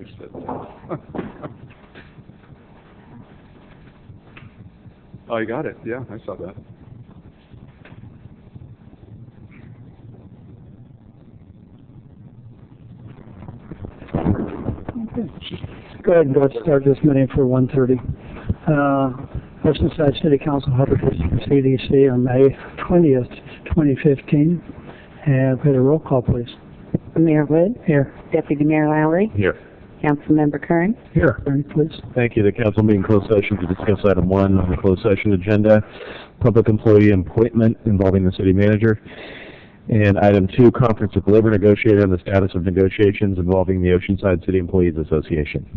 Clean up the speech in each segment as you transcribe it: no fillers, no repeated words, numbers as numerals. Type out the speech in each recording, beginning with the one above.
fixed it. Oh, you got it. Yeah, I saw that. Go ahead and let's start this meeting for 1:30. Oceanside City Council Harbor District CDC on May 20th, 2015. And put a roll call, please. Mayor Wood. Here. Deputy Mayor Lowry. Here. Councilmember Kern. Here. Ernie, please. Thank you. The council meeting closed session to discuss item 1 on the closed session agenda, public employee appointment involving the city manager. And item 2, conference with labor negotiator on the status of negotiations involving the Oceanside City Employees Association.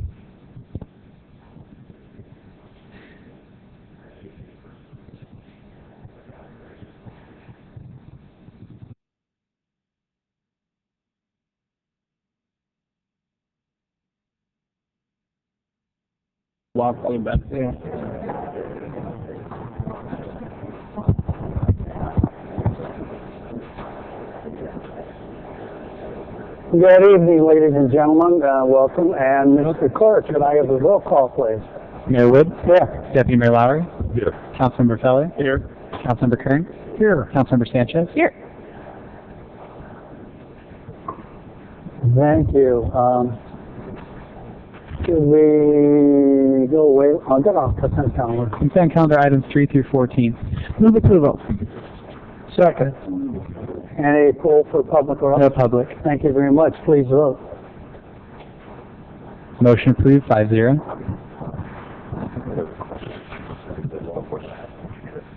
Walk all back there. Good evening, ladies and gentlemen. Welcome. And Mr. Clerk, could I have a roll call, please? Mayor Wood. Here. Deputy Mayor Lowry. Here. Councilmember Feller. Here. Councilmember Kern. Here. Councilmember Sanchez. Here. Thank you. Should we go away? I'll get off consent calendar. Consent calendar items 3 through 14. Move approval. Second. Any poll for public or No public. Thank you very much. Please vote. Motion approved 5-0.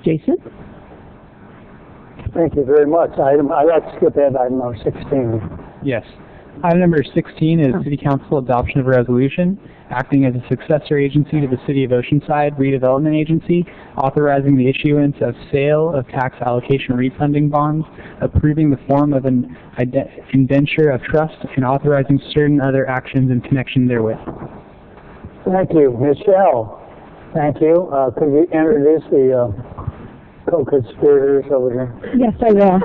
Jason. Thank you very much. I'd like to skip ahead to item number 16. Yes. Item number 16 is City Council adoption of a resolution acting as a successor agency to the City of Oceanside Redevelopment Agency, authorizing the issuance of sale of tax allocation refunding bonds, approving the form of an indenture of trust, and authorizing certain other actions in connection therewith. Thank you. Michelle, thank you. Could you introduce the co-conspirators over here? Yes, I will.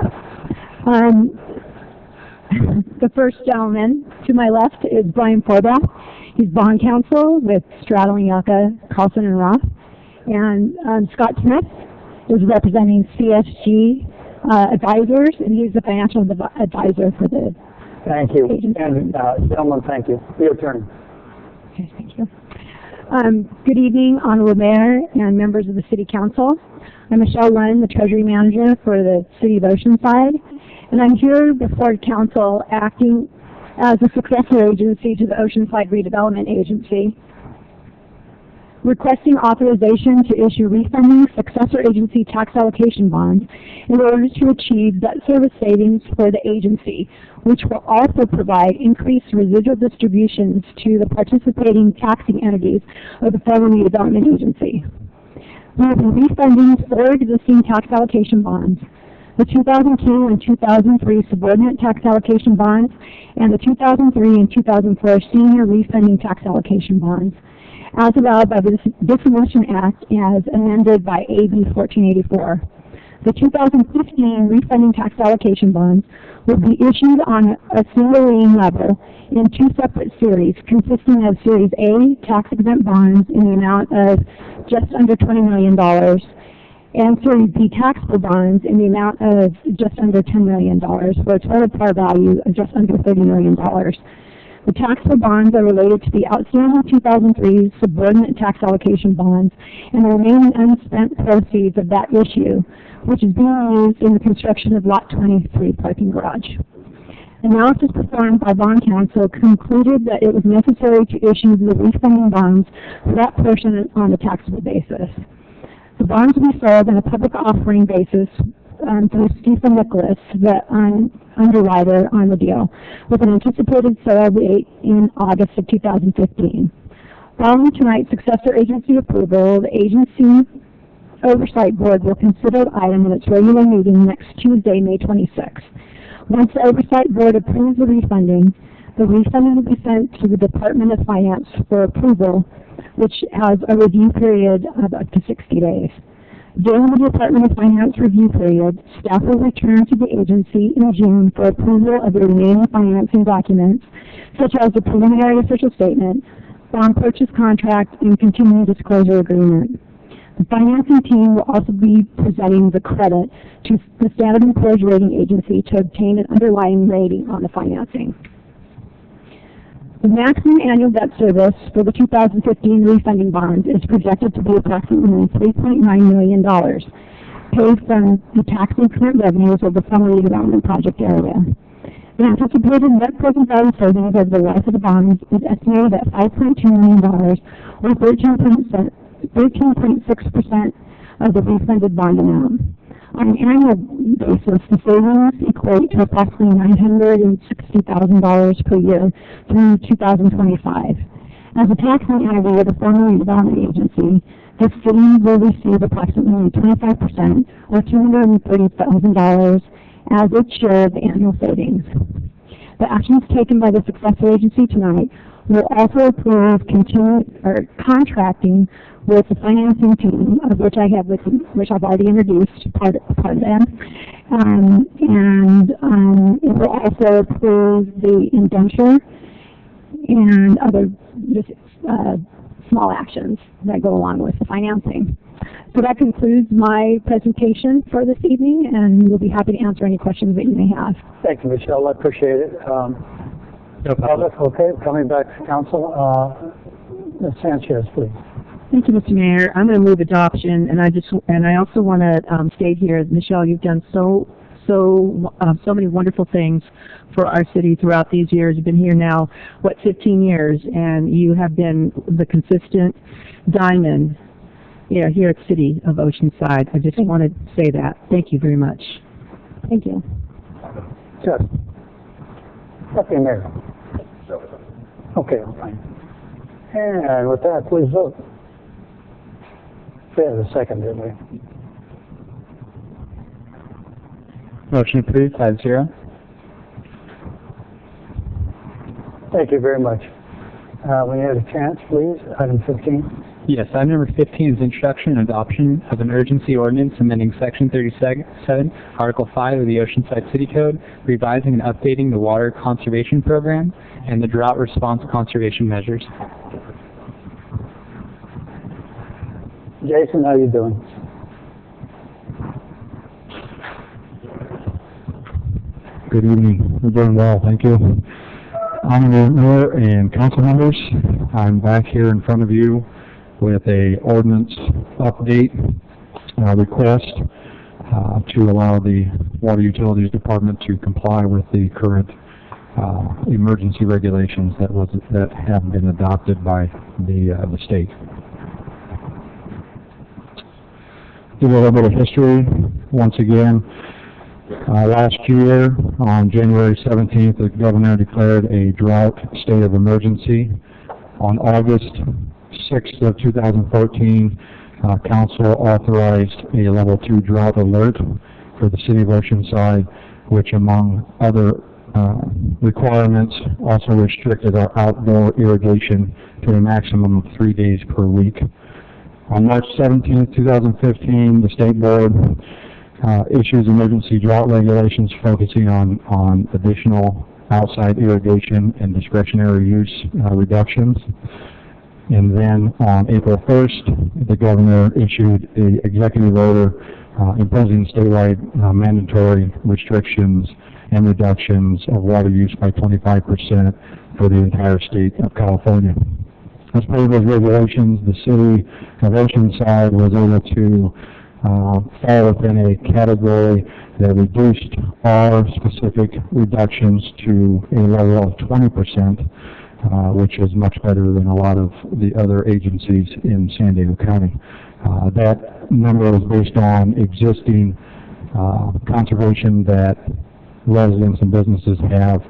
The first gentleman to my left is Brian Forbath. He's bond counsel with Straddling Yucca, Carlson and Roth. And Scott Smith is representing CSG Advisors, and he's the financial advisor for the Thank you. agency. And gentlemen, thank you. Your turn. Okay, thank you. Good evening, Honorable Mayor and members of the City Council. I'm Michelle Lunn, the Treasury Manager for the City of Oceanside, and I'm here before Council acting as a successor agency to the Oceanside Redevelopment Agency, requesting authorization to issue refunding successor agency tax allocation bonds in order to achieve debt service savings for the agency, which will also provide increased residual distributions to the participating taxing entities of the Federal Redevelopment Agency. We will be refunding 4 existing tax allocation bonds: the 2002 and 2003 subordinate tax allocation bonds and the 2003 and 2004 senior refunding tax allocation bonds, as allowed by the Dissolution Act as amended by AB 1484. The 2015 refunding tax allocation bonds will be issued on a single lien level in 2 separate series, consisting of Series A tax-exempt bonds in the amount of just under $20 million and Series B taxable bonds in the amount of just under $10 million for a total par value of just under $30 million. The taxable bonds are related to the outstanding 2003 subordinate tax allocation bonds and the remaining unspent proceeds of that issue, which is being used in the construction of Lot 23 parking garage. Analysis performed by bond counsel concluded that it was necessary to issue the refunding bonds for that portion on a taxable basis. The bonds will be sold on a public offering basis through Stephen Nicholas, the underwriter on the deal, with an anticipated sale date in August of 2015. Following tonight's successor agency approval, the Agency Oversight Board will consider the item in its regular meeting next Tuesday, May 26th. Once the Oversight Board approves the refunding will be sent to the Department of Finance for approval, which has a review period of up to 60 days. During the Department of Finance review period, staff will return to the agency in June for approval of the remaining financing documents such as the preliminary official statement, bond purchase contract, and continuing disclosure agreement. The financing team will also be presenting the credit to the Standard & Poor's rating agency to obtain an underlying rating on the financing. The maximum annual debt service for the 2015 refunding bonds is projected to be approximately $3.9 million, paid from the tax increment revenues of the former redevelopment project area. The anticipated net present value savings over the life of the bonds is estimated at $5.2 million, or 13.6% of the refunded bond amount. On an annual basis, the savings equate to approximately $960,000 per year through 2025. As a taxing entity of the former redevelopment agency, the city will receive approximately 25%, or $230,000, as its share of the annual savings. The actions taken by the successor agency tonight will also approve contracting with the financing team, of which which I've already introduced part of them, and it will also approve the indenture and other just small actions that go along with the financing. So that concludes my presentation for this evening, and we'll be happy to answer any questions that you may have. Thank you, Michelle. I appreciate it. No problem. Okay, coming back to council. Ms. Sanchez, please. Thank you, Mr. Mayor. I'm going to move adoption, and I also want to state here, Michelle, you've done so many wonderful things for our city throughout these years. You've been here now, 15 years, and you have been the consistent diamond here at the City of Oceanside. I just want to say that. Thank you very much. Thank you. Good. Deputy Mayor. Okay, fine. And with that, please vote. We had a second, didn't we? Motion approved, 5-0. Thank you very much. When you had a chance, please, item 15. Yes, item number 15 is introduction and adoption of an urgency ordinance amending Section 37, Article 5 of the Oceanside City Code, revising and updating the water conservation program and the drought response conservation measures. Jason, how you doing? Good evening. We're doing well, thank you. Honorable Mayor and council members, I'm back here in front of you with a ordinance update request to allow the Water Utilities Department to comply with the current emergency regulations that have been adopted by the state. Give a little bit of history. Once again, last year on January 17th, the governor declared a drought state of emergency. On August 6th of 2014, council authorized a level 2 drought alert for the city of Oceanside, which among other requirements also restricted our outdoor irrigation to a maximum of 3 days per week. On March 17, 2015, the state board issues emergency drought regulations focusing on additional outside irrigation and discretionary use reductions. And then on April 1st, the governor issued an executive order imposing statewide mandatory restrictions and reductions of water use by 25% for the entire state of California. As part of those regulations, the city of Oceanside was able to fall within a category that reduced our specific reductions to a level of 20%, which is much better than a lot of the other agencies in San Diego County. That number was based on existing conservation that residents and businesses have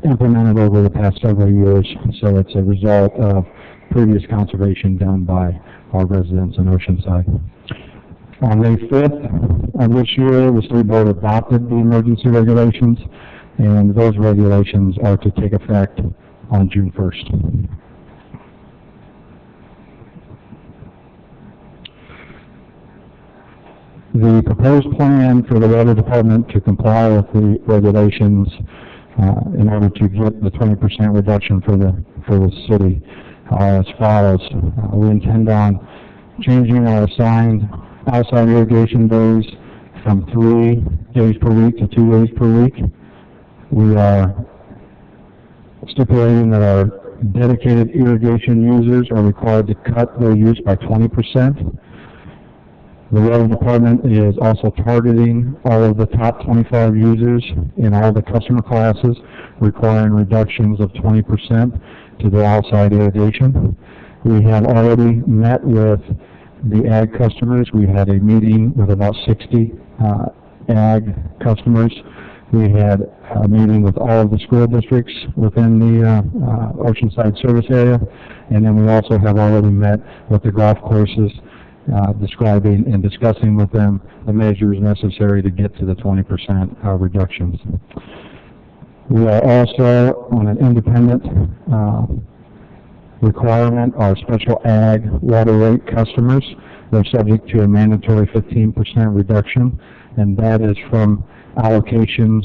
implemented over the past several years, so it's a result of previous conservation done by our residents in Oceanside. On May 5th of this year, the state board adopted the emergency regulations, and those regulations are to take effect on June 1st. The proposed plan for the water department to comply with the regulations in order to get the 20% reduction for the city are as follows. We intend on changing our assigned outside irrigation days from 3 days per week to 2 days per week. We are stipulating that our dedicated irrigation users are required to cut their use by 20%. The water department is also targeting all of the top 25 users in all the customer classes, requiring reductions of 20% to their outside irrigation. We have already met with the ag customers. We had a meeting with about 60 ag customers. We had a meeting with all of the school districts within the Oceanside service area, and then we also have already met with the golf courses, describing and discussing with them the measures necessary to get to the 20% reductions. We are also on an independent requirement, our special ag water rate customers. They're subject to a mandatory 15% reduction, and that is from allocations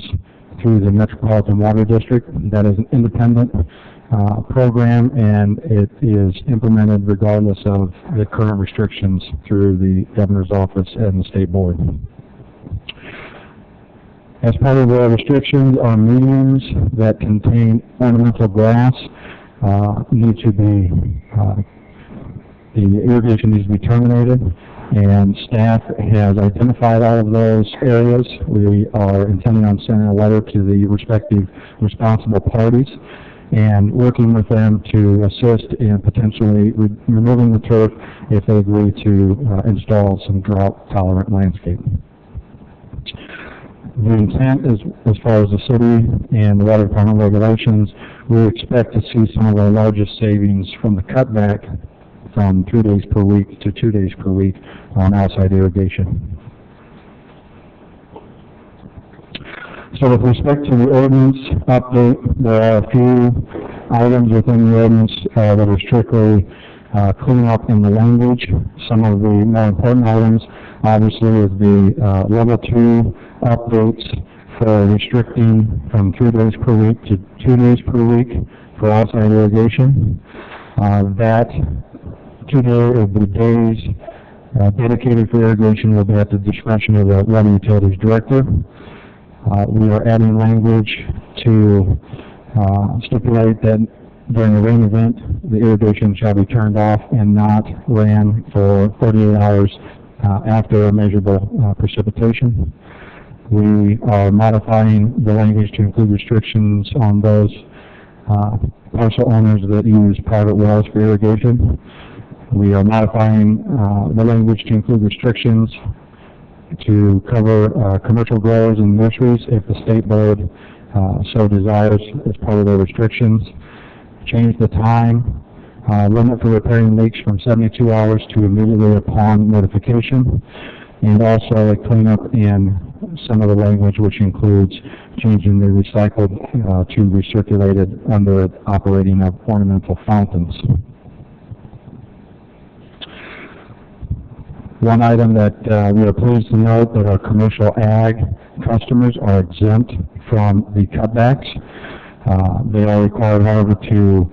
through the Metropolitan Water District. That is an independent program, and it is implemented regardless of the current restrictions through the governor's office and the state board. As part of the restrictions, our mediums that contain ornamental grass need to be, the irrigation needs to be terminated, and staff has identified all of those areas. We are intending on sending a letter to the respective responsible parties and working with them to assist in potentially removing the turf if they agree to install some drought-tolerant landscaping. The intent is, as far as the city and the water department regulations, we expect to see some of our largest savings from the cutback from 3 days per week to 2 days per week on outside irrigation. So with respect to the ordinance update, there are a few items within the ordinance that are strictly cleaning up in the language. Some of the more important items, obviously, is the level 2 updates for restricting from 3 days per week to 2 days per week for outside irrigation. That 2 days of the days dedicated for irrigation will be at the discretion of the Water Utilities Director. We are adding language to stipulate that during a rain event, the irrigation shall be turned off and not ran for 48 hours after a measurable precipitation. We are modifying the language to include restrictions on those parcel owners that use private wells for irrigation. We are modifying the language to include restrictions to cover commercial growers and nurseries if the state board so desires as part of their restrictions. Change the time limit for repairing leaks from 72 hours to immediately upon notification, and also a cleanup in some of the language, which includes changing the recycled to recirculated under operating of ornamental fountains. One item that we are pleased to note that our commercial ag customers are exempt from the cutbacks. They are required, however, to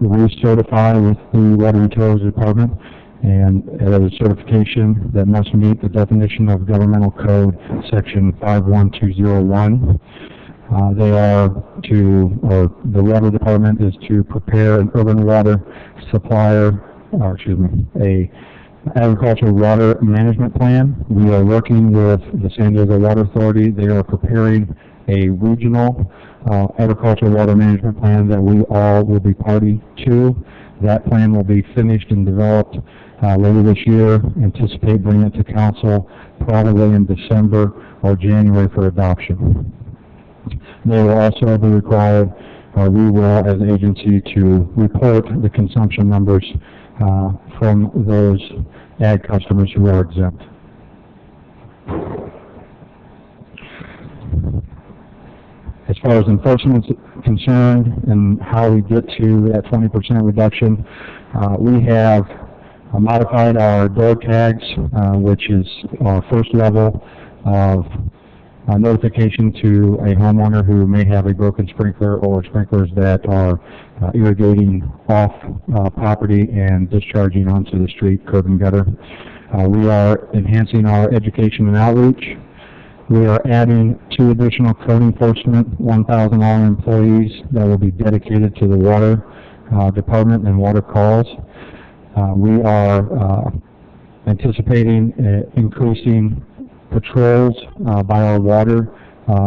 recertify with the Water Utilities Department, and it is a certification that must meet the definition of Governmental Code Section 51201. They are to, or the Water Department is to prepare an urban water supplier, a agricultural water management plan. We are working with the San Diego Water Authority. They are preparing a regional agricultural water management plan that we all will be party to. That plan will be finished and developed later this year. Anticipate bringing it to council probably in December or January for adoption. They will also be required, or we will as an agency, to report the consumption numbers from those ag customers who are exempt. As far as enforcement is concerned and how we get to that 20% reduction, we have modified our dog tags, which is our first level of notification to a homeowner who may have a broken sprinkler or sprinklers that are irrigating off property and discharging onto the street, curb and gutter. We are enhancing our education and outreach. We are adding 2 additional code enforcement 1,000-hour employees that will be dedicated to the water department and water calls. We are anticipating increasing patrols by our water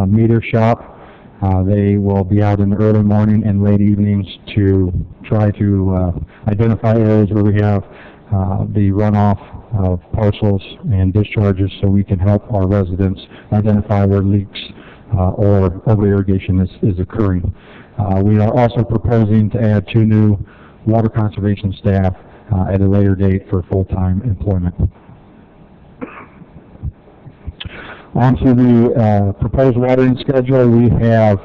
meter shop. They will be out in the early morning and late evenings to try to identify areas where we have the runoff of parcels and discharges so we can help our residents identify where leaks or over-irrigation is occurring. We are also proposing to add 2 new water conservation staff at a later date for full-time employment. On to the proposed watering schedule, we have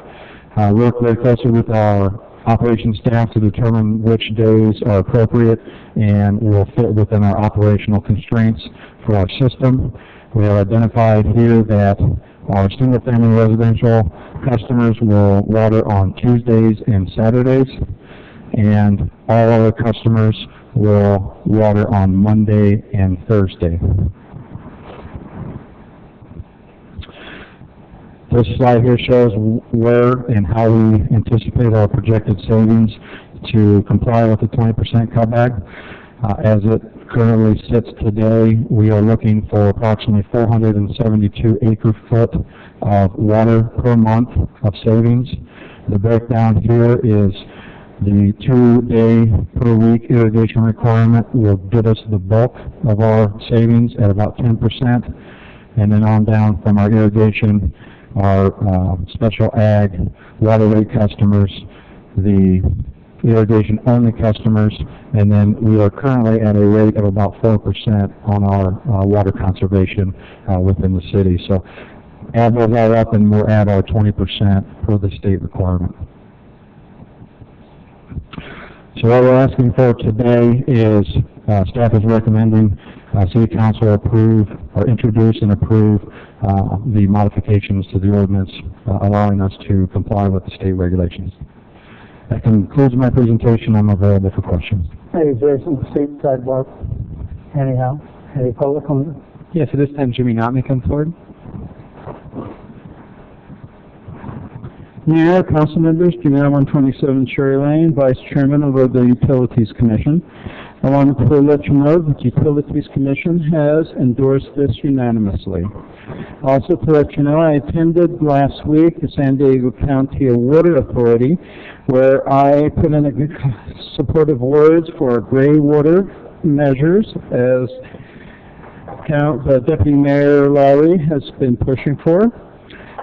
worked very closely with our operations staff to determine which days are appropriate and will fit within our operational constraints for our system. We have identified here that our single-family residential customers will water on Tuesdays and Saturdays, and all other customers will water on Monday and Thursday. This slide here shows where and how we anticipate our projected savings to comply with the 20% cutback. As it currently sits today, we are looking for approximately 472 acre-foot of water per month of savings. The breakdown here is the 2-day per week irrigation requirement will get us the bulk of our savings at about 10%, and then on down from our irrigation, our special ag waterway customers, the irrigation only customers, and then we are currently at a rate of about 4% on our water conservation within the city. So add those all up and we'll add our 20% per the state requirement. So what we're asking for today is staff is recommending City Council approve or introduce and approve the modifications to the ordinance allowing us to comply with the state regulations. That concludes my presentation. I'm available for questions. Hey, Jason, seat sidewalk. Anyhow, any public comment? Yes, at this time, Jimmy Notman comes forward. Mayor, council members, Jimmy 127 Cherry Lane, Vice Chairman of the Utilities Commission. I wanted to let you know that the Utilities Commission has endorsed this unanimously. Also to let you know, I attended last week the San Diego County Water Authority, where I put in supportive words for gray water measures, as Deputy Mayor Lowry has been pushing for.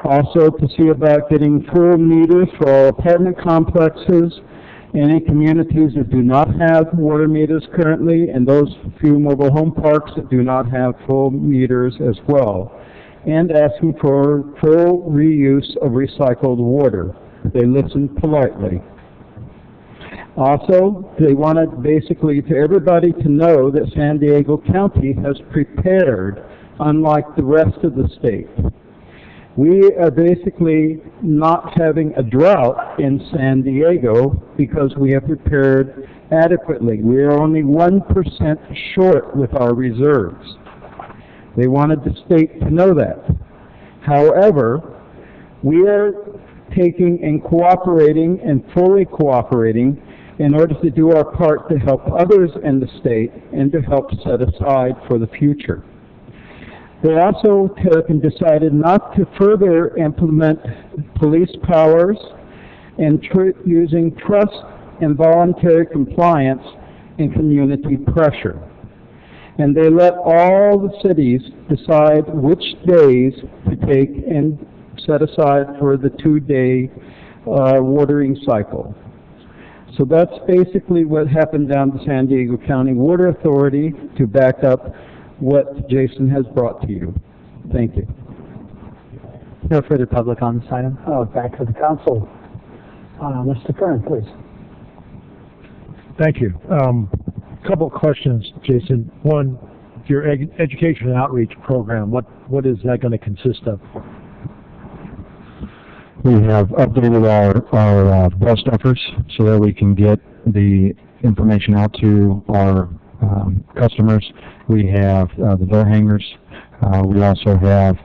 Also to see about getting full meters for all apartment complexes, any communities that do not have water meters currently, and those few mobile home parks that do not have full meters as well, and asking for full reuse of recycled water. They listened politely. Also, they wanted basically to everybody to know that San Diego County has prepared, unlike the rest of the state. We are basically not having a drought in San Diego because we have prepared adequately. We are only 1% short with our reserves. They wanted the state to know that. However, we are taking and cooperating and fully cooperating in order to do our part to help others in the state and to help set aside for the future. They also took and decided not to further implement police powers and using trust and voluntary compliance and community pressure. And they let all the cities decide which days to take and set aside for the 2-day watering cycle. So that's basically what happened down the San Diego County Water Authority to back up what Jason has brought to you. Thank you. No further public on this item. Back to the council. Mr. Kern, please. Thank you. Couple of questions, Jason. One, your education and outreach program, what is that going to consist of? We have updated our bus stuffers so that we can get the information out to our customers. We have the door hangers. We also have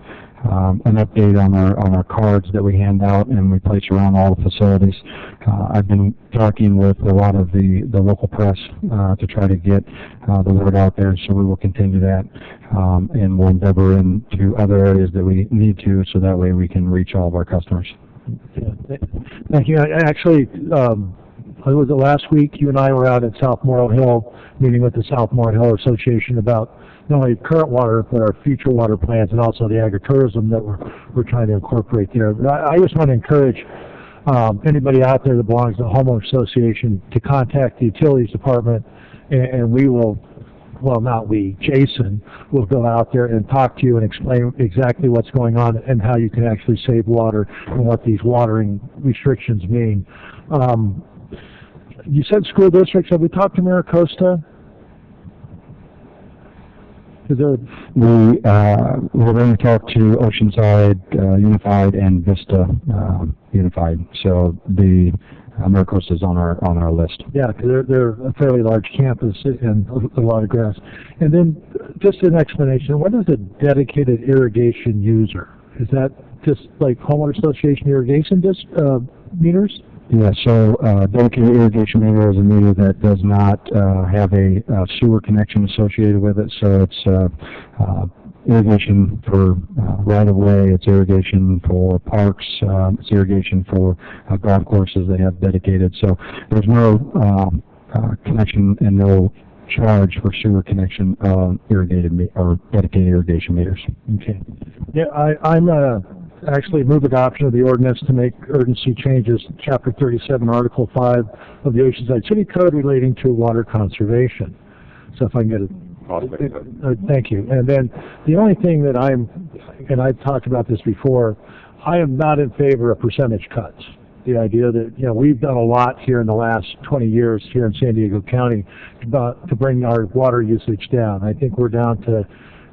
an update on our cards that we hand out and we place around all the facilities. I've been talking with a lot of the local press to try to get the word out there, so we will continue that, and we'll endeavor into other areas that we need to, so that way we can reach all of our customers. Yeah, thank you. Actually, was it last week you and I were out at South Morrow Hill meeting with the South Morrow Hill Association about not only current water but our future water plans and also the agritourism that we're trying to incorporate there. But I just want to encourage anybody out there that belongs to the homeowner association to contact the utilities department, and we will, well, not we, Jason will go out there and talk to you and explain exactly what's going on and how you can actually save water and what these watering restrictions mean. You said school districts. Have we talked to Maricosta? We're going to talk to Oceanside Unified and Vista Unified. So the Maricosta is on our list. Yeah, because they're a fairly large campus and a lot of grass. And then just an explanation, what is a dedicated irrigation user? Is that just like homeowner association irrigation meters? Yeah, so dedicated irrigation meter is a meter that does not have a sewer connection associated with it, so it's irrigation for right-of-way, it's irrigation for parks, it's irrigation for golf courses they have dedicated, so there's no connection and no charge for sewer connection or dedicated irrigation meters. Okay. Yeah, I'm actually move adoption of the ordinance to make urgency changes, Chapter 37, Article 5 of the Oceanside City Code relating to water conservation. So if I can get it. Thank you. And then the only thing that and I've talked about this before, I am not in favor of percentage cuts. The idea that, we've done a lot here in the last 20 years here in San Diego County to bring our water usage down. I think we're down to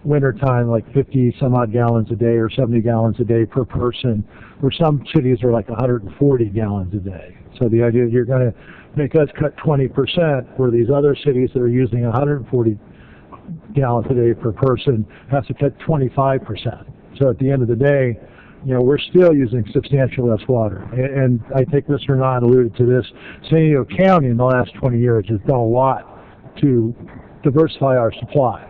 wintertime like 50 some odd gallons a day or 70 gallons a day per person, where some cities are like 140 gallons a day. So the idea that you're going to make us cut 20%, where these other cities that are using 140 gallons a day per person have to cut 25%. So at the end of the day, we're still using substantially less water. And I think Mr. Nod alluded to this. San Diego County in the last 20 years has done a lot to diversify our supply.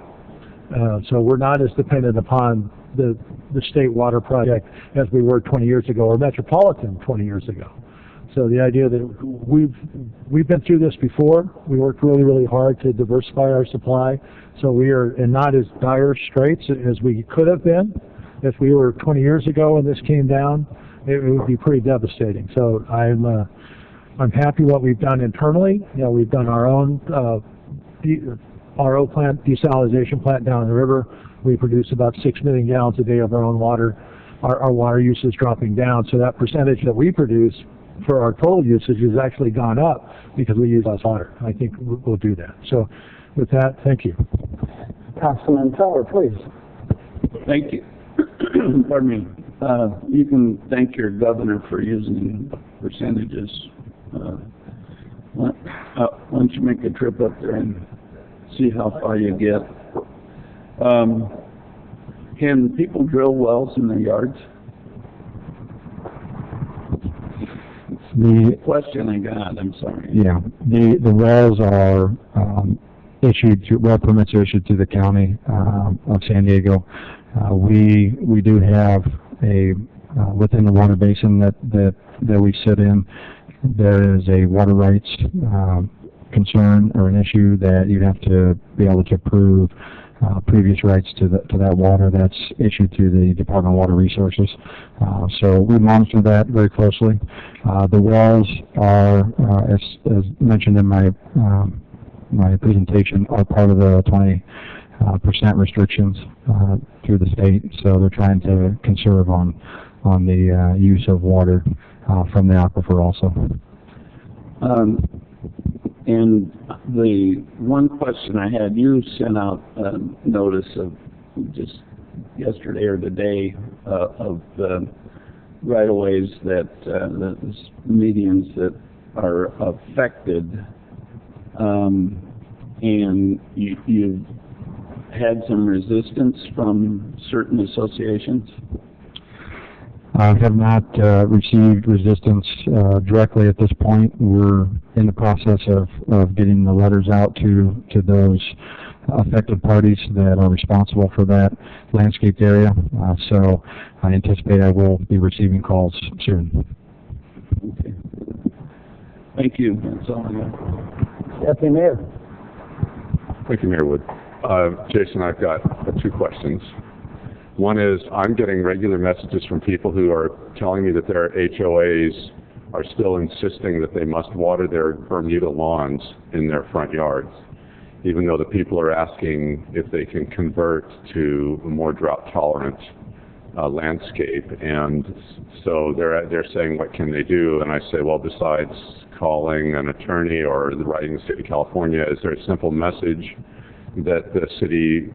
So we're not as dependent upon the state water project as we were 20 years ago, or Metropolitan 20 years ago. So the idea that we've been through this before. We worked really, really hard to diversify our supply. So we are in not as dire straits as we could have been. If we were 20 years ago and this came down, it would be pretty devastating. So I'm happy what we've done internally. We've done our own RO plant, desalination plant down the river. We produce about 6 million gallons a day of our own water. Our water use is dropping down, so that percentage that we produce for our total usage has actually gone up because we use less water. I think we'll do that. So with that, thank you. Councilman Teller, please. Thank you. Pardon me. You can thank your governor for using percentages. Why don't you make a trip up there and see how far you get. Can people drill wells in their yards? The question I got, I'm sorry. Yeah, the wells are well permits are issued to the county of San Diego. We do have a within the water basin that we sit in, there is a water rights concern or an issue that you have to be able to prove previous rights to that water that's issued to the Department of Water Resources. So we monitor that very closely. The wells are, as mentioned in my presentation, are part of the 20% restrictions through the state. So they're trying to conserve on the use of water from the aquifer also. And the one question I had, you sent out a notice of just yesterday or today of the right-of-ways that, the medians that are affected, and you've had some resistance from certain associations? I have not received resistance directly at this point. We're in the process of getting the letters out to those affected parties that are responsible for that landscaped area. So I anticipate I will be receiving calls soon. Okay. Thank you. That's all I have. Deputy Mayor. Thank you, Mayor Wood. Jason, I've got two questions. One is, I'm getting regular messages from people who are telling me that their HOAs are still insisting that they must water their Bermuda lawns in their front yards, even though the people are asking if they can convert to a more drought-tolerant landscape. And so they're saying, what can they do? And I say, well, besides calling an attorney or writing the state of California, is there a simple message that the city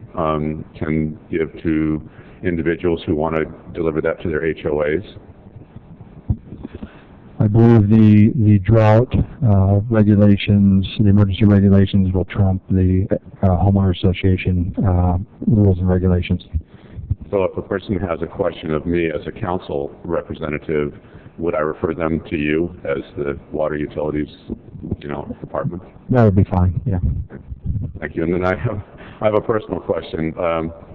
can give to individuals who want to deliver that to their HOAs? I believe the drought regulations, the emergency regulations will trump the homeowner association rules and regulations. So if a person has a question of me as a council representative, would I refer them to you as the water utilities, department? That would be fine, yeah. Thank you. And then I have a personal question.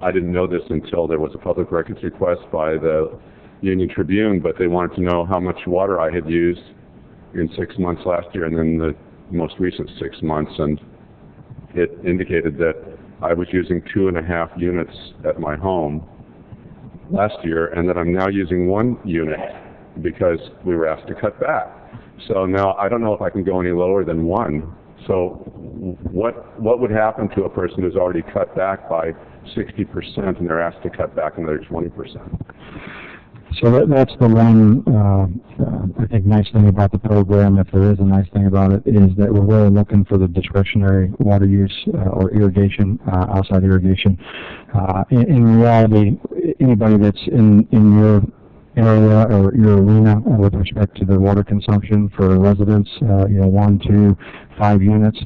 I didn't know this until there was a public records request by the Union Tribune, but they wanted to know how much water I had used in 6 months last year and then the most recent 6 months, and it indicated that I was using 2.5 units at my home last year, and that I'm now using 1 unit because we were asked to cut back. So now I don't know if I can go any lower than 1. So what would happen to a person who's already cut back by 60% and they're asked to cut back another 20%? So that's the one, I think, nice thing about the program, if there is a nice thing about it, is that we're really looking for the discretionary water use or irrigation, outside irrigation. In reality, anybody that's in your area or your arena with respect to the water consumption for residents, 1, 2, 5 units,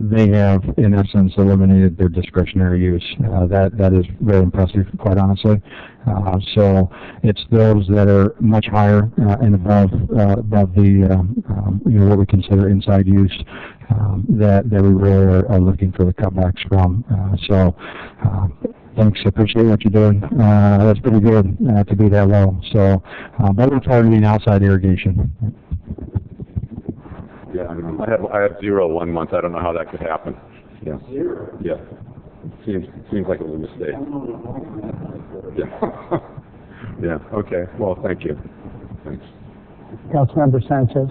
they have, in essence, eliminated their discretionary use. That is very impressive, quite honestly. So it's those that are much higher and above the what we consider inside use that we really are looking for the cutbacks from. Thanks, I appreciate what you're doing. That's pretty good to be that low. So, but we're targeting outside irrigation. Yeah, I have 0 1 month. I don't know how that could happen. Yeah. 0? Yeah. Seems like it was a mistake. Yeah. Yeah. Okay. Well, thank you. Thanks. Councilmember Sanchez.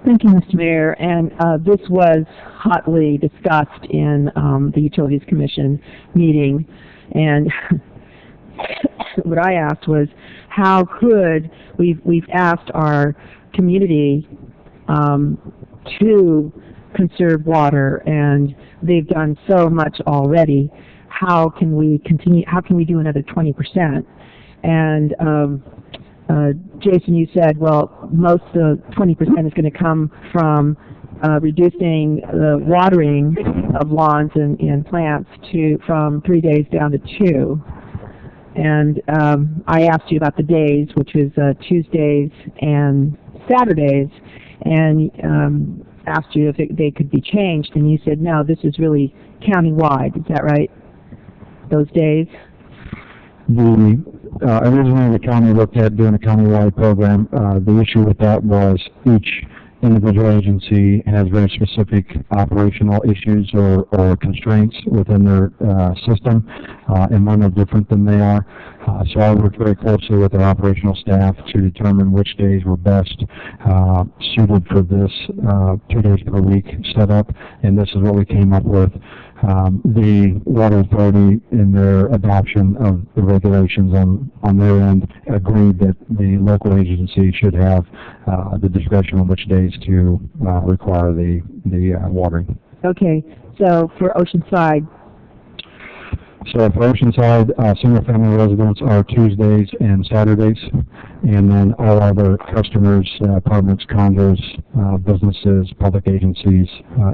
Thank you, Mr. Mayor. And this was hotly discussed in the Utilities Commission meeting. And what I asked was, how could we've asked our community to conserve water, and they've done so much already. How can we continue? How can we do another 20%? And Jason, you said, well, most of the 20% is going to come from reducing the watering of lawns and plants from 3 days down to 2. And I asked you about the days, which was Tuesdays and Saturdays, and asked you if they could be changed, and you said, no, this is really county-wide. Is that right, those days? Originally the county looked at doing a county-wide program. The issue with that was each individual agency has very specific operational issues or constraints within their system, and mine are different than they are. So I worked very closely with our operational staff to determine which days were best suited for this 2 days per week setup, and this is what we came up with. The Water Authority, in their adoption of the regulations on their end, agreed that the local agency should have the discretion on which days to require the watering. Okay, so for Oceanside, So for Oceanside, single-family residents are Tuesdays and Saturdays, and then all other customers, apartments, condos, businesses, public agencies,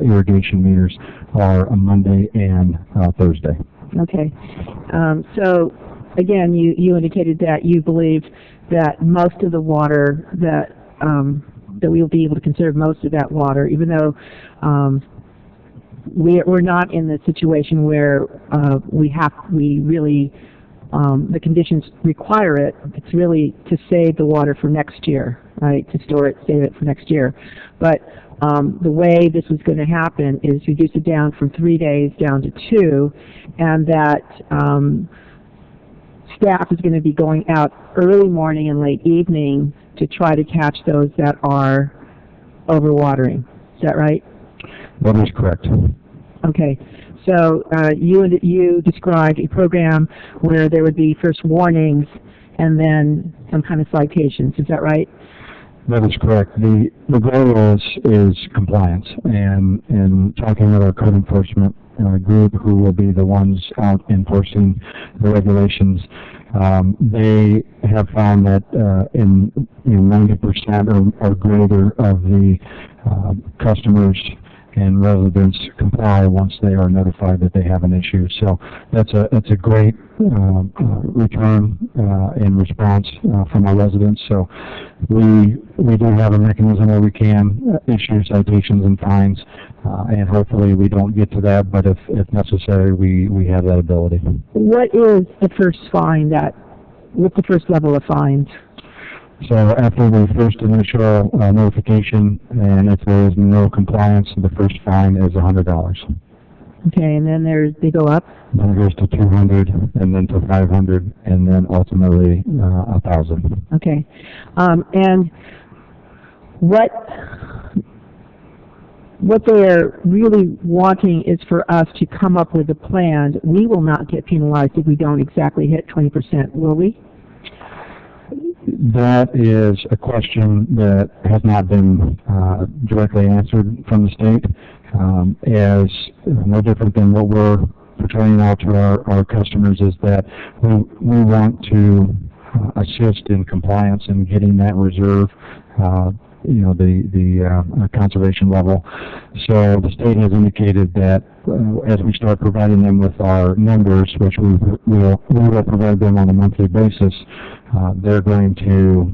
irrigation meters are a Monday and Thursday. Okay. So, again, you indicated that you believe that most of the water that we'll be able to conserve most of that water, even though we're not in the situation where the conditions require it. It's really to save the water for next year, right? To store it, save it for next year. But the way this was going to happen is reduce it down from 3 days down to 2, and that staff is going to be going out early morning and late evening to try to catch those that are overwatering. Is that right? That is correct. Okay. So you described a program where there would be first warnings and then some kind of citations. Is that right? That is correct. The goal is compliance, and talking with our code enforcement group, who will be the ones out enforcing the regulations, they have found that in 90% or greater of the customers and residents comply once they are notified that they have an issue. So that's a great return and response from our residents. So we do have a mechanism where we can issue citations and fines, and hopefully we don't get to that, but if necessary, we have that ability. What is the first fine what's the first level of fines? So after the first initial notification, and if there is no compliance, the first fine is $100. Okay, and then they go up? Then it goes to $200, and then to $500, and then ultimately $1,000. Okay, and what they are really wanting is for us to come up with a plan. We will not get penalized if we don't exactly hit 20%, will we? That is a question that has not been directly answered from the state, as no different than what we're portraying out to our customers, is that we want to assist in compliance and getting that reserve, the conservation level. So the state has indicated that as we start providing them with our numbers, which we will provide them on a monthly basis, they're going to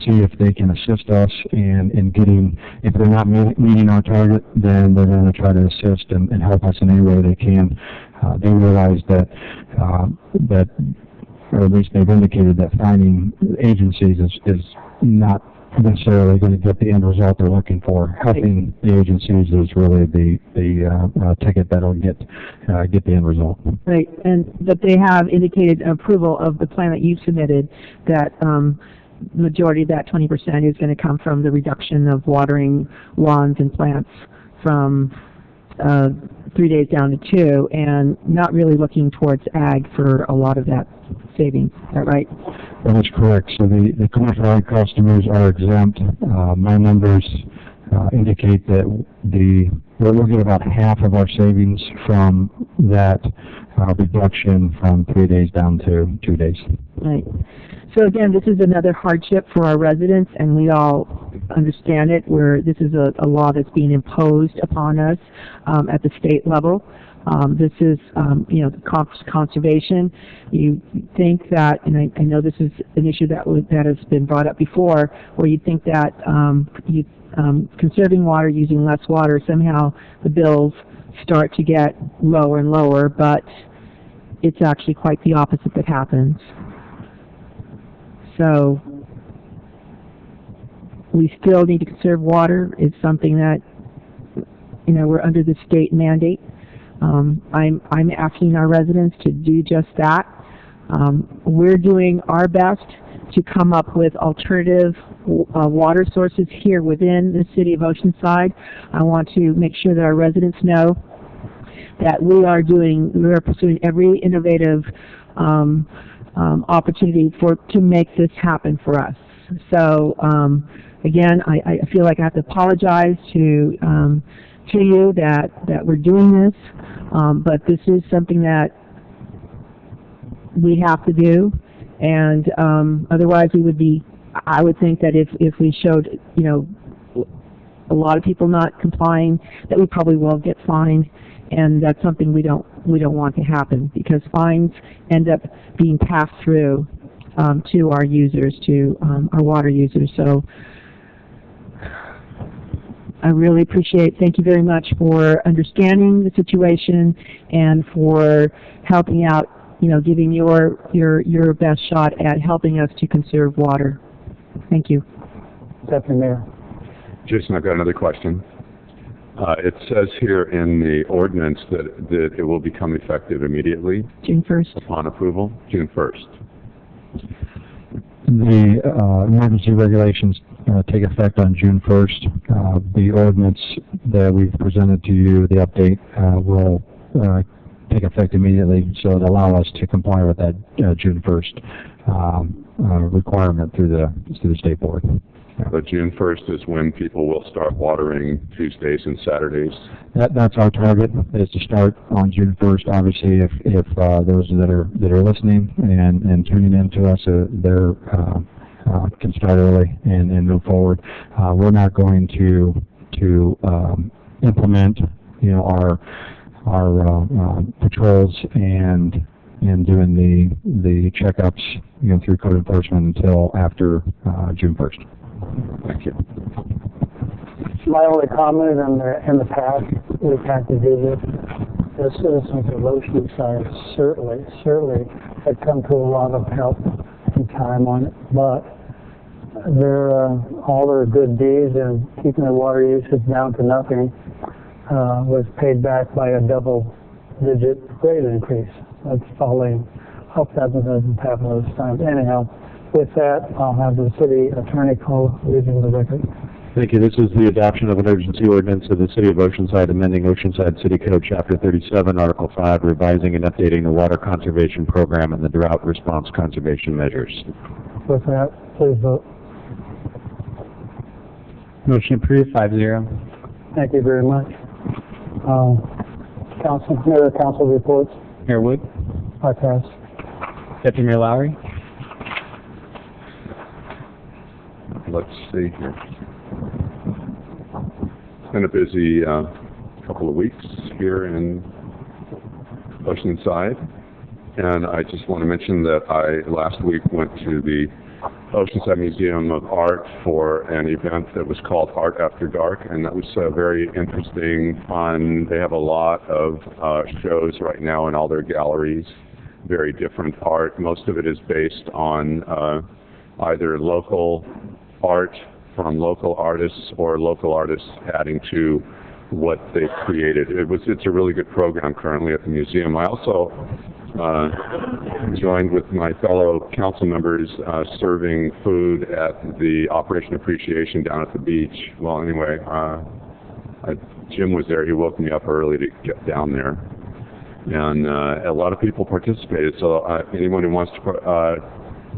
see if they can assist us in getting, if they're not meeting our target, then they're going to try to assist and help us in any way they can. They realize that, or at least they've indicated that finding agencies is not necessarily going to get the end result they're looking for. Helping the agencies is really the ticket that'll get the end result. Right, but they have indicated approval of the plan that you submitted, that the majority of that 20% is going to come from the reduction of watering lawns and plants from 3 days down to 2, and not really looking towards ag for a lot of that savings. Is that right? That is correct. So the commercial ag customers are exempt. My numbers indicate that we'll get about half of our savings from that reduction from 3 days down to 2 days. Right. So again, this is another hardship for our residents, and we all understand it, where this is a law that's being imposed upon us at the state level. This is, conservation. You think that, and I know this is an issue that has been brought up before, where you think that conserving water, using less water, somehow the bills start to get lower and lower, but it's actually quite the opposite that happens. So we still need to conserve water. It's something that, we're under the state mandate. I'm asking our residents to do just that. We're doing our best to come up with alternative water sources here within the city of Oceanside. I want to make sure that our residents know that we are pursuing every innovative opportunity to make this happen for us. So again, I feel like I have to apologize to you that we're doing this, but this is something that we have to do, and otherwise we would be, I would think that if we showed, you know, a lot of people not complying, that we probably will get fined, and that's something we don't want to happen, because fines end up being passed through to our users, to our water users. So I really appreciate, thank you very much for understanding the situation and for helping out, you know, giving your best shot at helping us to conserve water. Thank you. Deputy Mayor. Jason, I've got another question. It says here in the ordinance that it will become effective immediately June 1st. upon approval, June 1st. The emergency regulations take effect on June 1st. The ordinance that we've presented to you, the update, will take effect immediately, so it'll allow us to comply with that June 1st requirement through the state board. But June 1st is when people will start watering Tuesdays and Saturdays. That's our target, is to start on June 1st. Obviously, if those that are listening and tuning in to us, can start early and move forward. We're not going to implement, you know, our patrols and doing the checkups, you know, through code enforcement until after June 1st. Thank you. My only comment in the past, we've had to do this. The citizens of Oceanside certainly had come to a lot of help and time on it, but all their good deeds and keeping their water usage down to nothing was paid back by a double-digit rate increase. That's falling. Hope that doesn't happen those times. Anyhow, with that, I'll have the city attorney call reading the record. Thank you. This is the adoption of an urgency ordinance of the City of Oceanside, amending Oceanside City Code, Chapter 37, Article 5, revising and updating the water conservation program and the drought response conservation measures. With that, please vote. Motion approved, 5-0. Thank you very much. Council reports. Mayor Wood, I pass. Deputy Mayor Lowry. Let's see here. It's been a busy couple of weeks here in Oceanside, and I just want to mention that I last week went to the Oceanside Museum of Art for an event that was called Art After Dark, and that was very interesting, fun. They have a lot of shows right now in all their galleries, very different art. Most of it is based on either local art from local artists or local artists adding to what they've created. It's a really good program currently at the museum. I also joined with my fellow council members serving food at the Operation Appreciation down at the beach. Well, anyway, Jim was there. He woke me up early to get down there. And a lot of people participated, so anyone who wants to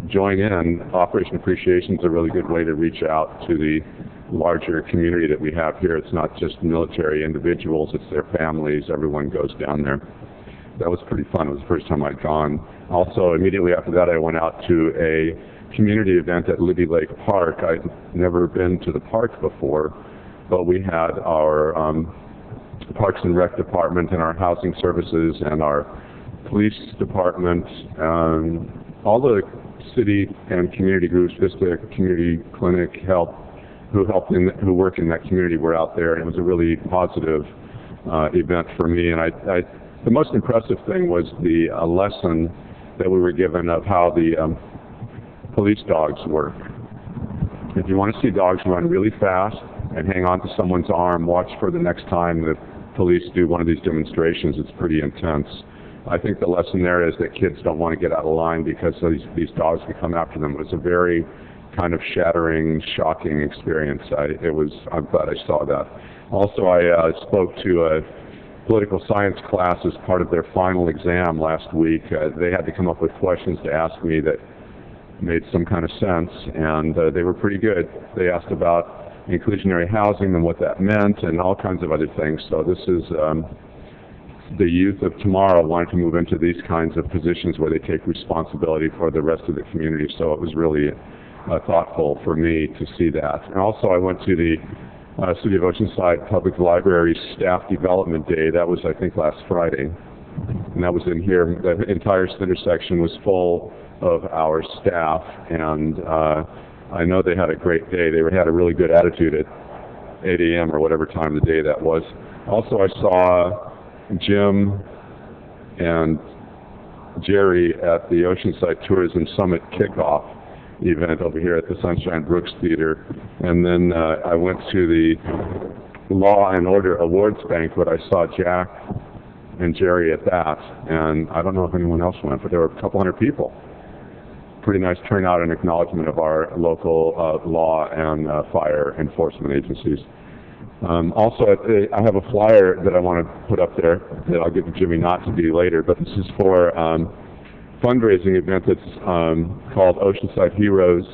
join in, Operation Appreciation is a really good way to reach out to the larger community that we have here. It's not just military individuals, it's their families. Everyone goes down there. That was pretty fun. It was the first time I'd gone. Also, immediately after that, I went out to a community event at Libby Lake Park. I'd never been to the park before, but we had our Parks and Rec department and our housing services and our police department, all the city and community groups, Vista Community Clinic, who work in that community were out there, and it was a really positive event for me. And the most impressive thing was the lesson that we were given of how the police dogs work. If you want to see dogs run really fast and hang on to someone's arm, watch for the next time the police do one of these demonstrations. It's pretty intense. I think the lesson there is that kids don't want to get out of line because these dogs can come after them. It was a very kind of shattering, shocking experience. I'm glad I saw that. Also, I spoke to a political science class as part of their final exam last week. They had to come up with questions to ask me that made some kind of sense, and they were pretty good. They asked about inclusionary housing and what that meant and all kinds of other things. So this is the youth of tomorrow wanted to move into these kinds of positions where they take responsibility for the rest of the community. So it was really thoughtful for me to see that. And also I went to the City of Oceanside Public Library Staff Development Day. That was, I think, last Friday. And that was in here. The entire center section was full of our staff, and I know they had a great day. They had a really good attitude at 8 a.m. or whatever time of the day that was. Also, I saw Jim and Jerry at the Oceanside Tourism Summit kickoff event over here at the Sunshine Brooks Theater. And then I went to the Law and Order Awards banquet. I saw Jack and Jerry at that, and I don't know if anyone else went, but there were a couple hundred people. Pretty nice turnout and acknowledgement of our local law and fire enforcement agencies. Also, I have a flyer that I want to put up there that I'll give to Jimmy not to do later, but this is for fundraising event that's called Oceanside Heroes.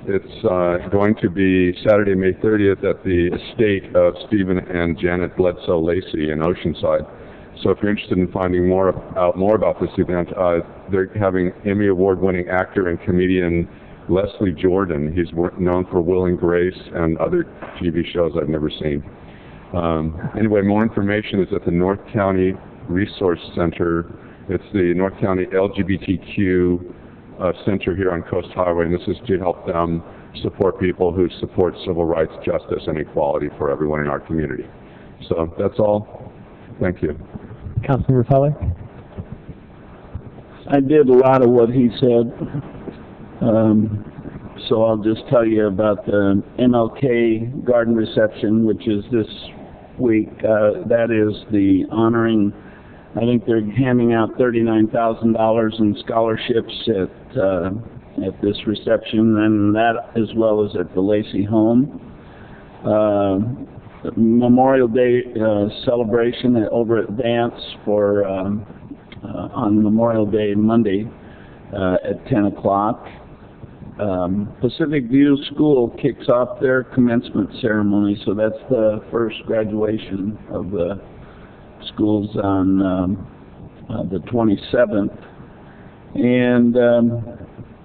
It's going to be Saturday, May 30th at the estate of Stephen and Janet Bledsoe Lacey in Oceanside. So if you're interested in finding out more about this event, they're having Emmy Award-winning actor and comedian Leslie Jordan. He's known for Will and Grace and other TV shows I've never seen. Anyway, more information is at the North County Resource Center. It's the North County LGBTQ Center here on Coast Highway, and this is to help them support people who support civil rights, justice, and equality for everyone in our community. So that's all. Thank you. Councilmember Feller? I did a lot of what he said, so I'll just tell you about the MLK Garden Reception, which is this week. That is the honoring, I think they're handing out $39,000 in scholarships at this reception, and that as well as at the Lacey home. Memorial Day celebration over at Vance for on Memorial Day Monday at 10 o'clock. Pacific View School kicks off their commencement ceremony, so that's the first graduation of the schools on the 27th. And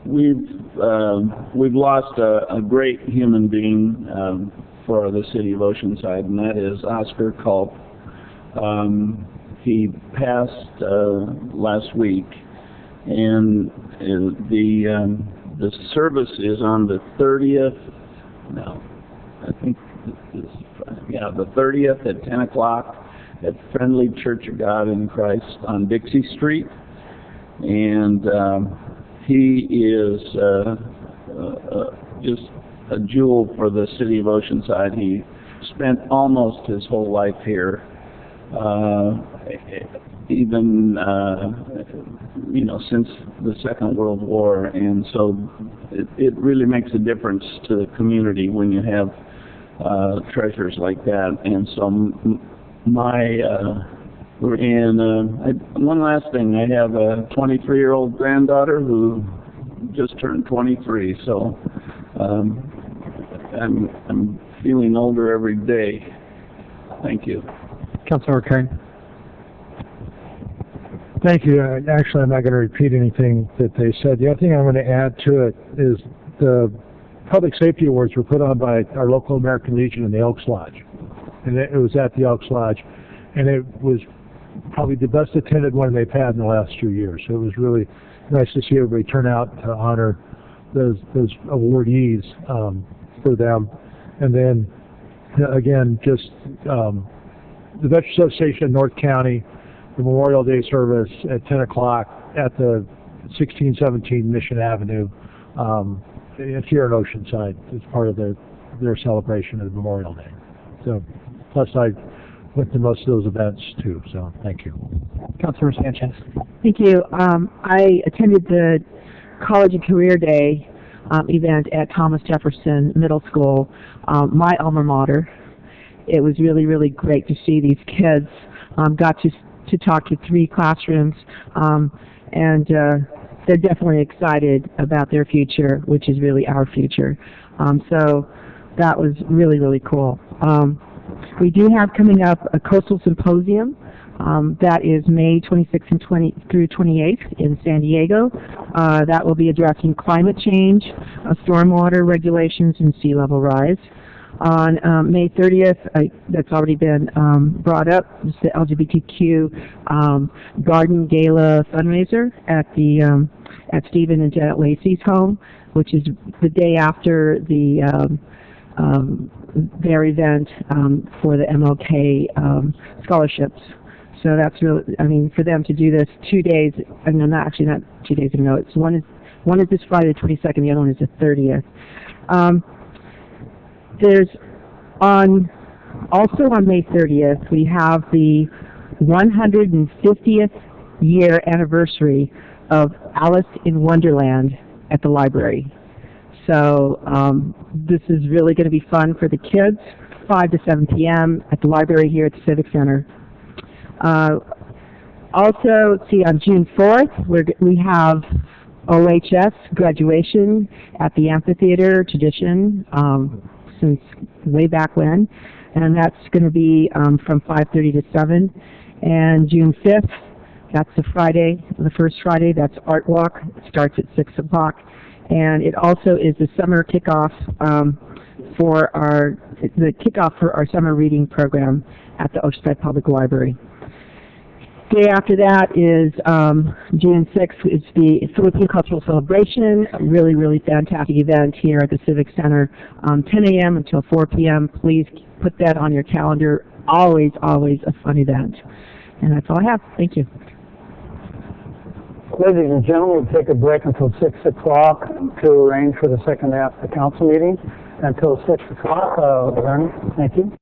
we've lost a great human being for the city of Oceanside, and that is Oscar Culp. He passed last week, and the service is on the 30th. No, I think the 30th at 10 o'clock at Friendly Church of God in Christ on Dixie Street, and he is just a jewel for the city of Oceanside. He spent almost his whole life here, even since the Second World War, and so it really makes a difference to the community when you have treasures like that. And so one last thing, I have a 23-year-old granddaughter who just turned 23, so I'm feeling older every day. Thank you. Councilmember Kern? Thank you. Actually, I'm not going to repeat anything that they said. The other thing I'm going to add to it is the Public Safety Awards were put on by our local American Legion in the Elks Lodge. And it was at the Elks Lodge. And it was probably the best attended one they've had in the last 2 years. So it was really nice to see everybody turn out to honor those awardees for them. And then, again, just the Veterans Association of North County, the Memorial Day service at 10 o'clock at the 1617 Mission Avenue here in Oceanside as part of their celebration of Memorial Day. So, plus I went to most of those events too, so thank you. Councilmember Sanchez? Thank you. I attended the College and Career Day event at Thomas Jefferson Middle School, my alma mater. It was really, really great to see these kids. Got to talk to 3 classrooms, and they're definitely excited about their future, which is really our future. So that was really, really cool. We do have coming up a coastal symposium. That is May 26th and 28th in San Diego. That will be addressing climate change, stormwater regulations, and sea level rise. On May 30th, that's already been brought up, it's the LGBTQ Garden Gala fundraiser at the at Stephen and Janet Lacey's home, which is the day after their event for the MLK scholarships. So that's really, I mean, for them to do this 2 days, no, not 2 days ago. It's one is this Friday the 22nd, the other one is the 30th. There's also on May 30th, we have the 150th year anniversary of Alice in Wonderland at the library. So this is really going to be fun for the kids, 5 to 7 p.m. at the library here at the Civic Center. Also, let's see, on June 4th, we have OHS graduation at the amphitheater, tradition, since way back when, and that's going to be from 5:30 to 7. And June 5th, that's the Friday, the first Friday, that's Art Walk. It starts at 6 o'clock. And it also is the summer kickoff for our summer reading program at the Oceanside Public Library. Day after that is June 6th. It's the Philippine Cultural Celebration, a really, really fantastic event here at the Civic Center, 10 a.m. until 4 p.m. Please put that on your calendar. Always, always a fun event. And that's all I have. Thank you. Ladies and gentlemen, we'll take a break until 6 o'clock to arrange for the second half of the council meeting. Until 6 o'clock, thank you.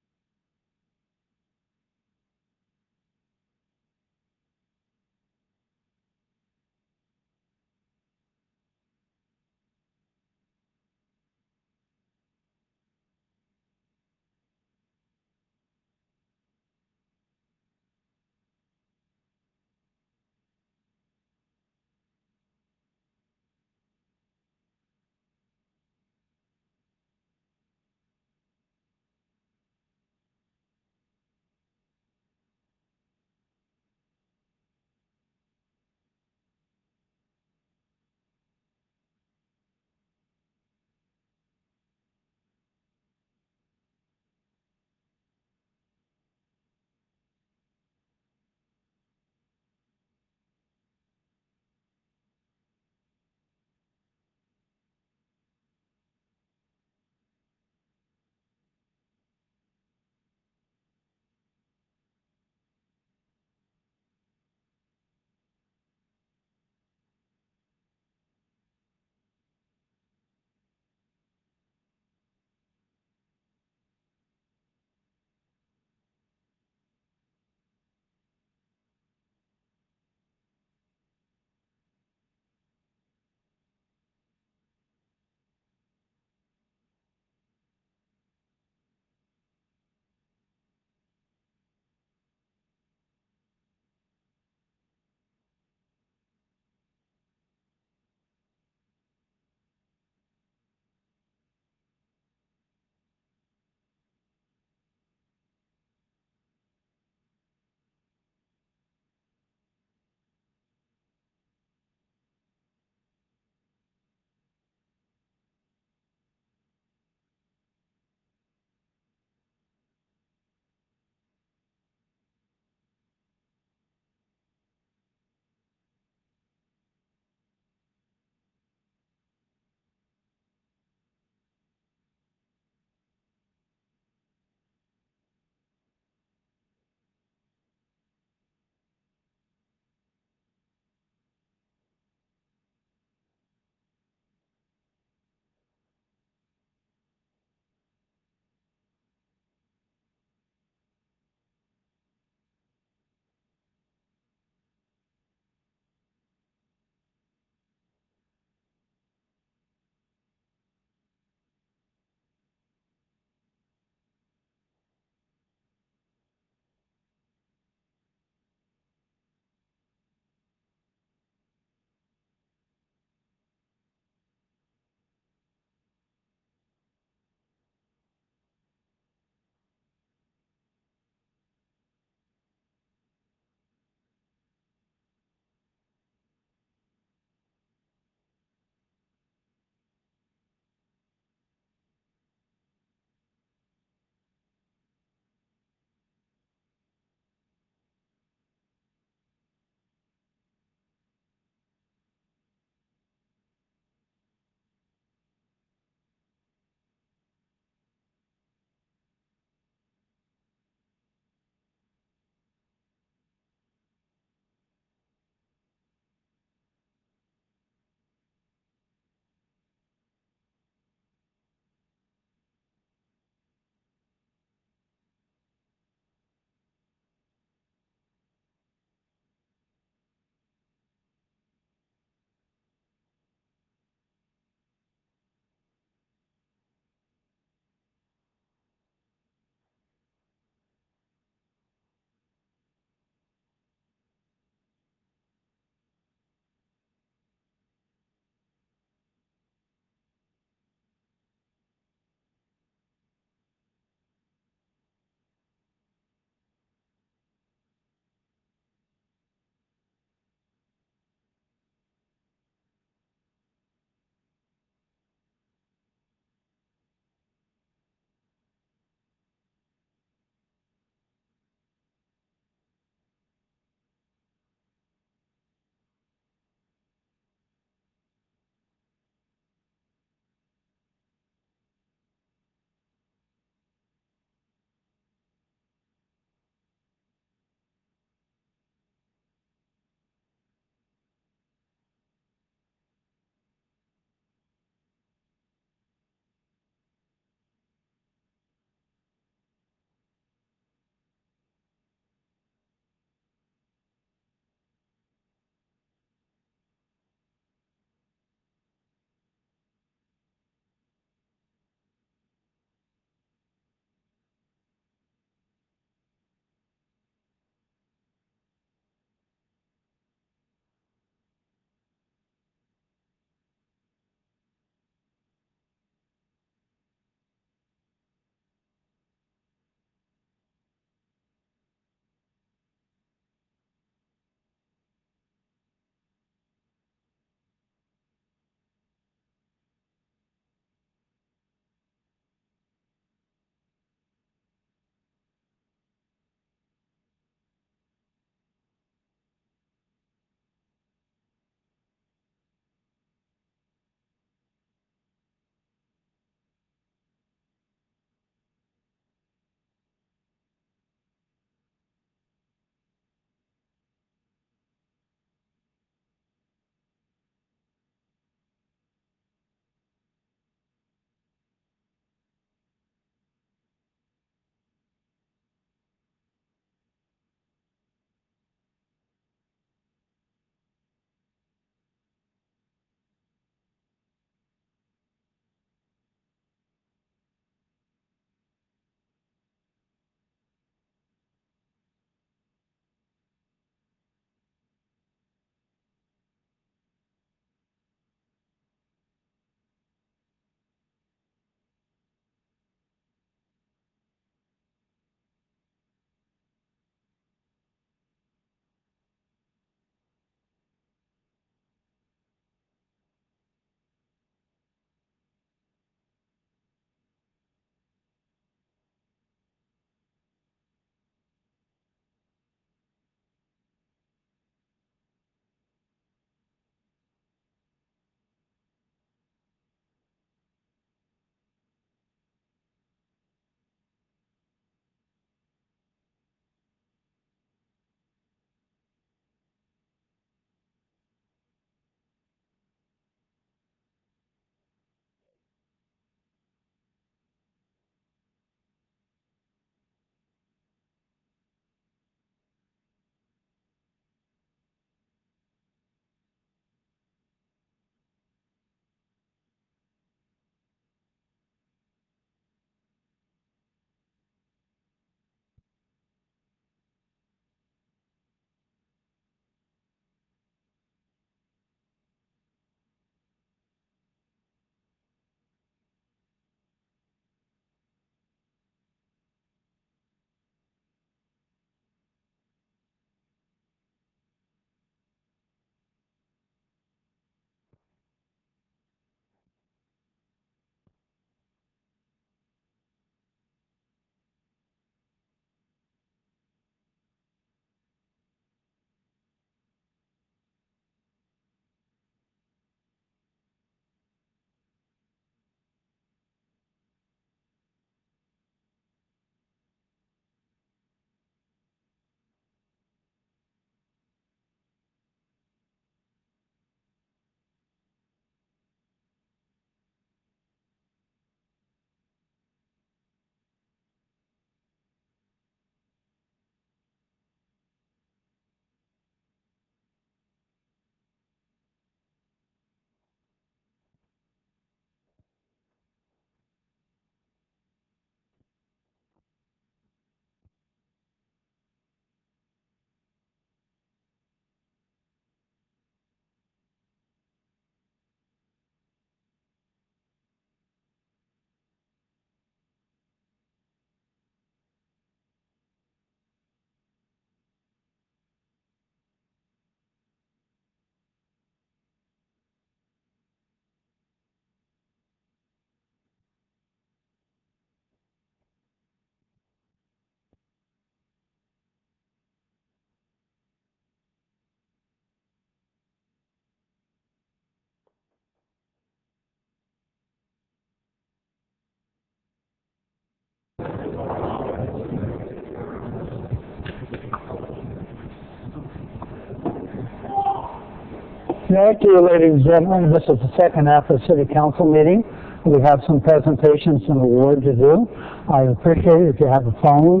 Tonight, dear ladies and gentlemen, this is the second half of the City Council meeting. We have some presentations and awards to do. I appreciate it if you have a phone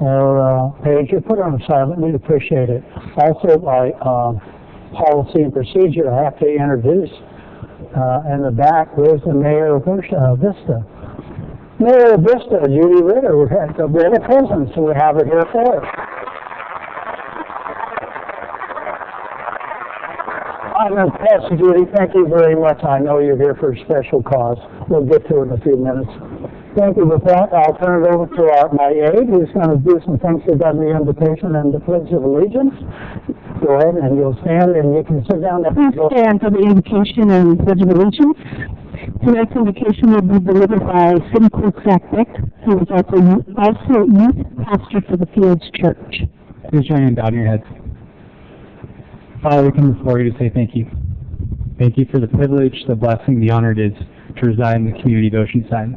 or page, you put it on silent, we'd appreciate it. Also, by policy and procedure, I have to introduce in the back, where's the mayor of Vista? Mayor of Vista, Judy Ritter, we're at the present, so we have her here for us. I'm going to pass to Judy. Thank you very much. I know you're here for a special cause. We'll get to it in a few minutes. Thank you. With that, I'll turn it over to my aide, who's going to do some things about the invitation and the Pledge of Allegiance. Go ahead, and you'll stand, and you can sit down. Please stand for the invocation and Pledge of Allegiance. Tonight's invocation will be delivered by City Clerk Zach Beck, who is also youth pastor for the Fields Church. Please join in bowing your heads. Father, we come before you to say thank you. Thank you for the privilege, the blessing, the honor it is to reside in the community of Oceanside.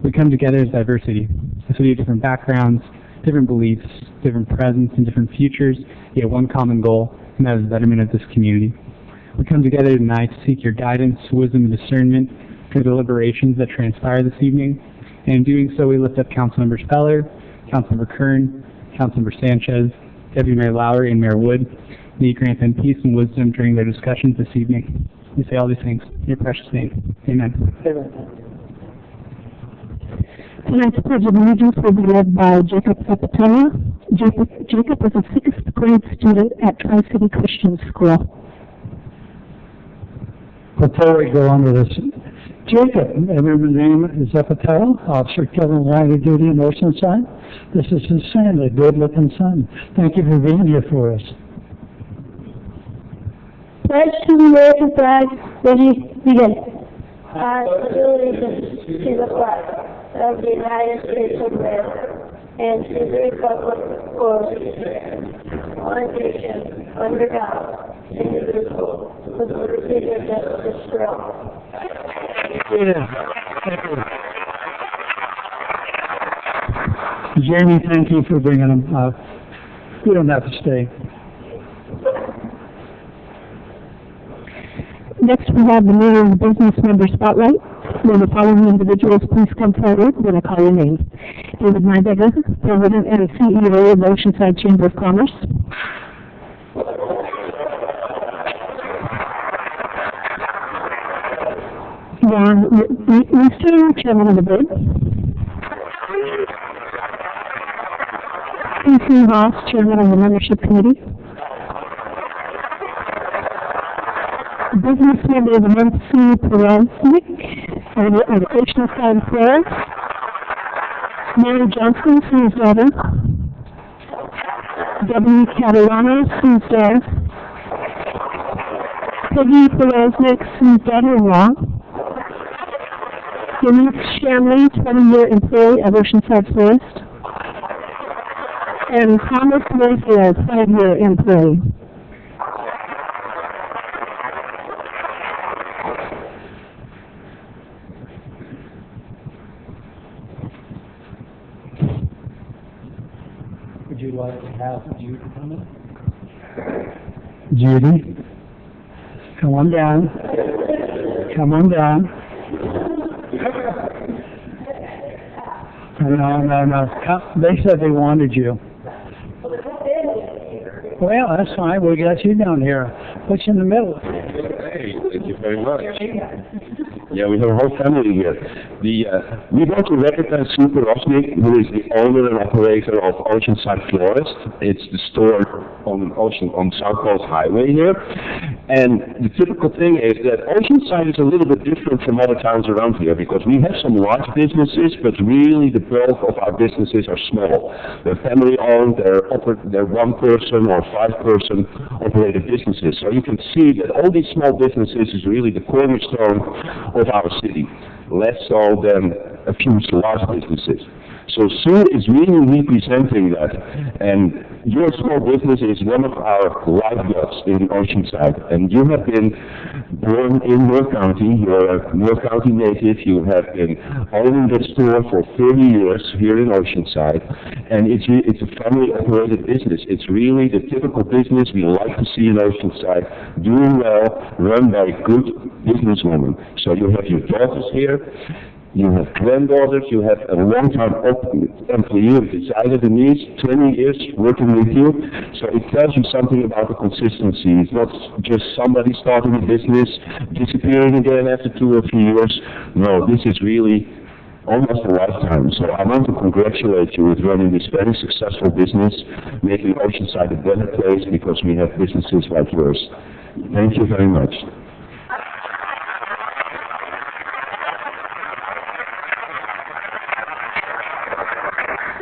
We come together as diversity, a city of different backgrounds, different beliefs, different presents, and different futures, yet one common goal, and that is the betterment of this community. We come together tonight to seek your guidance, wisdom, and discernment through the deliberations that transpire this evening, and in doing so, we lift up Councilmember Speller, Councilmember Kern, Councilmember Sanchez, Deputy Mayor Lowry, and Mayor Wood. May you grant them peace and wisdom during their discussions this evening. We say all these things in your precious name. Amen. Tonight's Pledge of Allegiance will be led by Jacob Zapatella. Jacob is a 6th grade student at Tri-City Christian School. Before we go on to this, Jacob, remember the name is Zapatella, Officer Kevin line of duty in Oceanside. This is his son, a good-looking son. Thank you for being here for us. Pledge to the American flag, ready, begin. I pledge allegiance to the flag of the United States of America and to the republic for which it stands, one nation, under God, indivisible, with liberty and justice for all. Jamie, thank you for bringing them. You don't have to stay. Next, we have the Mayor's Business Member Spotlight. Will the following individuals please come forward when I call your name? David Nyberger, President and CEO of the Oceanside Chamber of Commerce. Ron Easton, Chairman of the Board. P.C. Haas, Chairman of the Membership Committee. Business member of the month, C. Pereznik, of the Oceanside Florist. Mary Johnson, Sue's daughter. W. Catalano, Sue's daughter. Peggy Pereznik, Sue's daughter-in-law. Denise Shamley, 20-year employee of Oceanside Florist. And Thomas Mayfield, 5-year employee. Would you like to have Judy come in? Judy, come on down. Come on down. No. They said they wanted you. Well, that's fine. We got you down here. Put you in the middle. Hey, thank you very much. Yeah, we have a whole family here. We want to recognize Sue Pereznik, who is the owner and operator of Oceanside Florist. It's the store on South Coast Highway here. And the typical thing is that Oceanside is a little bit different from other towns around here because we have some large businesses, but really the bulk of our businesses are small. They're family-owned, they're one-person or five-person operated businesses. So you can see that all these small businesses is really the cornerstone of our city, less so than a few large businesses. So Sue is really representing that. And your small business is one of our lifeblood in Oceanside. And you have been born in North County. You're a North County native. You have been owning that store for 30 years here in Oceanside. And it's a family-operated business. It's really the typical business we like to see in Oceanside, doing well, run by a good businesswoman. So you have your daughters here. You have granddaughters, you have a long-time employee of decided Denise, 20 years working with you. So it tells you something about the consistency. It's not just somebody starting a business, disappearing again after 2 or 3 years. No, this is really almost a lifetime. So I want to congratulate you with running this very successful business, making Oceanside a better place because we have businesses like yours. Thank you very much.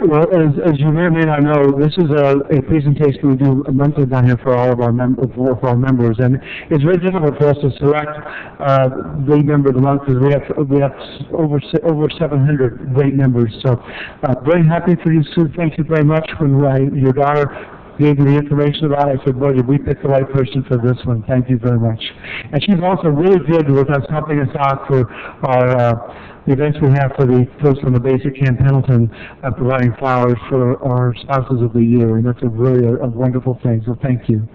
Well, as you may or may not know, this is a presentation we do monthly down here for all of our members, and it's very difficult for us to select the member of the month because we have over 700 great members. So, very happy for you, Sue. Thank you very much. When your daughter gave me the information about it, I said, boy, did we pick the right person for this one. Thank you very much. And she's also really good with us, helping us out for our the events we have for the folks on the basic Camp Pendleton, providing flowers for our spouses of the year, and that's a really a wonderful thing, so thank you.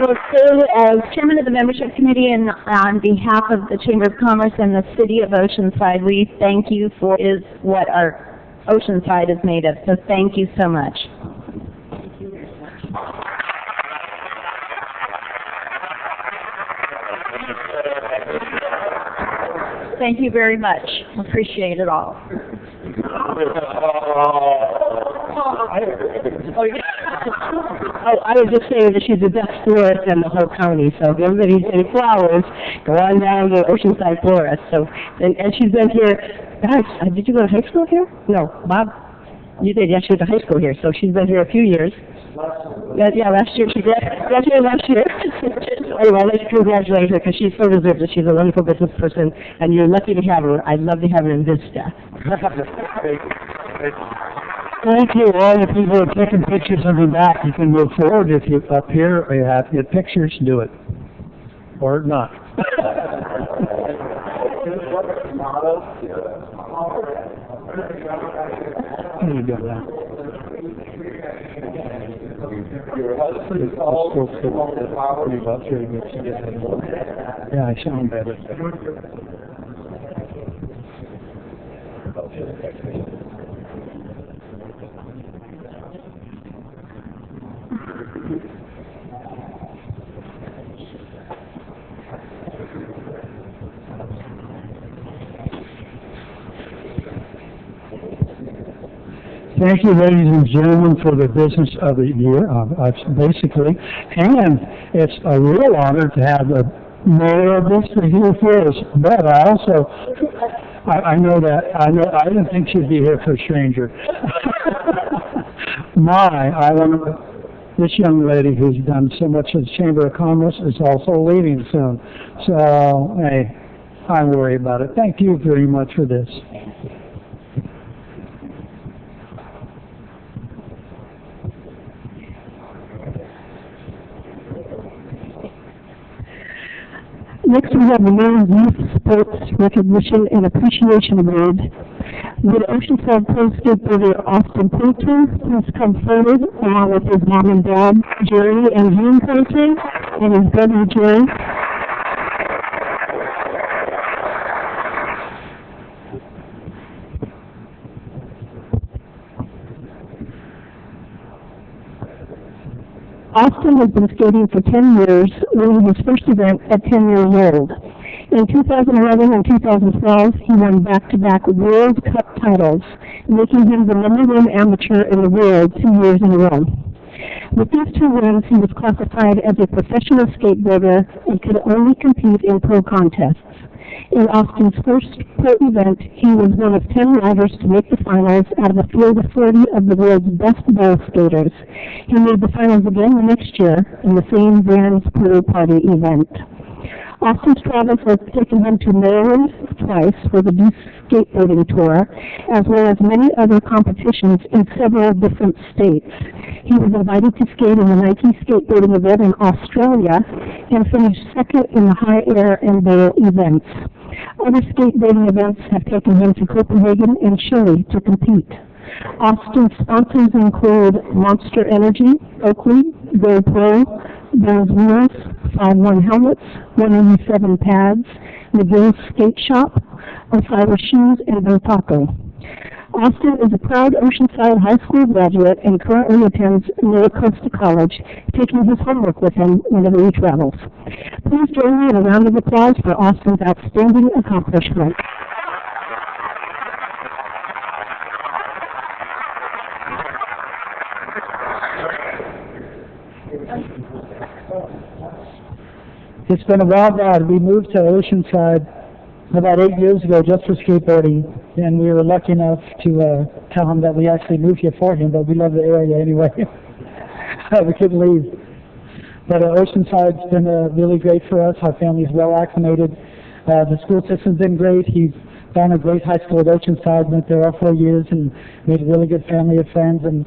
Well, Sue, as chairman of the membership committee and on behalf of the Chamber of Commerce and the City of Oceanside, we thank you for what our Oceanside is made of, so thank you so much. Thank you very much. Appreciate it all. I was just saying that she's the best florist in the whole county, so if everybody's getting flowers, go on down to Oceanside Florist. So, and she's been here, gosh, did you go to high school here? No, Bob, you did, yeah, she went to high school here, so she's been here a few years. Yeah, last year, she graduated last year. So anyway, I'd like to congratulate her because she so deserves it. She's a wonderful business person, and you're lucky to have her. I'd love to have her in Vista. Thank you, all the people who are taking pictures of me back. You can move forward if you're up here or you have to get pictures, do it. Or not. There you go now. Your husband is also yeah, I sound better. Thank you, ladies and gentlemen, for the business of the year, basically. And it's a real honor to have the mayor of Vista here for us. But I also, I I didn't think she'd be here for a stranger. I want this young lady who's done so much in the Chamber of Commerce is also leaving soon. So, hey, I worry about it. Thank you very much for this. Next, we have the Mayor's Youth Sports Recognition and Appreciation Award. With Oceanside Post-State Brother Austin Poulter, who's come forward along with his mom and dad, Jerry and June Poulter, and his brother Jerry. Austin has been skating for 10 years, winning his first event at 10 years old. In 2011 and 2012, he won back-to-back World Cup titles, making him the #1 amateur in the world 2 years in a row. With these 2 wins, he was classified as a professional skateboarder and could only compete in pro contests. In Austin's first pro event, he was one of 10 riders to make the finals out of a field of 40 of the world's best bowl skaters. He made the finals again the next year in the same Vans Pool Party event. Austin's travels have taken him to Maryland twice for the youth skateboarding tour, as well as many other competitions in several different states. He was invited to skate in the Nike skateboarding event in Australia and finished second in the high air and bowl events. Other skateboarding events have taken him to Copenhagen and Chile to compete. Austin's sponsors include Monster Energy, Oakley, GoPro, Bell's Wheels, 5-1 Helmets, 187 Pads, McGill's Skate Shop, Osiris Shoes, and Botaco. Austin is a proud Oceanside High School graduate and currently attends North Costa College, taking his homework with him whenever he travels. Please join me in a round of applause for Austin's outstanding accomplishment. It's been a wild ride. We moved to Oceanside about 8 years ago just for skateboarding, and we were lucky enough to tell him that we actually moved here for him, but we love the area anyway. We couldn't leave. But Oceanside's been really great for us. Our family's well acclimated. The school system's been great. He's found a great high school at Oceanside, went there all 4 years and made a really good family of friends, and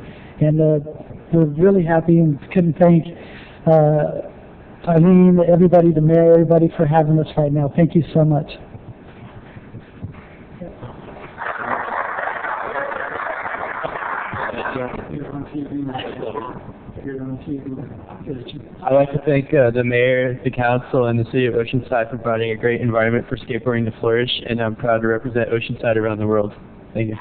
we're really happy and couldn't thank Eileen, everybody, the mayor, everybody for having us right now. Thank you so much. I'd like to thank the mayor, the council, and the city of Oceanside for providing a great environment for skateboarding to flourish, and I'm proud to represent Oceanside around the world. Thank you.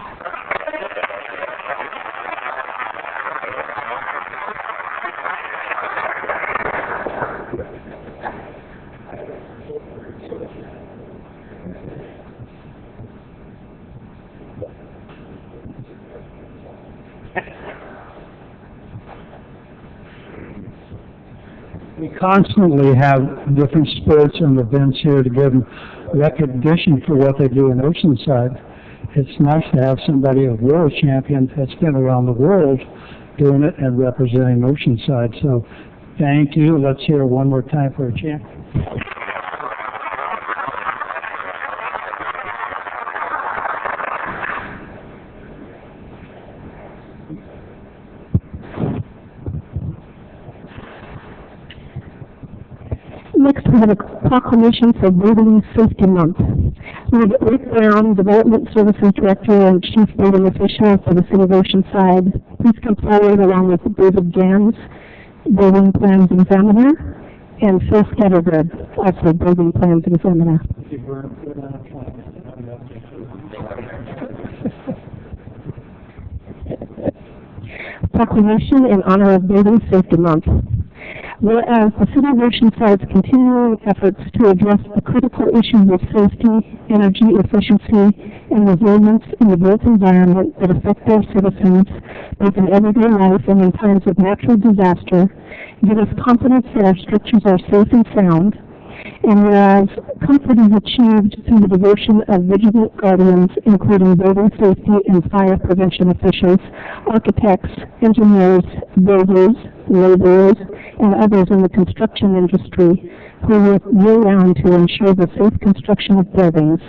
We constantly have different sports and events here to give them recognition for what they do in Oceanside. It's nice to have somebody, a world champion that's been around the world doing it and representing Oceanside. So thank you. Let's hear it one more time for a champion. Next, we have a proclamation for Building Safety Month. We have Rick Brown, Development Services Director and Chief Building Official for the City of Oceanside. Please come forward along with David Gans, Building Plans Examiner, and Phil Scattergood, also Building Plans Examiner. Proclamation in honor of Building Safety Month. Whereas the City of Oceanside's continuing efforts to address the critical issues of safety, energy efficiency, and resilience in the built environment that affect their citizens, both in everyday life and in times of natural disaster, give us confidence that our structures are safe and sound. And whereas comfort is achieved through the devotion of vigilant guardians, including building safety and fire prevention officials, architects, engineers, builders, laborers, and others in the construction industry who work year-round to ensure the safe construction of buildings.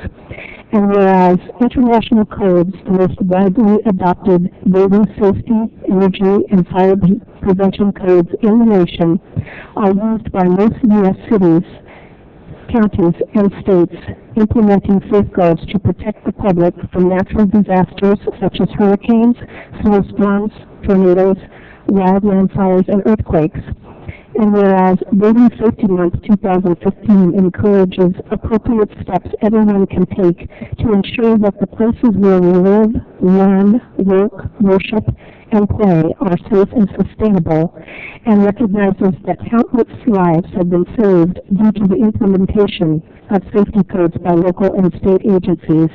And whereas international codes, the most widely adopted building safety, energy, and fire prevention codes in the nation, are used by most U.S. cities, counties, and states, implementing safeguards to protect the public from natural disasters such as hurricanes, snowstorms, tornadoes, wildland fires, and earthquakes. And whereas Building Safety Month 2015 encourages appropriate steps everyone can take to ensure that the places where we live, learn, work, worship, and play are safe and sustainable, and recognizes that countless lives have been saved due to the implementation of safety codes by local and state agencies.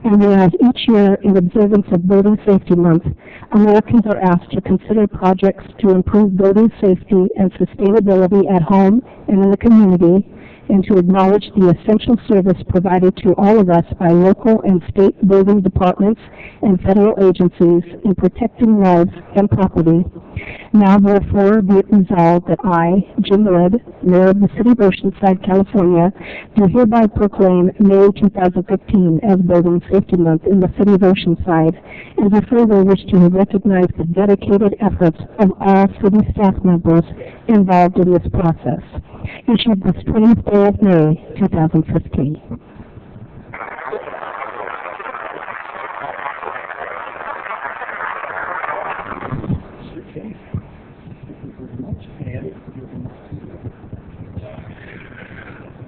And whereas each year, in observance of Building Safety Month, Americans are asked to consider projects to improve building safety and sustainability at home and in the community, and to acknowledge the essential service provided to all of us by local and state building departments and federal agencies in protecting lives and property. Now therefore be it resolved that I, Jim Wood, Mayor of the City of Oceanside, California, do hereby proclaim May 2015 as Building Safety Month in the City of Oceanside, and I further wish to recognize the dedicated efforts of all city staff members involved in this process. Issued this 20th day of May, 2015.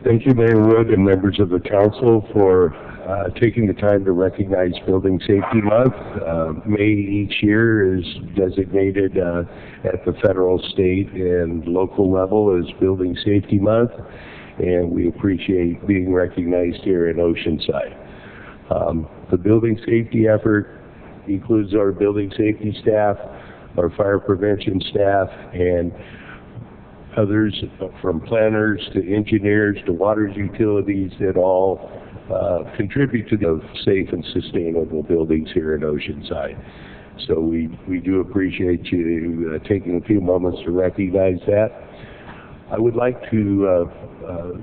Thank you, Mayor Wood and members of the council for taking the time to recognize Building Safety Month. May each year is designated at the federal, state, and local level as Building Safety Month, and we appreciate being recognized here in Oceanside. The building safety effort includes our building safety staff, our fire prevention staff, and others from planners to engineers to water utilities that all contribute to the safe and sustainable buildings here in Oceanside. So we do appreciate you taking a few moments to recognize that. I would like to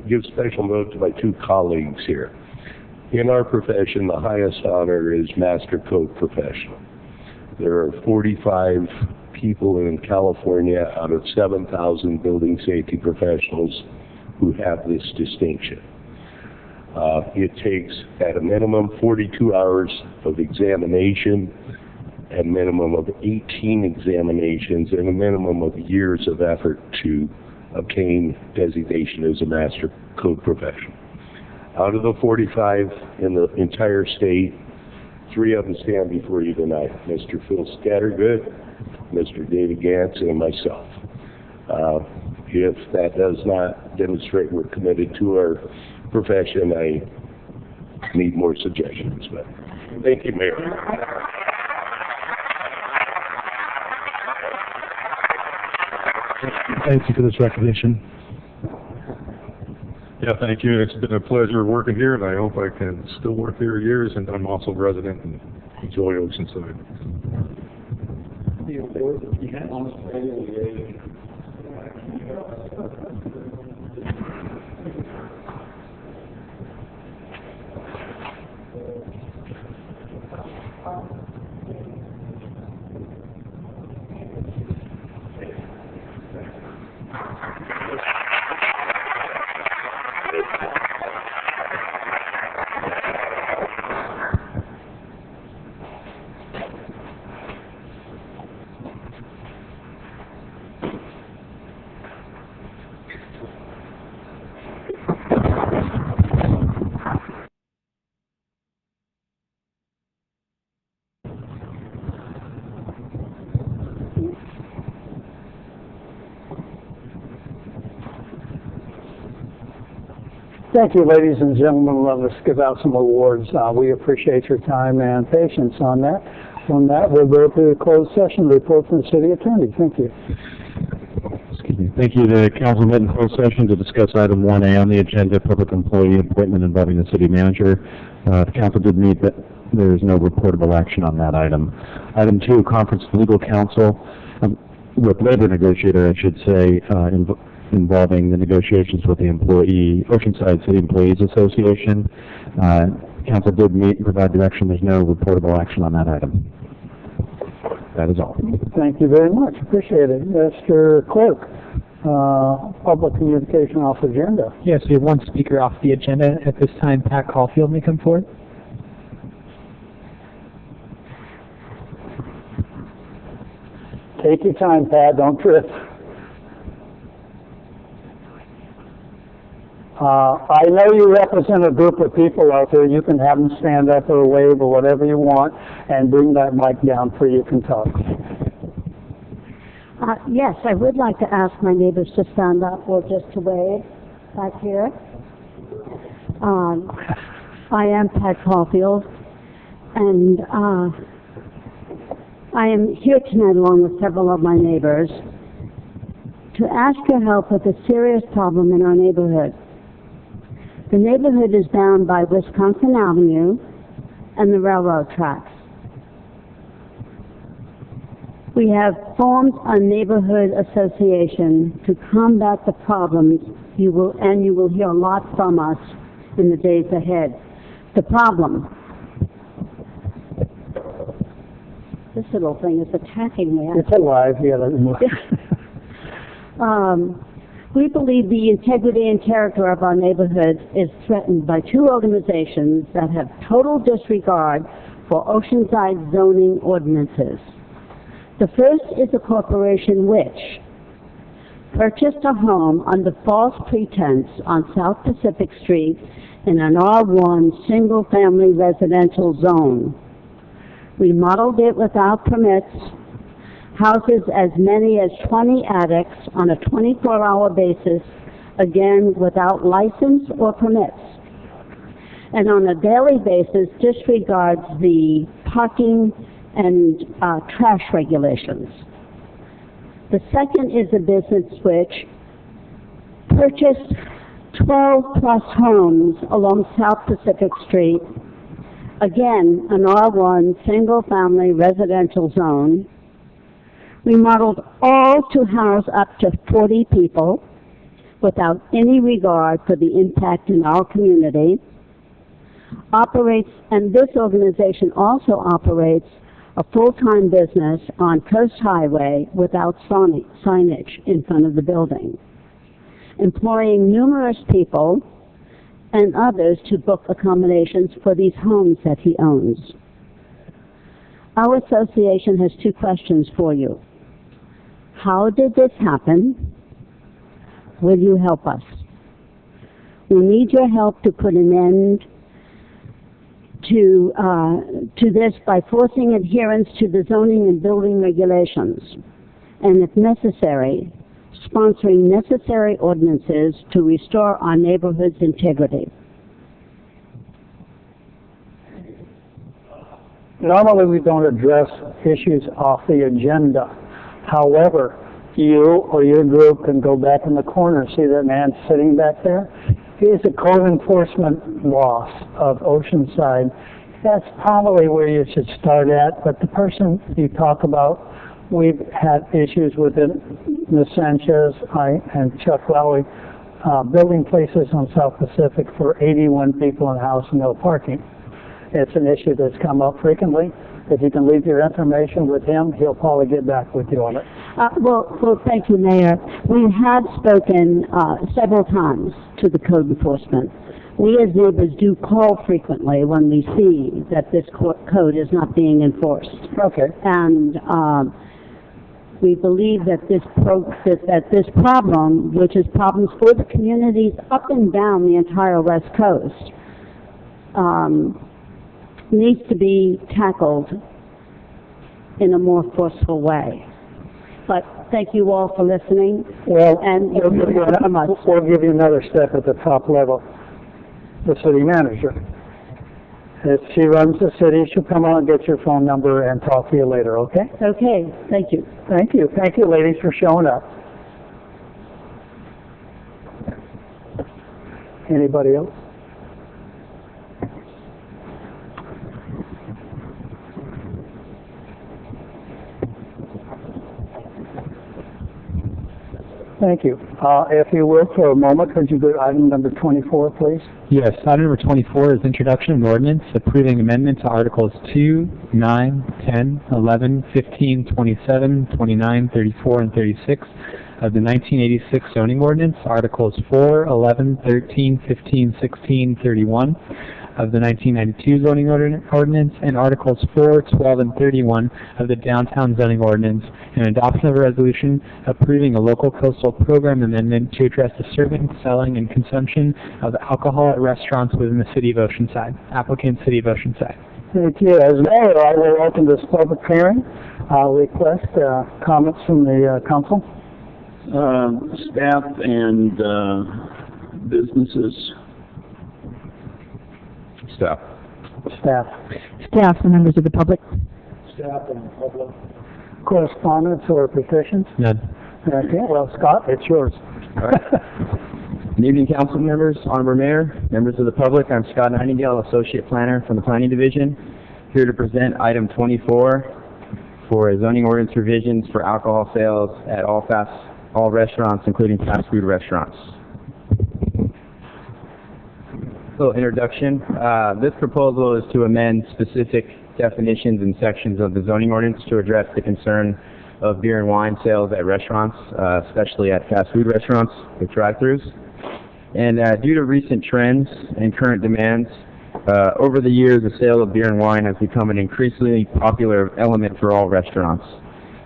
give special note to my two colleagues here. In our profession, the highest honor is Master Code Professional. There are 45 people in California out of 7,000 building safety professionals who have this distinction. It takes, at a minimum, 42 hours of examination, a minimum of 18 examinations, and a minimum of years of effort to obtain designation as a Master Code Professional. Out of the 45 in the entire state, 3 of them stand before you tonight, Mr. Phil Scattergood, Mr. David Gantz, and myself. If that does not demonstrate we're committed to our profession, I need more suggestions. But thank you, Mayor. Thank you for this recognition. Yeah, thank you. It's been a pleasure working here, and I hope I can still work here years, and I'm also a resident and enjoy Oceanside. Thank you, ladies and gentlemen. Let's give out some awards. We appreciate your time and patience on that. From that, we'll go to the closed session report from the city attorney. Thank you. Excuse me. Thank you. The council met in closed session to discuss item 1A on the agenda, public employee appointment involving the city manager. The council did meet, but there is no reportable action on that item. Item 2, conference with legal counsel, with labor negotiator, I should say, involving the negotiations with the Oceanside City Employees Association. Council did meet and provide direction. There's no reportable action on that item. That is all. Thank you very much. Appreciate it. Mr. Clerk, public communication off agenda. Yes, we have one speaker off the agenda. At this time, Pat Caulfield may come forward. Take your time, Pat. Don't trip. I know you represent a group of people out there. You can have them stand up or wave or whatever you want, and bring that mic down so you can talk. Yes, I would like to ask my neighbors to stand up or just to wave back here. I am Pat Caulfield, and I am here tonight along with several of my neighbors to ask your help with a serious problem in our neighborhood. The neighborhood is bound by Wisconsin Avenue and the railroad tracks. We have formed a neighborhood association to combat the problems. You will hear a lot from us in the days ahead. The problem. This little thing is attacking me. It's alive, yeah. We believe the integrity and character of our neighborhoods is threatened by two organizations that have total disregard for Oceanside zoning ordinances. The first is a corporation which purchased a home under false pretense on South Pacific Street in an R1 single-family residential zone. Remodeled it without permits, houses as many as 20 attics on a 24-hour basis, again without license or permits, and on a daily basis disregards the parking and trash regulations. The second is a business which purchased 12 plus homes along South Pacific Street, again an R1 single-family residential zone, remodeled all to house up to 40 people without any regard for the impact in our community, and this organization also operates a full-time business on Coast Highway without signage in front of the building, employing numerous people and others to book accommodations for these homes that he owns. Our association has two questions for you. How did this happen? Will you help us? We need your help to put an end to this by forcing adherence to the zoning and building regulations, and if necessary, sponsoring necessary ordinances to restore our neighborhood's integrity. Normally we don't address issues off the agenda. However, you or your group can go back in the corner and see that man sitting back there. He is a code enforcement boss of Oceanside. That's probably where you should start at, but the person you talk about, we've had issues with it, Ms. Sanchez, and Chuck Lowry, building places on South Pacific for 81 people in a house and no parking. It's an issue that's come up frequently. If you can leave your information with him, he'll probably get back with you on it. Well, thank you, Mayor. We have spoken several times to the code enforcement. We as neighbors do call frequently when we see that this code is not being enforced. Okay. And we believe that this problem, which is problems for the communities up and down the entire West Coast, needs to be tackled in a more forceful way. But thank you all for listening. Well, and we'll give you another step at the top level. The city manager. If she runs the city, she'll come on and get your phone number and talk to you later, okay? Okay, thank you. Thank you. Thank you, ladies, for showing up. Anybody else? Thank you. If you will, for a moment, could you go to item number 24, please? Yes, item number 24 is introduction of an ordinance approving amendment to Articles 2, 9, 10, 11, 15, 27, 29, 34, and 36 of the 1986 zoning ordinance, Articles 4, 11, 13, 15, 16, 31 of the 1992 zoning ordinance, and Articles 4, 12, and 31 of the downtown zoning ordinance, and adoption of a resolution approving a local coastal program amendment to address the serving, selling, and consumption of alcohol at restaurants within the city of Oceanside. Applicant, City of Oceanside. Thank you. As mayor, I will open this public hearing. I'll request comments from the council. Staff and businesses. Staff. Staff. Staff and members of the public. Staff and public. Correspondence or petitions? None. Okay, well, Scott, it's yours. All right. Good evening, council members, honorable mayor, members of the public. I'm Scott Nightingale, associate planner from the planning division, here to present item 24 for zoning ordinance revisions for alcohol sales at all restaurants, including fast food restaurants. Little introduction. This proposal is to amend specific definitions and sections of the zoning ordinance to address the concern of beer and wine sales at restaurants, especially at fast food restaurants with drive-thrus. And due to recent trends and current demands, over the years the sale of beer and wine has become an increasingly popular element for all restaurants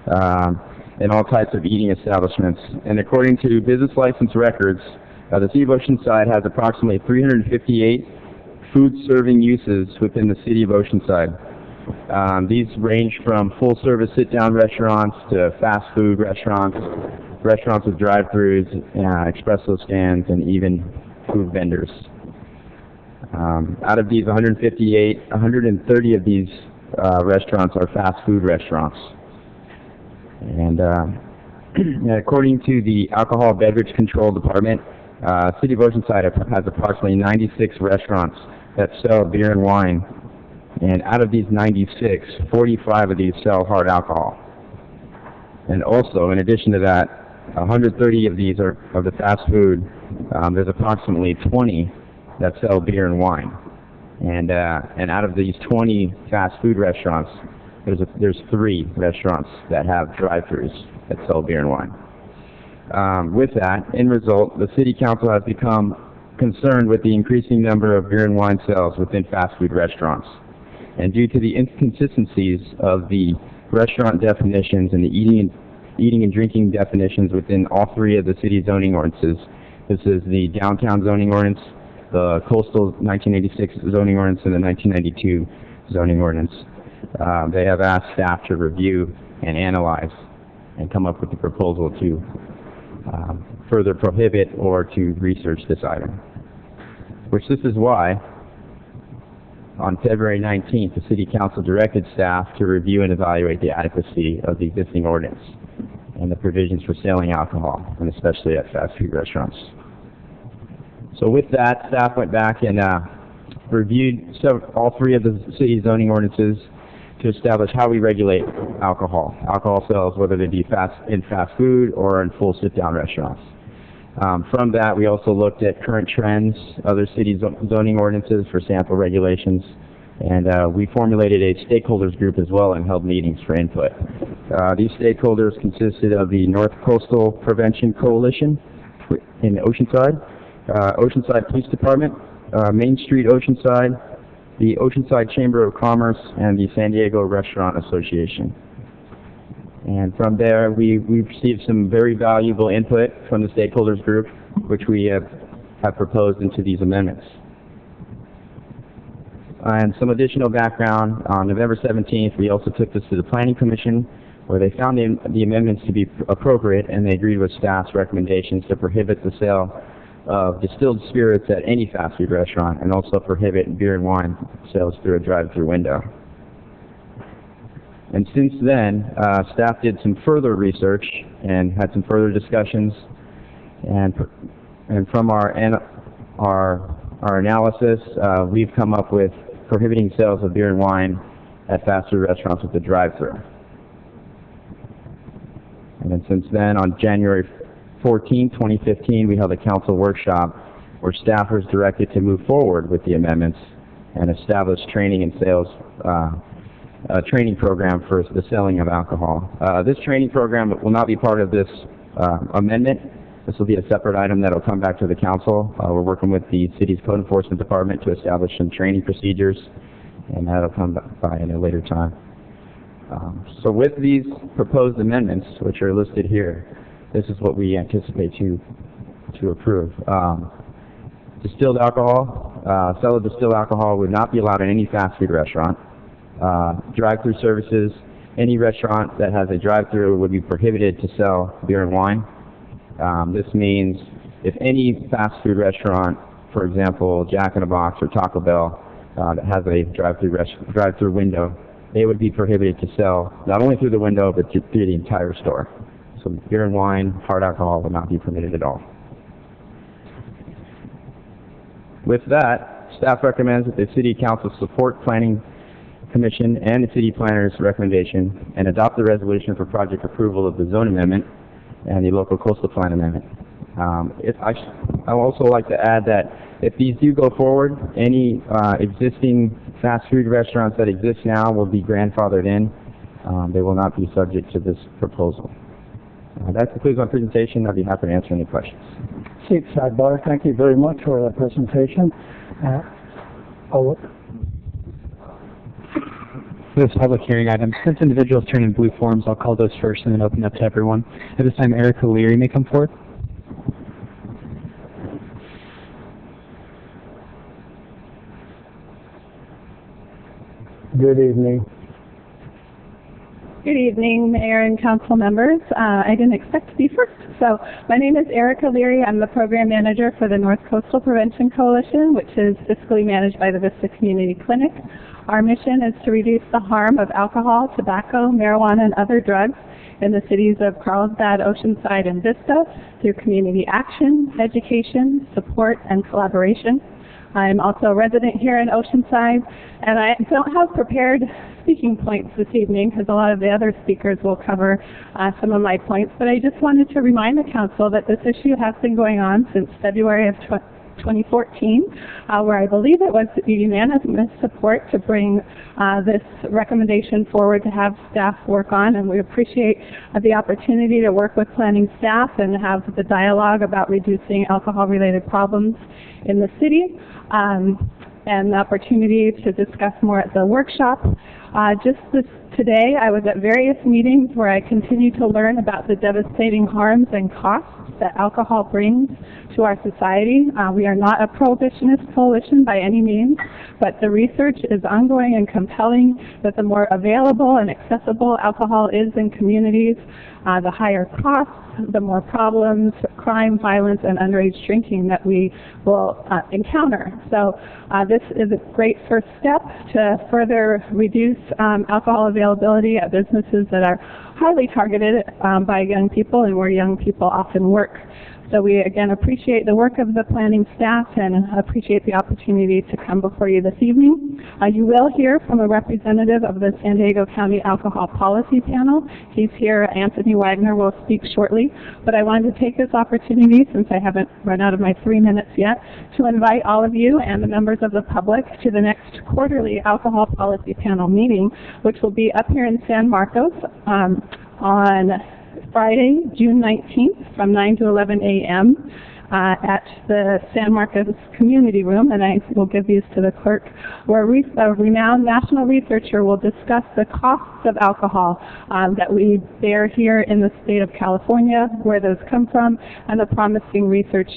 and all types of eating establishments. And according to business license records, the city of Oceanside has approximately 358 food serving uses within the city of Oceanside. These range from full-service sit-down restaurants to fast food restaurants, restaurants with drive-thrus, espresso stands, and even food vendors. Out of these 158, 130 of these restaurants are fast food restaurants. And according to the Alcohol Beverage Control Department, City of Oceanside has approximately 96 restaurants that sell beer and wine. And out of these 96, 45 of these sell hard alcohol. And also, in addition to that, 130 of these are of the fast food. There's approximately 20 that sell beer and wine. And out of these 20 fast food restaurants, there's 3 restaurants that have drive-thrus that sell beer and wine. With that, in result, the City Council has become concerned with the increasing number of beer and wine sales within fast food restaurants. And due to the inconsistencies of the restaurant definitions and the eating and drinking definitions within all 3 of the city zoning ordinances, this is the downtown zoning ordinance, the coastal 1986 zoning ordinance, and the 1992 zoning ordinance. They have asked staff to review and analyze and come up with a proposal to further prohibit or to research this item. Which this is why, on February 19th, the City Council directed staff to review and evaluate the adequacy of the existing ordinance and the provisions for selling alcohol, and especially at fast food restaurants. So with that, staff went back and reviewed all 3 of the city zoning ordinances to establish how we regulate alcohol sales, whether they be in fast food or in full sit-down restaurants. From that, we also looked at current trends, other city zoning ordinances for sample regulations, and we formulated a stakeholders group as well and held meetings for input. These stakeholders consisted of the North Coastal Prevention Coalition in Oceanside, Oceanside Police Department, Main Street Oceanside, the Oceanside Chamber of Commerce, and the San Diego Restaurant Association. And from there, we received some very valuable input from the stakeholders group, which we have proposed into these amendments. And some additional background, on November 17th, we also took this to the Planning Commission, where they found the amendments to be appropriate, and they agreed with staff's recommendations to prohibit the sale of distilled spirits at any fast food restaurant, and also prohibit beer and wine sales through a drive-through window. And since then, staff did some further research and had some further discussions, and from our analysis, we've come up with prohibiting sales of beer and wine at fast food restaurants with the drive-through. And then since then, on January 14, 2015, we held a council workshop where staff was directed to move forward with the amendments and establish training and sales training program for the selling of alcohol. This training program will not be part of this amendment. This will be a separate item that will come back to the council. We're working with the city's code enforcement department to establish some training procedures, and that'll come by in a later time. So with these proposed amendments, which are listed here, this is what we anticipate to approve. Distilled alcohol, sale of distilled alcohol would not be allowed in any fast food restaurant. Drive-through services, any restaurant that has a drive-through would be prohibited to sell beer and wine. This means if any fast food restaurant, for example, Jack in the Box or Taco Bell, that has a drive-through window, they would be prohibited to sell not only through the window but through the entire store. So beer and wine, hard alcohol would not be permitted at all. With that, staff recommends that the City Council support Planning Commission and the City Planner's recommendation and adopt the resolution for project approval of the zone amendment and the local coastal plan amendment. I would also like to add that if these do go forward, any existing fast food restaurants that exist now will be grandfathered in. They will not be subject to this proposal. That concludes my presentation. I'll be happy to answer any questions. Chief Sidebar, thank you very much for that presentation. For this public hearing item, since individuals turn in blue forms, I'll call those first and then open up to everyone. At this time, Erica Leary may come forward. Good evening. Good evening, Mayor and Council members. I didn't expect to be first. So my name is Erica Leary. I'm the Program Manager for the North Coastal Prevention Coalition, which is fiscally managed by the Vista Community Clinic. Our mission is to reduce the harm of alcohol, tobacco, marijuana, and other drugs in the cities of Carlsbad, Oceanside, and Vista through community action, education, support, and collaboration. I'm also a resident here in Oceanside, and I don't have prepared speaking points this evening because a lot of the other speakers will cover some of my points, but I just wanted to remind the Council that this issue has been going on since February of 2014, where I believe it was unanimous support to bring this recommendation forward to have staff work on, and we appreciate the opportunity to work with planning staff and have the dialogue about reducing alcohol-related problems in the city, and the opportunity to discuss more at the workshop. Today, I was at various meetings where I continue to learn about the devastating harms and costs that alcohol brings to our society. We are not a prohibitionist coalition by any means, but the research is ongoing and compelling that the more available and accessible alcohol is in communities, the higher costs, the more problems, crime, violence, and underage drinking that we will encounter. So this is a great first step to further reduce alcohol availability at businesses that are highly targeted by young people and where young people often work. So we again appreciate the work of the planning staff and appreciate the opportunity to come before you this evening. You will hear from a representative of the San Diego County Alcohol Policy Panel. He's here. Anthony Wagner will speak shortly. But I wanted to take this opportunity, since I haven't run out of my 3 minutes yet, to invite all of you and the members of the public to the next quarterly Alcohol Policy Panel meeting, which will be up here in San Marcos on Friday, June 19th from 9 to 11 a.m. At the San Marcos Community Room, and I will give these to the clerk, where a renowned national researcher will discuss the costs of alcohol that we bear here in the state of California, where those come from, and the promising research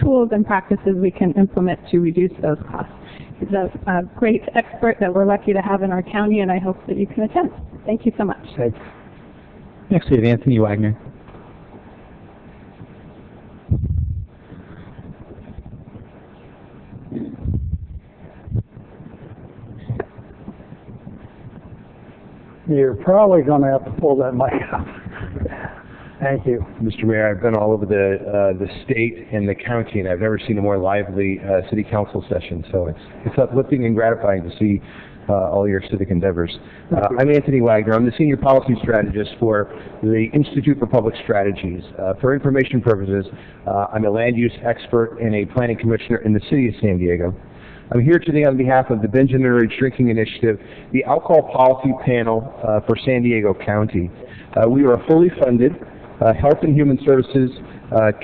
tools and practices we can implement to reduce those costs. He's a great expert that we're lucky to have in our county, and I hope that you can attend. Thank you so much. Thanks. Next we have Anthony Wagner. You're probably going to have to pull that mic up. Thank you. Mr. Mayor, I've been all over the state and the county, and I've never seen a more lively city council session. So it's uplifting and gratifying to see all your civic endeavors. I'm Anthony Wagner. I'm the Senior Policy Strategist for the Institute for Public Strategies. For information purposes, I'm a land use expert and a planning commissioner in the city of San Diego. I'm here today on behalf of the Binge and Underage Drinking Initiative, the Alcohol Policy Panel for San Diego County. We are a fully funded Health and Human Services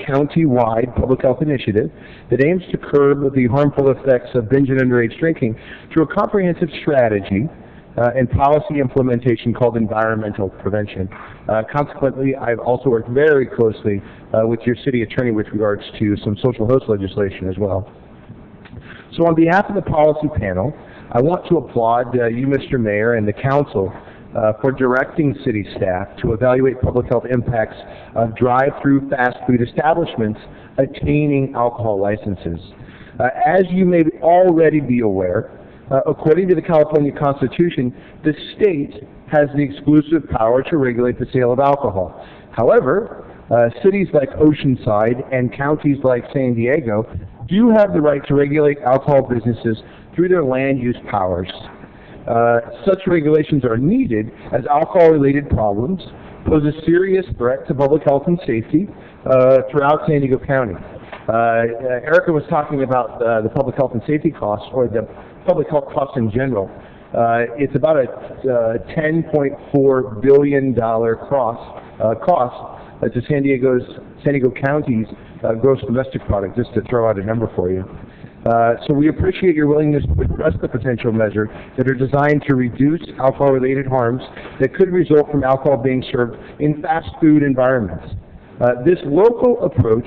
county-wide public health initiative that aims to curb the harmful effects of binge and underage drinking through a comprehensive strategy and policy implementation called environmental prevention. Consequently, I've also worked very closely with your city attorney with regards to some social host legislation as well. So on behalf of the policy panel, I want to applaud you, Mr. Mayor, and the council for directing city staff to evaluate public health impacts of drive-through fast food establishments attaining alcohol licenses. As you may already be aware, according to the California Constitution, the state has the exclusive power to regulate the sale of alcohol. However, cities like Oceanside and counties like San Diego do have the right to regulate alcohol businesses through their land use powers. Such regulations are needed as alcohol-related problems pose a serious threat to public health and safety throughout San Diego County. Erica was talking about the public health and safety costs, or the public health costs in general. It's about a $10.4 billion cost to San Diego County's gross domestic product, just to throw out a number for you. So we appreciate your willingness to address the potential measures that are designed to reduce alcohol-related harms that could result from alcohol being served in fast food environments. This local approach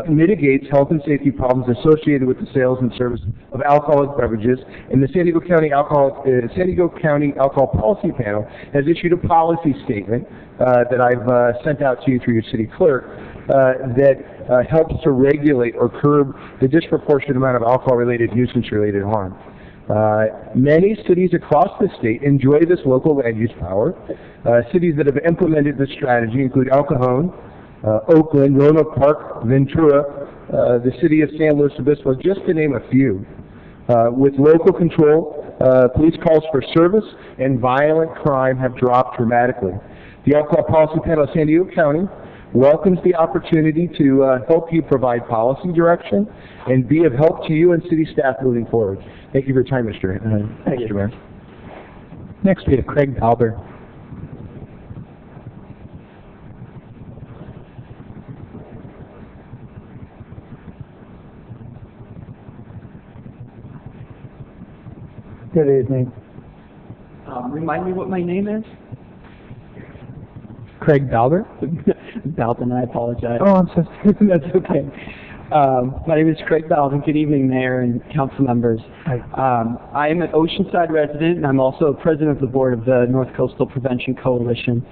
mitigates health and safety problems associated with the sales and service of alcoholic beverages, and the San Diego County Alcohol Policy Panel has issued a policy statement that I've sent out to you through your city clerk that helps to regulate or curb the disproportionate amount of alcohol-related, nuisance-related harm. Many cities across the state enjoy this local land use power. Cities that have implemented this strategy include El Cajon, Oakland, Roanoke Park, Ventura, the city of San Luis Obispo, just to name a few. With local control, police calls for service and violent crime have dropped dramatically. The Alcohol Policy Panel of San Diego County welcomes the opportunity to help you provide policy direction and be of help to you and city staff moving forward. Thank you for your time, Mr. Mayor. Next, we have Craig Balber. Good evening. Remind me what my name is? Craig Balber? Balvin, I apologize. Oh, I'm so sorry. That's okay. My name is Craig Balvin. Good evening, Mayor and council members. I am an Oceanside resident, and I'm also president of the board of the North Coastal Prevention Coalition.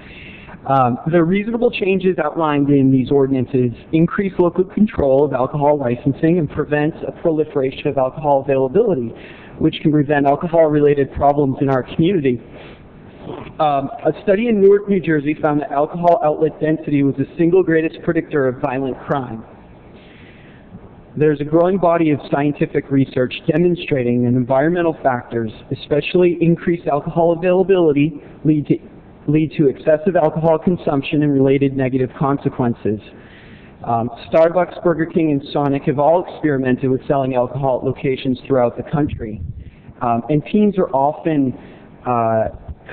The reasonable changes outlined in these ordinances increase local control of alcohol licensing and prevent a proliferation of alcohol availability, which can prevent alcohol-related problems in our community. A study in Newark, New Jersey found that alcohol outlet density was the single greatest predictor of violent crime. There's a growing body of scientific research demonstrating that environmental factors, especially increased alcohol availability, lead to excessive alcohol consumption and related negative consequences. Starbucks, Burger King, and Sonic have all experimented with selling alcohol at locations throughout the country. And teens are often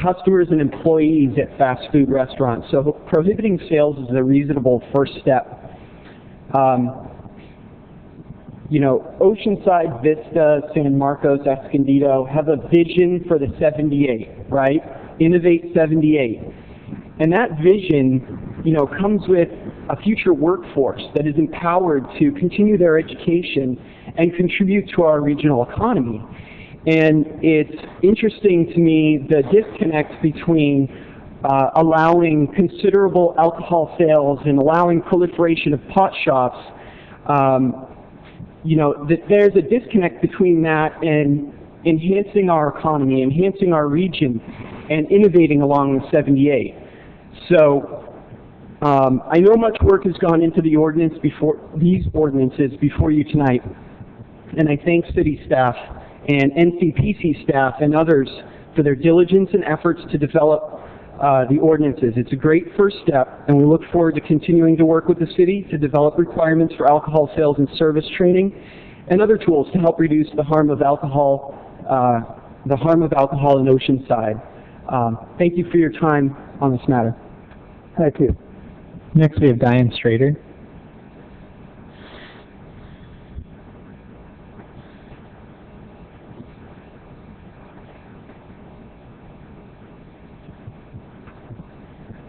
customers and employees at fast food restaurants, so prohibiting sales is a reasonable first step. You know, Oceanside, Vista, San Marcos, Escondido have a vision for the 78, right? Innovate 78. And that vision, you know, comes with a future workforce that is empowered to continue their education and contribute to our regional economy. And it's interesting to me the disconnect between allowing considerable alcohol sales and allowing proliferation of pot shops. You know, there's a disconnect between that and enhancing our economy, enhancing our region, and innovating along the 78. So I know much work has gone into these ordinances before you tonight, and I thank city staff and NCPC staff and others for their diligence and efforts to develop the ordinances. It's a great first step, and we look forward to continuing to work with the city to develop requirements for alcohol sales and service training and other tools to help reduce the harm of alcohol in Oceanside. Thank you for your time on this matter. Thank you. Next, we have Diane Strader.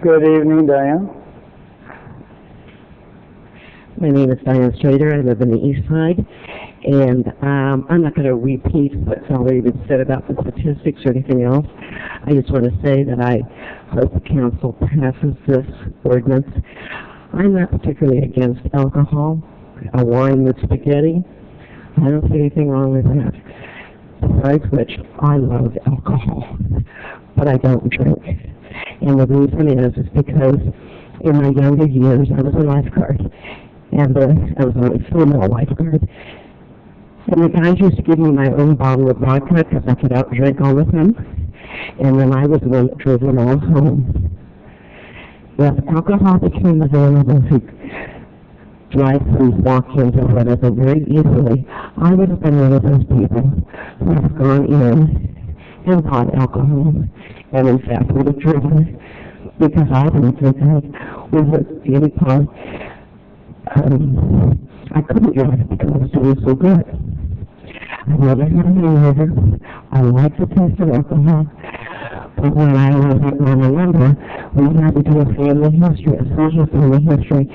Good evening, Diane. My name is Diane Strader. I live in the East Side, and I'm not going to repeat what's already been said about the statistics or anything else. I just want to say that I hope the council passes this ordinance. I'm not particularly against alcohol, a wine with spaghetti. I don't see anything wrong with that. Besides which, I love alcohol, but I don't drink. And the reason is because in my younger years, I was a lifeguard. And I was only a female lifeguard. And the guys used to give me my own bottle of vodka because I could outdrink all of them. And then I was the one that drove them all home. If alcohol became available to drive-throughs, walk-ins, or whatever very easily, I would have been one of those people who would have gone in and bought alcohol, and in fact would have driven, because I didn't think I was any part. I couldn't drive because I was doing so good. I never had a hangover. I liked the taste of alcohol. But when I was at 9/11, we had to do a family history, a social family history,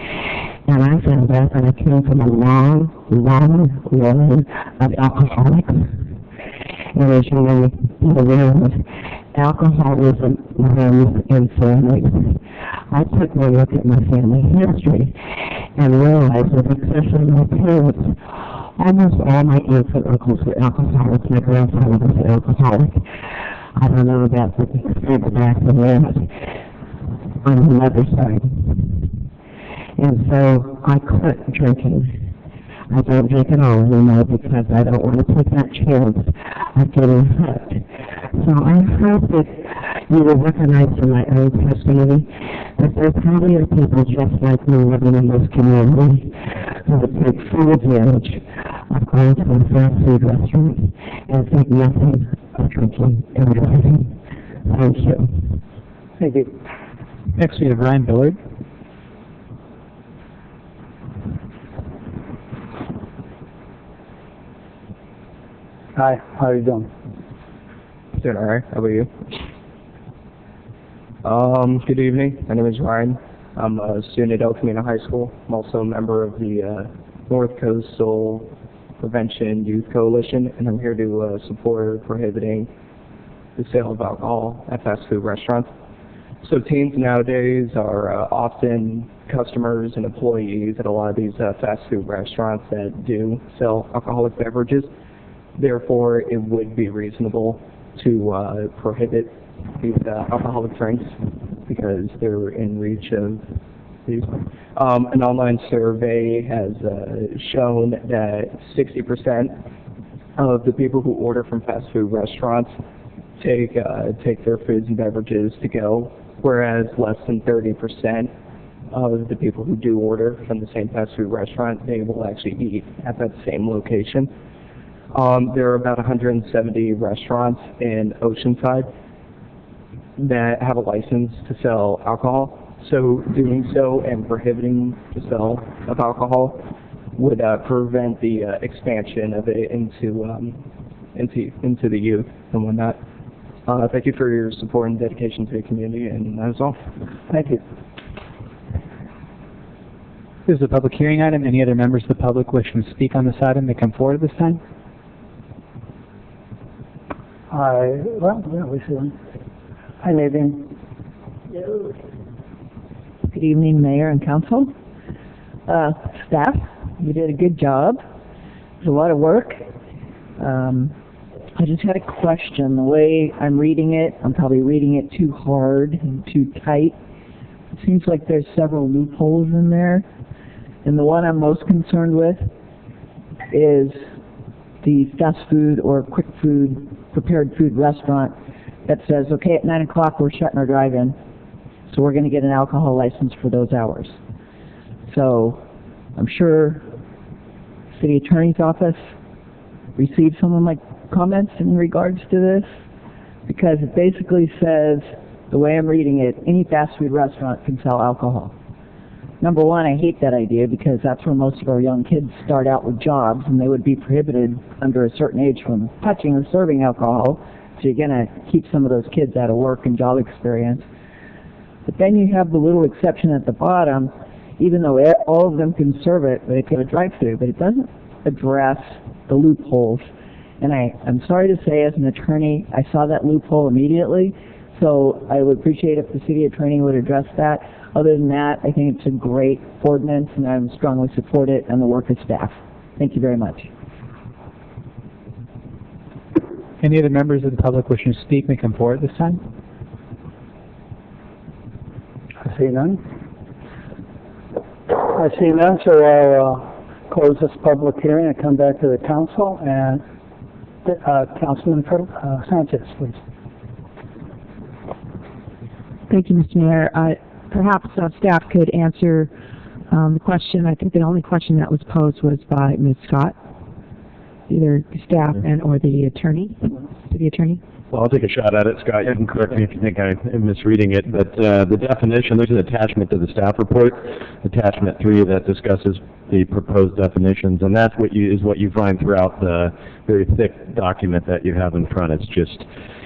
and I found out that I came from a long line of alcoholics. And as you may be aware of, alcoholism runs in families. I took a look at my family history and realized that especially my parents, almost all my aunts and uncles were alcoholics. My grandfather was an alcoholic. I don't know about the extent back of that on the mother's side. And so I quit drinking. I don't drink at all anymore because I don't want to take that chance of getting hooked. So I hope that you will recognize in my own testimony that there probably are people just like me living in this community who would take full advantage of going to a fast food restaurant and think nothing of drinking and driving. Thank you. Thank you. Next we have Ryan Billard. Hi, how are you doing? Doing alright, how about you? Good evening, my name is Ryan. I'm a student at El Camino High School. I'm also a member of the North Coastal Prevention Youth Coalition, and I'm here to support prohibiting the sale of alcohol at fast food restaurants. So teens nowadays are often customers and employees at a lot of these fast food restaurants that do sell alcoholic beverages. Therefore, it would be reasonable to prohibit these alcoholic drinks because they're in reach of these. An online survey has shown that 60% of the people who order from fast food restaurants take their foods and beverages to go, whereas less than 30% of the people who do order from the same fast food restaurant, they will actually eat at that same location. There are about 170 restaurants in Oceanside that have a license to sell alcohol. So doing so and prohibiting the sale of alcohol would prevent the expansion of it into the youth and whatnot. Thank you for your support and dedication to the community, and that is all. Thank you. This is a public hearing item. Any other members of the public wishing to speak on this item may come forward at this time. We see one. Hi, Nadine. Good evening, Mayor and Council. Staff, you did a good job. It was a lot of work. I just had a question. The way I'm reading it, I'm probably reading it too hard and too tight. It seems like there's several loopholes in there. And the one I'm most concerned with is the fast food or quick food, prepared food restaurant that says, okay, at 9 o'clock we're shutting our drive-in, so we're going to get an alcohol license for those hours. So I'm sure City Attorney's Office received some of my comments in regards to this, because it basically says, the way I'm reading it, any fast food restaurant can sell alcohol. Number one, I hate that idea because that's where most of our young kids start out with jobs, and they would be prohibited under a certain age from touching or serving alcohol. So you're going to keep some of those kids out of work and job experience. But then you have the little exception at the bottom, even though all of them can serve it, but it's a drive-through, but it doesn't address the loopholes. And I'm sorry to say, as an attorney, I saw that loophole immediately, so I would appreciate if the city attorney would address that. Other than that, I think it's a great ordinance, and I strongly support it and the work of staff. Thank you very much. Any other members of the public wishing to speak may come forward at this time. I see none. So close this public hearing and come back to the council, and Councilman Sanchez, please. Thank you, Mr. Mayor. Perhaps staff could answer the question. I think the only question that was posed was by Ms. Scott, either staff and or the attorney, city attorney. Well, I'll take a shot at it, Scott. You can correct me if you think I'm misreading it, but the definition, there's an attachment to the staff report, attachment 3, that discusses the proposed definitions, and that's what you find throughout the very thick document that you have in front. It's just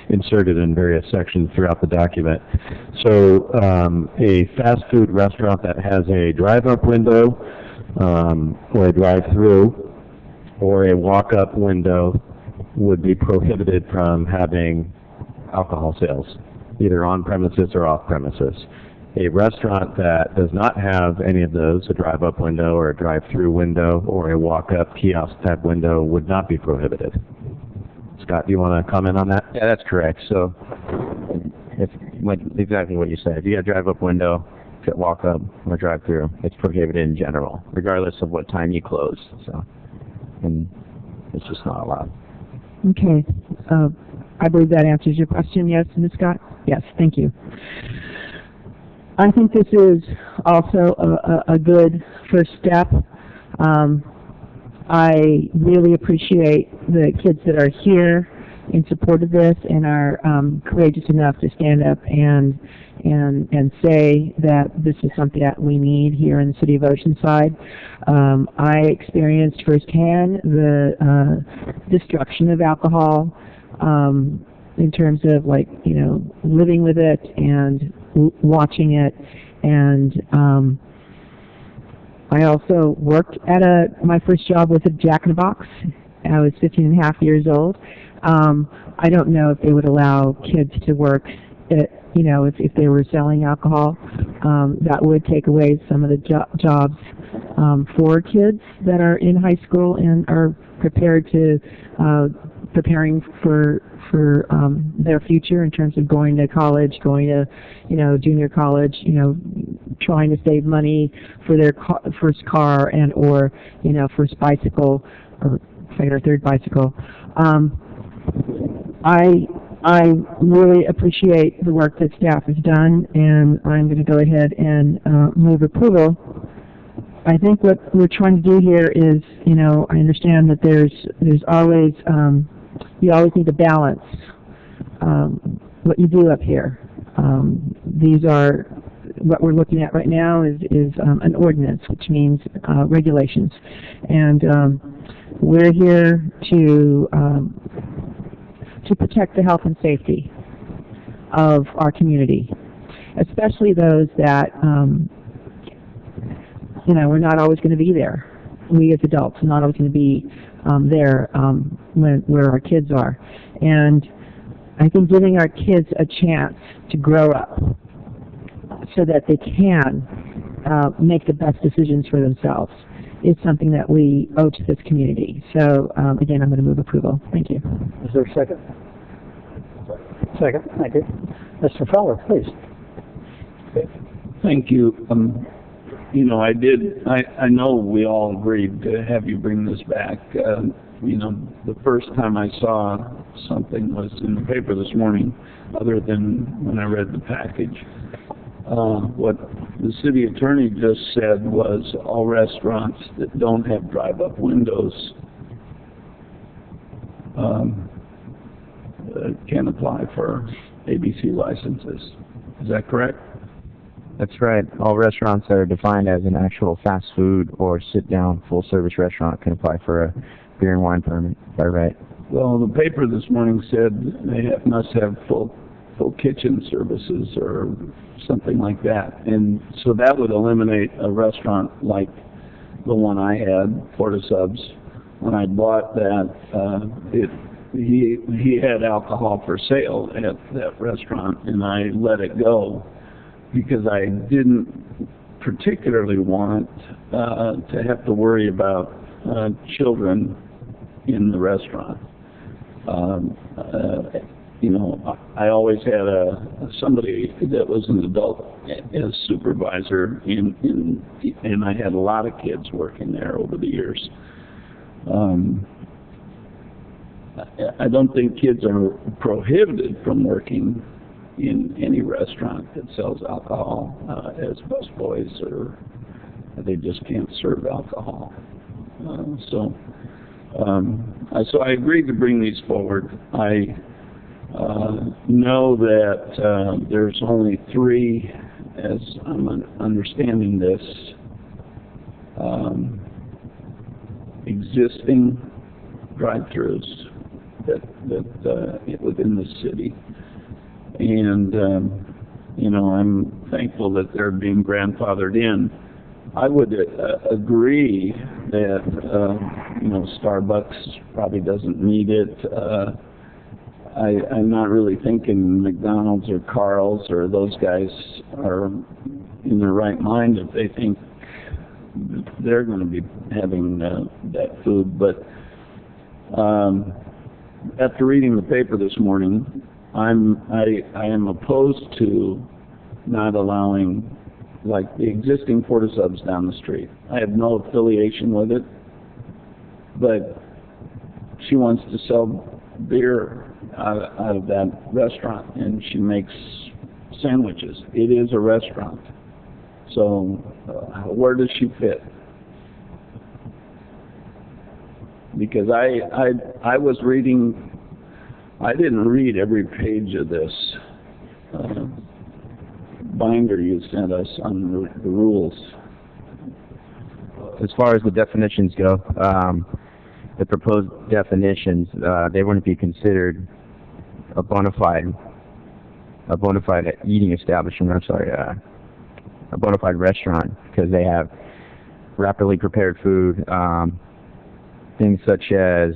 inserted in various sections throughout the document. So a fast food restaurant that has a drive-up window or a drive-through or a walk-up window would be prohibited from having alcohol sales, either on premises or off premises. A restaurant that does not have any of those, a drive-up window or a drive-through window or a walk-up kiosk type window, would not be prohibited. Scott, do you want to comment on that? Yeah, that's correct. So, exactly what you said. If you got a drive-up window, walk-up, or drive-through, it's prohibited in general, regardless of what time you close. So, and it's just not allowed. Okay. I believe that answers your question. Yes, Ms. Scott? Yes, thank you. I think this is also a good first step. I really appreciate the kids that are here in support of this and are courageous enough to stand up and say that this is something that we need here in the city of Oceanside. I experienced firsthand the destruction of alcohol in terms of living with it and watching it, and I also worked at my first job was at Jack in the Box. I was 15 and a half years old. I don't know if they would allow kids to work if they were selling alcohol. That would take away some of the jobs for kids that are in high school and are preparing for their future in terms of going to college, going to junior college, trying to save money for their first car and or first bicycle or second or third bicycle. I really appreciate the work that staff has done, and I'm going to go ahead and move approval. I think what we're trying to do here is, I understand that there's always, you always need to balance what you do up here. What we're looking at right now is an ordinance, which means regulations, and we're here to protect the health and safety of our community, especially those that we're not always going to be there. We as adults are not always going to be there where our kids are. And I think giving our kids a chance to grow up so that they can make the best decisions for themselves is something that we owe to this community. So again, I'm going to move approval. Thank you. Is there a second? Second. Thank you. Mr. Feller, please. Thank you. I know we all agreed to have you bring this back. The first time I saw something was in the paper this morning, other than when I read the package. What the city attorney just said was all restaurants that don't have drive-up windows can apply for ABC licenses. Is that correct? That's right. All restaurants that are defined as an actual fast food or sit-down full-service restaurant can apply for a beer and wine permit. Is that right? Well, the paper this morning said they must have full kitchen services or something like that. And so that would eliminate a restaurant like the one I had, Porta Subs. When I bought that, he had alcohol for sale at that restaurant, and I let it go because I didn't particularly want to have to worry about children in the restaurant. I always had somebody that was an adult as supervisor, and I had a lot of kids working there over the years. I don't think kids are prohibited from working in any restaurant that sells alcohol as busboys, or they just can't serve alcohol. So I agreed to bring these forward. I know that there's only 3, as I'm understanding this, existing drive-thrus that within the city, and you know, I'm thankful that they're being grandfathered in. I would agree that you know, Starbucks probably doesn't need it. I'm not really thinking McDonald's or Carl's or those guys are in their right mind if they think they're going to be having that food. But after reading the paper this morning, I am opposed to not allowing, like, the existing Porta Subs down the street. I have no affiliation with it, but she wants to sell beer out of that restaurant, and she makes sandwiches. It is a restaurant. So where does she fit? Because I was reading, I didn't read every page of this binder you sent us on the rules. As far as the definitions go, the proposed definitions, they wouldn't be considered a bona fide eating establishment, a bona fide restaurant, because they have rapidly prepared food, things such as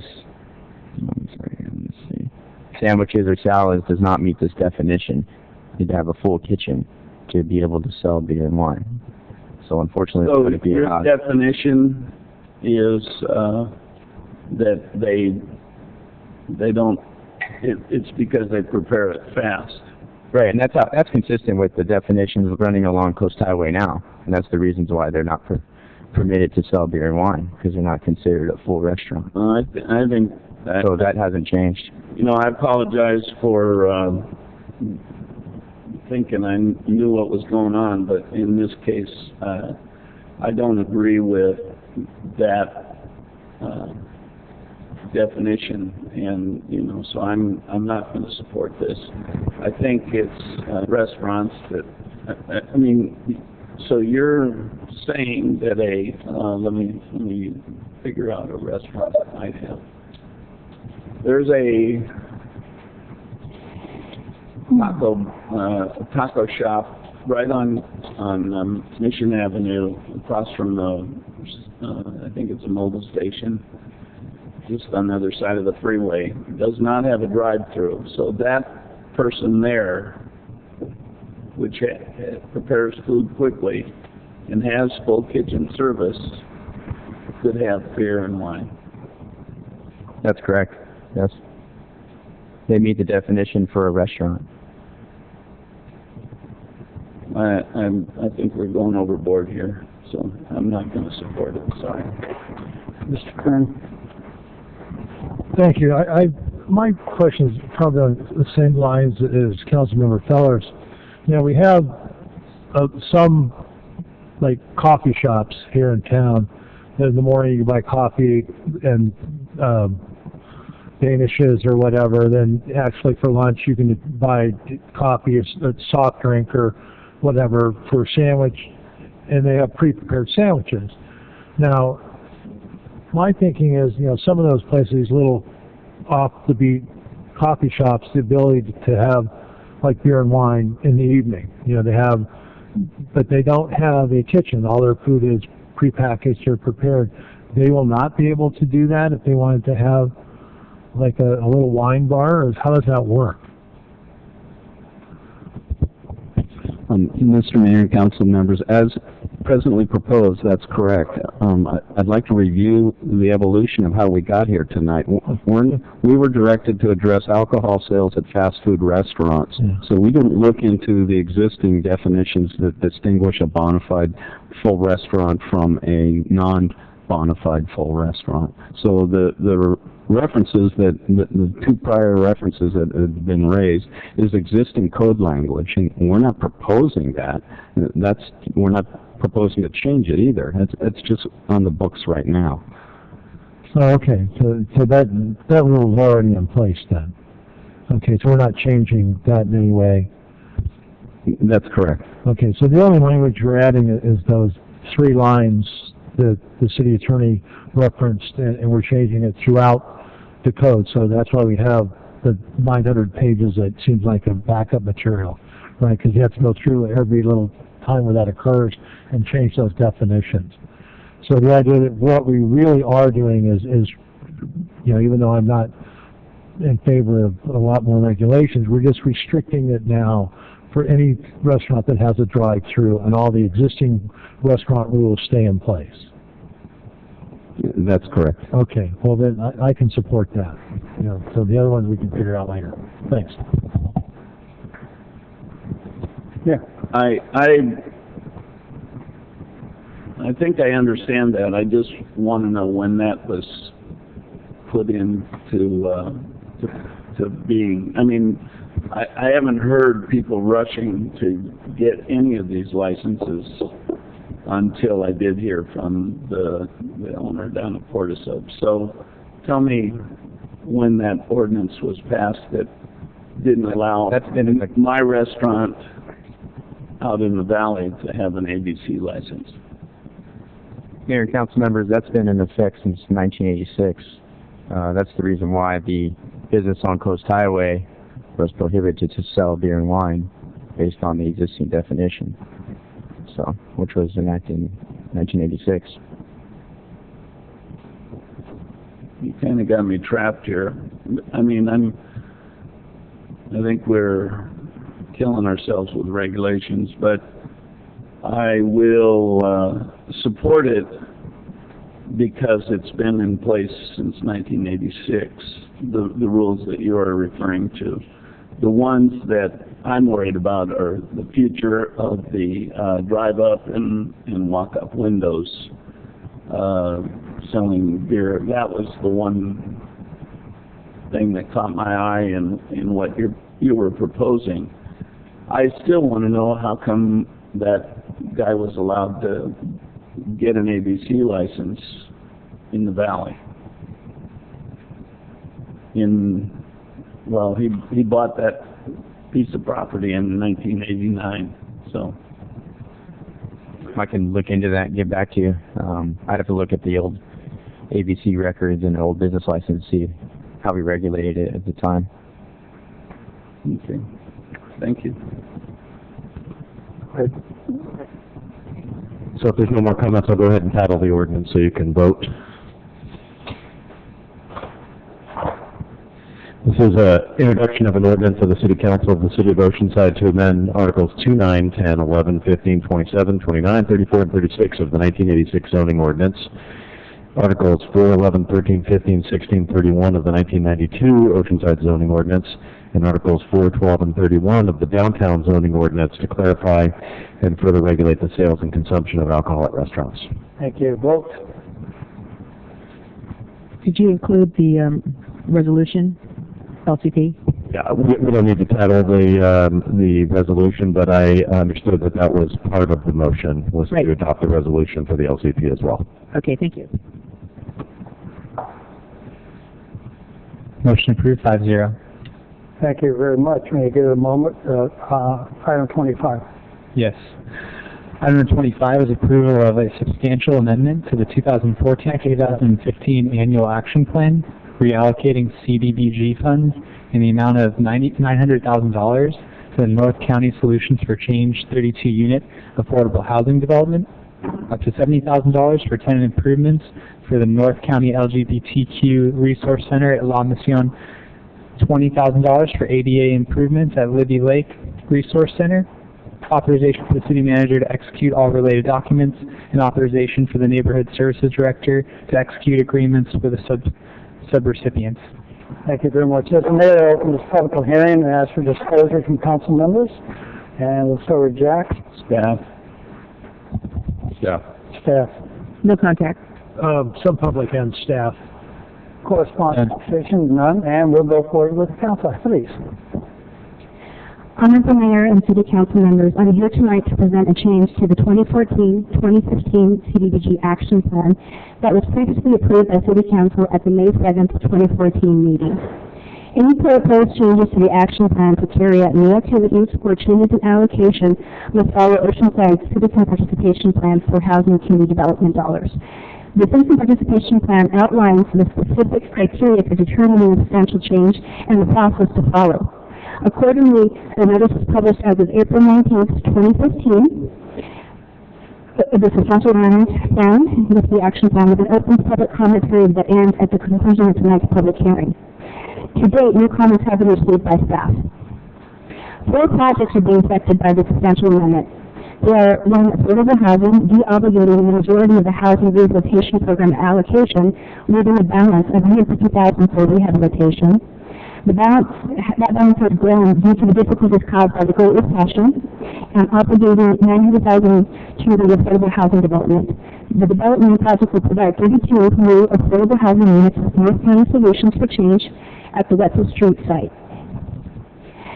sandwiches or salads does not meet this definition. You need to have a full kitchen to be able to sell beer and wine. So unfortunately, so it wouldn't be your allowed. definition is that they don't. It's because they prepare it fast. Right, and that's consistent with the definitions running along Coast Highway now, and that's the reasons why they're not permitted to sell beer and wine, because they're not considered a full restaurant. I think that, so that hasn't changed. You know, I apologize for thinking I knew what was going on, but in this case, I don't agree with that definition, and you know, so I'm not going to support this. I think it's restaurants that I mean. So you're saying that let me figure out a restaurant that might have. There's a taco shop right on Mission Avenue, across from the I think it's a mobile station, just on the other side of the freeway. It does not have a drive-through, so that person there, which prepares food quickly and has full kitchen service, could have beer and wine. That's correct. Yes. They meet the definition for a restaurant. I think we're going overboard here, so I'm not going to support it. Sorry. Mr. Kern. Thank you. My question is probably on the same lines as Councilmember Feller's. You know, we have some, like, coffee shops here in town. In the morning you buy coffee and Danishes or whatever. Then actually for lunch you can buy coffee, a soft drink or whatever for a sandwich, and they have pre-prepared sandwiches. Now, my thinking is, you know, some of those places, these little off-the-beat coffee shops, the ability to have like beer and wine in the evening. You know, they have, but they don't have a kitchen. All their food is prepackaged or prepared. They will not be able to do that if they wanted to have like a little wine bar, or how does that work? Mr. Mayor and council members, as presently proposed, that's correct. I'd like to review the evolution of how we got here tonight. We were directed to address alcohol sales at fast food restaurants, so we didn't look into the existing definitions that distinguish a bona fide full restaurant from a non-bona fide full restaurant. So the references that the two prior references that had been raised is existing code language, and we're not proposing that. We're not proposing to change it either. It's just on the books right now. So, okay, so that rule is already in place then. Okay, so we're not changing that in any way. That's correct. Okay, so the only language you're adding is those 3 lines that the city attorney referenced, and we're changing it throughout the code. So that's why we have the 900 pages that seems like a backup material, right? Because you have to go through every little time where that occurs and change those definitions. So the idea that what we really are doing is you know, even though I'm not in favor of a lot more regulations, we're just restricting it now for any restaurant that has a drive-through, and all the existing restaurant rules stay in place. That's correct. Okay, well then I can support that. You know, so the other ones we can figure out later. Thanks. Yeah, I think I understand that. I just want to know when that was put into to being. I mean, I haven't heard people rushing to get any of these licenses until I did hear from the owner down at Portishead. So tell me when that ordinance was passed that didn't allow my restaurant out in the valley to have an ABC license. Mayor and council members, that's been in effect since 1986. That's the reason why the business on Coast Highway was prohibited to sell beer and wine based on the existing definition, so which was enacted in 1986. You kind of got me trapped here. I mean, I think we're killing ourselves with regulations, but I will support it because it's been in place since 1986, the rules that you are referring to. The ones that I'm worried about are the future of the drive-up and walk-up windows selling beer. That was the one thing that caught my eye in what you were proposing. I still want to know how come that guy was allowed to get an ABC license in the valley. Well, he bought that piece of property in 1989, so. I can look into that and get back to you. I'd have to look at the old ABC records and old business license to see how we regulated it at the time. Okay, thank you. So if there's no more comments, I'll go ahead and title the ordinance so you can vote. This is an introduction of an ordinance of the City Council of the City of Oceanside to amend Articles 2, 9, 10, 11, 15, 27, 29, 34, and 36 of the 1986 zoning ordinance. Articles 4, 11, 13, 15, 16, 31 of the 1992 Oceanside zoning ordinance, and Articles 4, 12, and 31 of the downtown zoning ordinance to clarify and further regulate the sales and consumption of alcohol at restaurants. Thank you. Vote. Did you include the resolution, LCP? Yeah, we don't need to title the resolution, but I understood that that was part of the motion, was right. to adopt the resolution for the LCP as well. Okay, thank you. Motion approved, 5-0. Thank you very much. May I get a moment? Item 25. Yes. Item 25 is approval of a substantial amendment to the 2014-2015 Annual Action Plan, reallocating CDBG funds in the amount of $900,000 to the North County Solutions for Change 32-unit affordable housing development, up to $70,000 for tenant improvements for the North County LGBTQ Resource Center at La Mission, $20,000 for ADA improvements at Libby Lake Resource Center, authorization for the city manager to execute all related documents, and authorization for the neighborhood services director to execute agreements with the subrecipients. Thank you very much. As the mayor, I open this public hearing and ask for disclosure from council members. And we'll start with Jack. Staff. Staff. Staff. No contact. Some public and staff. Correspondence, none, and we'll go forward with the council, please. Honorable Mayor and City Council members, I'm here tonight to present a change to the 2014-2015 CDBG Action Plan that was previously approved by City Council at the May 7th, 2014 meeting. Any proposed changes to the action plan to carry out new activities or changes in allocation must follow Oceanside's Citizen Participation Plan for housing and community development dollars. The Citizen Participation Plan outlines the specific criteria for determining the potential change and the process to follow. Accordingly, the notice was published as of April 19th, 2015. The substantial amendment found with the action plan with an open public comment period that ends at the conclusion of tonight's public hearing. To date, no comments have been received by staff. 4 projects are being affected by the substantial amendment. They are: 1, affordable housing, deobligating the majority of the housing rehabilitation program allocation, leaving a balance of $150,000 for rehabilitation. That balance has grown due to the difficulties caused by the Great Recession, and obligating $900,000 to the affordable housing development. The development project will provide 32 new affordable housing units with North County Solutions for Change at the Wetzel Street site.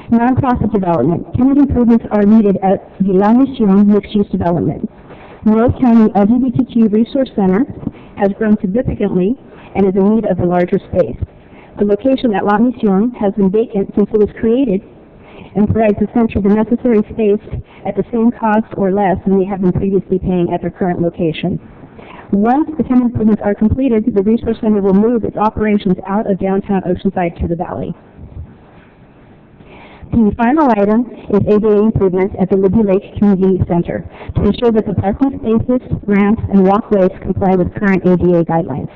Nonprofit development. Tenant improvements are needed at the La Mission mixed-use development. North County LGBTQ Resource Center has grown significantly and is in need of a larger space. The location at La Mission has been vacant since it was created and provides the center the necessary space at the same cost or less than they have been previously paying at their current location. Once the tenant improvements are completed, the Resource Center will move its operations out of downtown Oceanside to the valley. The final item is ADA improvements at the Libby Lake Community Center to ensure that the parking spaces, ramps, and walkways comply with current ADA guidelines.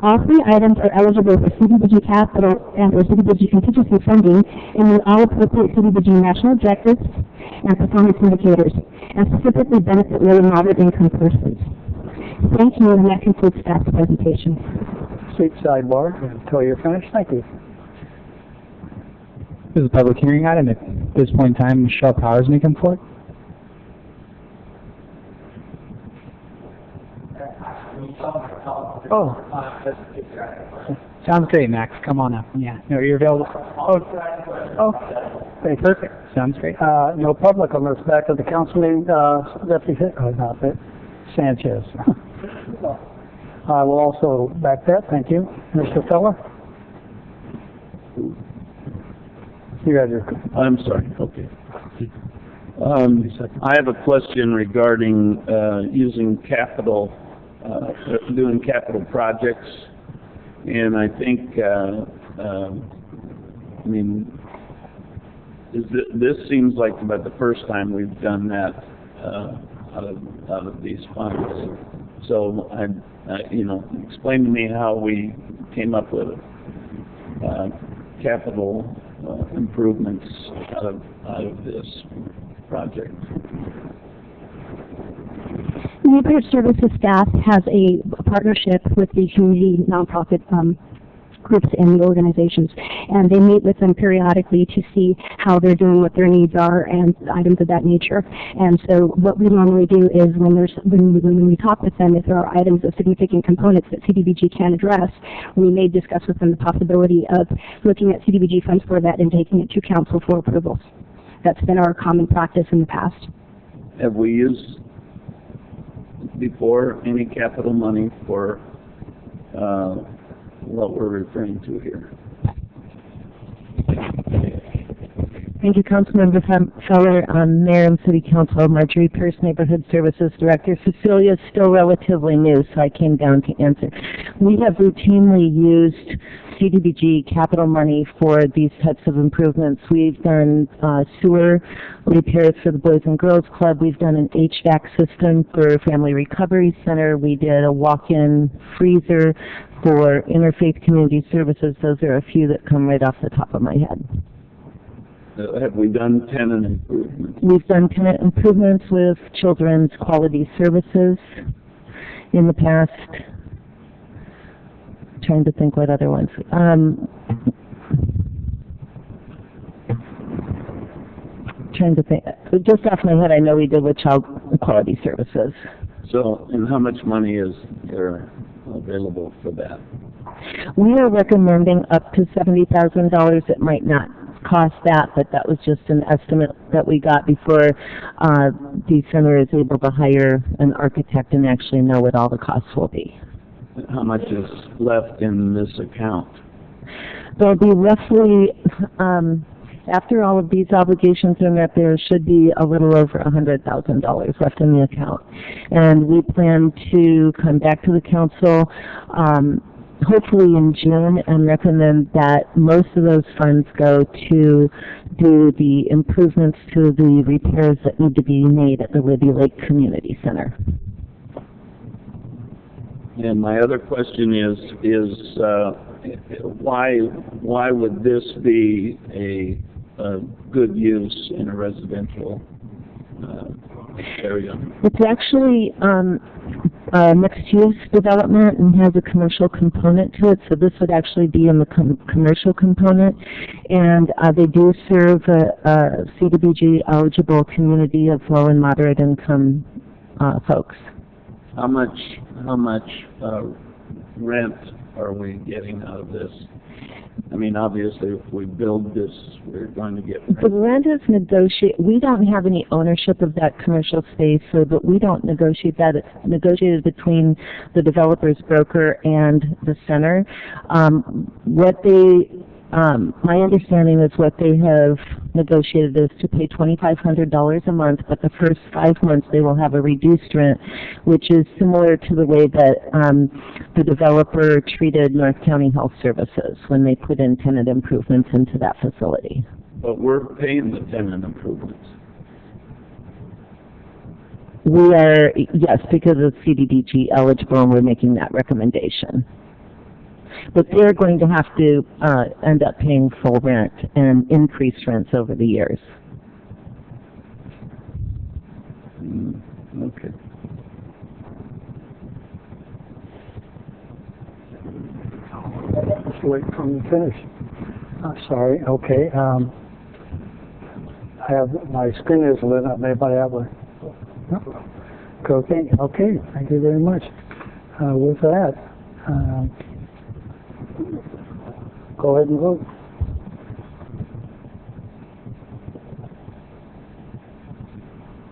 All 3 items are eligible for CDBG capital and or CDBG contingency funding and meet all appropriate CDBG national objectives and performance indicators, and specifically benefit low and moderate income persons. Thank you, and that concludes staff's presentation. Seat sidebar until you're finished. Thank you. This is a public hearing item. At this point in time, Michelle Powers may come forward. Oh. Sounds great, Max. Come on up. Yeah. No, you're available. Okay, perfect. Sounds great. No public on this. Back to the council meeting, Sanchez. I will also back that. Thank you. Mr. Feller? You guys are... I'm sorry. Okay. I have a question regarding using capital, doing capital projects, and I think, I mean, this seems like about the first time we've done that out of these funds. So, explain to me how we came up with capital improvements out of this project. Neighborhood Services staff has a partnership with the community nonprofit groups and the organizations, and they meet with them periodically to see how they're doing, what their needs are, and items of that nature. And so what we normally do is when we talk with them, if there are items of significant components that CDBG can address, we may discuss with them the possibility of looking at CDBG funds for that and taking it to council for approvals. That's been our common practice in the past. Have we used before any capital money for what we're referring to here? Thank you, Councilmember Feller. Mayor and City Council, Marjorie Pierce, Neighborhood Services Director. Cecilia is still relatively new, so I came down to answer. We have routinely used CDBG capital money for these types of improvements. We've done sewer repairs for the Boys and Girls Club. We've done an HVAC system for Family Recovery Center. We did a walk-in freezer for Interfaith Community Services. Those are a few that come right off the top of my head. Have we done tenant improvements? We've done tenant improvements with children's quality services in the past. Trying to think what other ones. Trying to think. Just off my head, I know we did with child quality services. So, and how much money is there available for that? We are recommending up to $70,000. It might not cost that, but that was just an estimate that we got before the center is able to hire an architect and actually know what all the costs will be. How much is left in this account? There'll be roughly, after all of these obligations are met, there should be a little over $100,000 left in the account. And we plan to come back to the council hopefully in June and recommend that most of those funds go to do the improvements to the repairs that need to be made at the Libby Lake Community Center. And my other question is why would this be a good use in a residential area? It's actually a mixed-use development and has a commercial component to it, so this would actually be in the commercial component. And they do serve a CDBG-eligible community of low and moderate income folks. How much rent are we getting out of this? I mean, obviously, if we build this, we're going to get rent. The rent is negotiated. We don't have any ownership of that commercial space, but we don't negotiate that. It's negotiated between the developer's broker and the center. My understanding is what they have negotiated is to pay $2,500 a month, but the first 5 months they will have a reduced rent, which is similar to the way that the developer treated North County Health Services when they put in tenant improvements into that facility. But we're paying the tenant improvements. We are, yes, because of CDBG eligible, and we're making that recommendation. But they're going to have to end up paying full rent and increased rents over the years. Okay. Let's wait for me to finish. Sorry, okay. I have, my screen is lit up. Anybody have one? No? Okay, thank you very much. With that, go ahead and vote.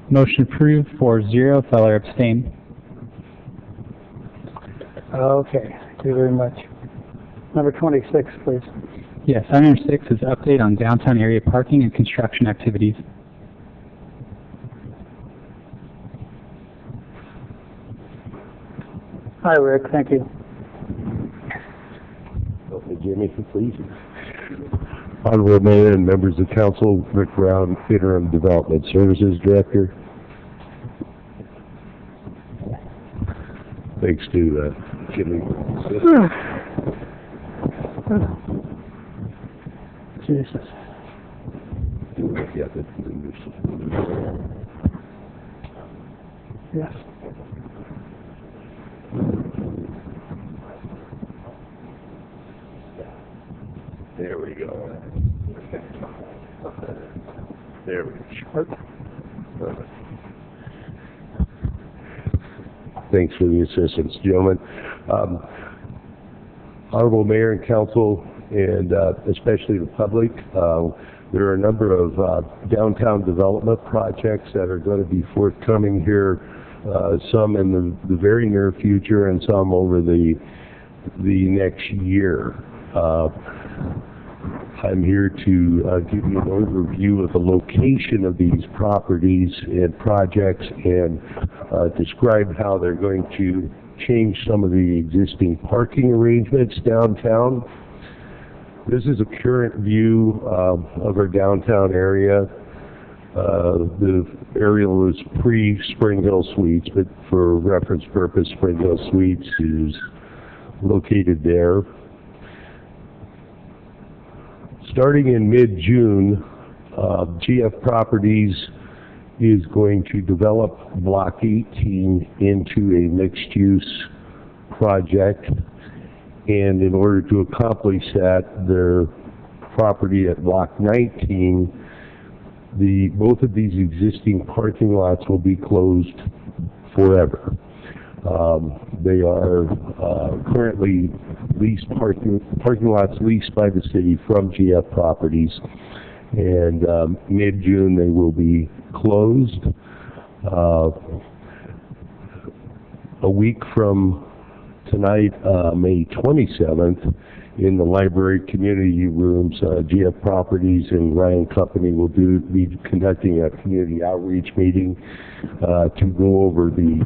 Motion approved 4-0. Feller abstained. Okay, thank you very much. Number 26, please. Yes, item 6 is update on downtown area parking and construction activities. Hi, Rick, thank you. Jimmy, please. Honorable Mayor and members of council, Rick Brown, Interim Development Services Director. Thanks to Jimmy. Jesus. Yeah, yes. There we go. There we go. Perfect. Thanks for the assistance, gentlemen. Honorable Mayor and Council, and especially the public, there are a number of downtown development projects that are going to be forthcoming here, some in the very near future and some over the next year. I'm here to give you an overview of the location of these properties and projects and describe how they're going to change some of the existing parking arrangements downtown. This is a current view of our downtown area. The aerial is pre-Spring Hill Suites, but for reference purpose, Spring Hill Suites is located there. Starting in mid-June, GF Properties is going to develop Block 18 into a mixed-use project, and in order to accomplish that, their property at Block 19, both of these existing parking lots will be closed forever. They are currently leased parking lots leased by the city from GF Properties, and mid-June they will be closed. A week from tonight, May 27th, in the library community rooms, GF Properties and Ryan Company will be conducting a community outreach meeting to go over the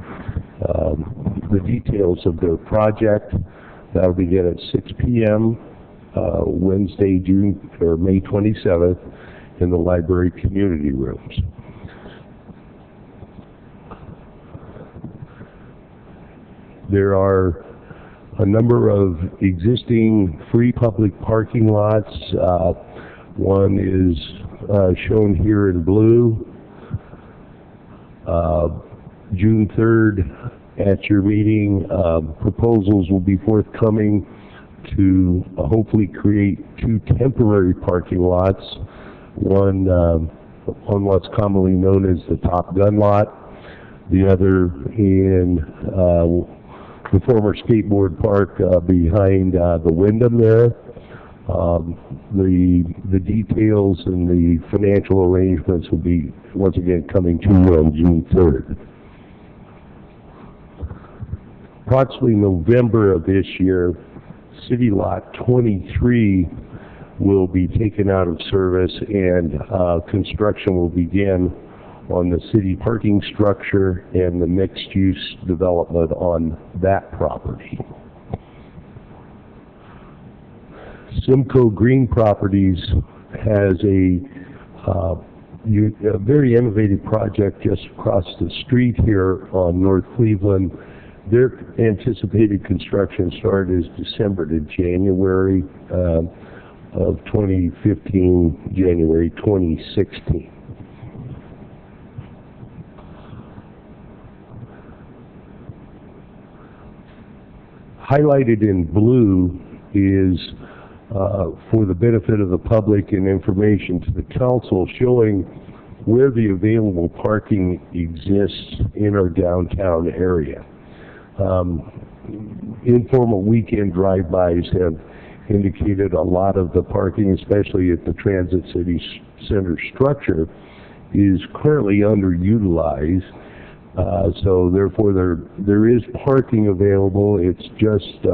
details of their project. That'll begin at 6 p.m. Wednesday, May 27th, in the library community rooms. There are a number of existing free public parking lots. One is shown here in blue. June 3rd, at your meeting, proposals will be forthcoming to hopefully create 2 temporary parking lots. One on what's commonly known as the Top Gun lot, the other in the former skateboard park behind the Wyndham there. The details and the financial arrangements will be once again coming to you on June 3rd. Approximately November of this year, City Lot 23 will be taken out of service, and construction will begin on the city parking structure and the mixed-use development on that property. Simcoe Green Properties has a very innovative project just across the street here on North Cleveland. Their anticipated construction start is December to January of 2015, January 2016. Highlighted in blue is for the benefit of the public and information to the council, showing where the available parking exists in our downtown area. Informal weekend drive-bys have indicated a lot of the parking, especially at the Transit City Center structure, is currently underutilized. So therefore there is parking available. It's just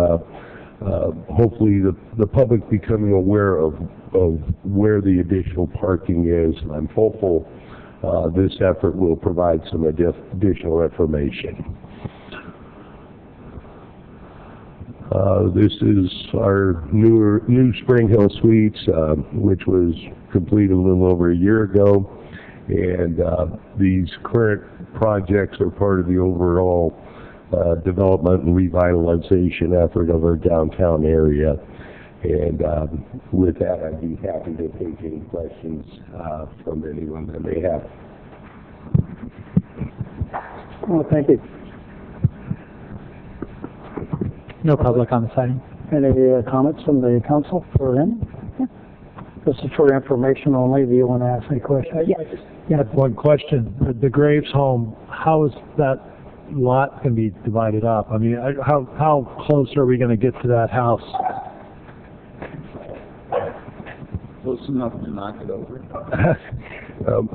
hopefully the public becoming aware of where the additional parking is. And I'm hopeful this effort will provide some additional information. This is our new Spring Hill Suites, which was completed a little over a year ago. And these current projects are part of the overall development and revitalization effort of our downtown area. And with that, I'd be happy to take any questions from anyone that may have. Well, thank you. No public on the item. Any comments from the council for him? Yeah. This is for information only. Do you want to ask any questions? Yes. I have one question. The Graves home, how is that lot going to be divided up? I mean, how close are we going to get to that house? Close enough to knock it over.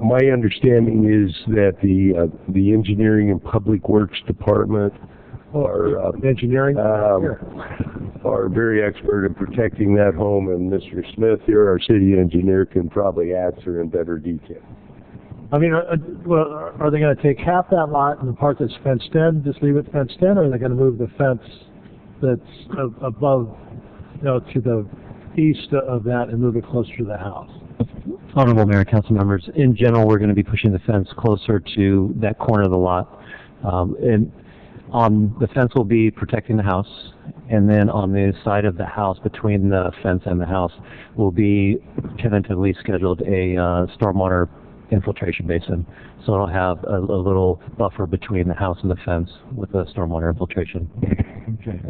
My understanding is that the Engineering and Public Works Department are very expert in protecting that home, and Mr. Smith here, our city engineer, can probably answer in better detail. I mean, well, are they going to take half that lot and the part that's fenced in, just leave it fenced in, or are they going to move the fence that's above, to the east of that and move it closer to the house? Honorable Mayor, council members, in general, we're going to be pushing the fence closer to that corner of the lot. And the fence will be protecting the house, And then on the side of the house, between the fence and the house, will be tentatively scheduled a stormwater infiltration basin. So it'll have a little buffer between the house and the fence with the stormwater infiltration. Okay.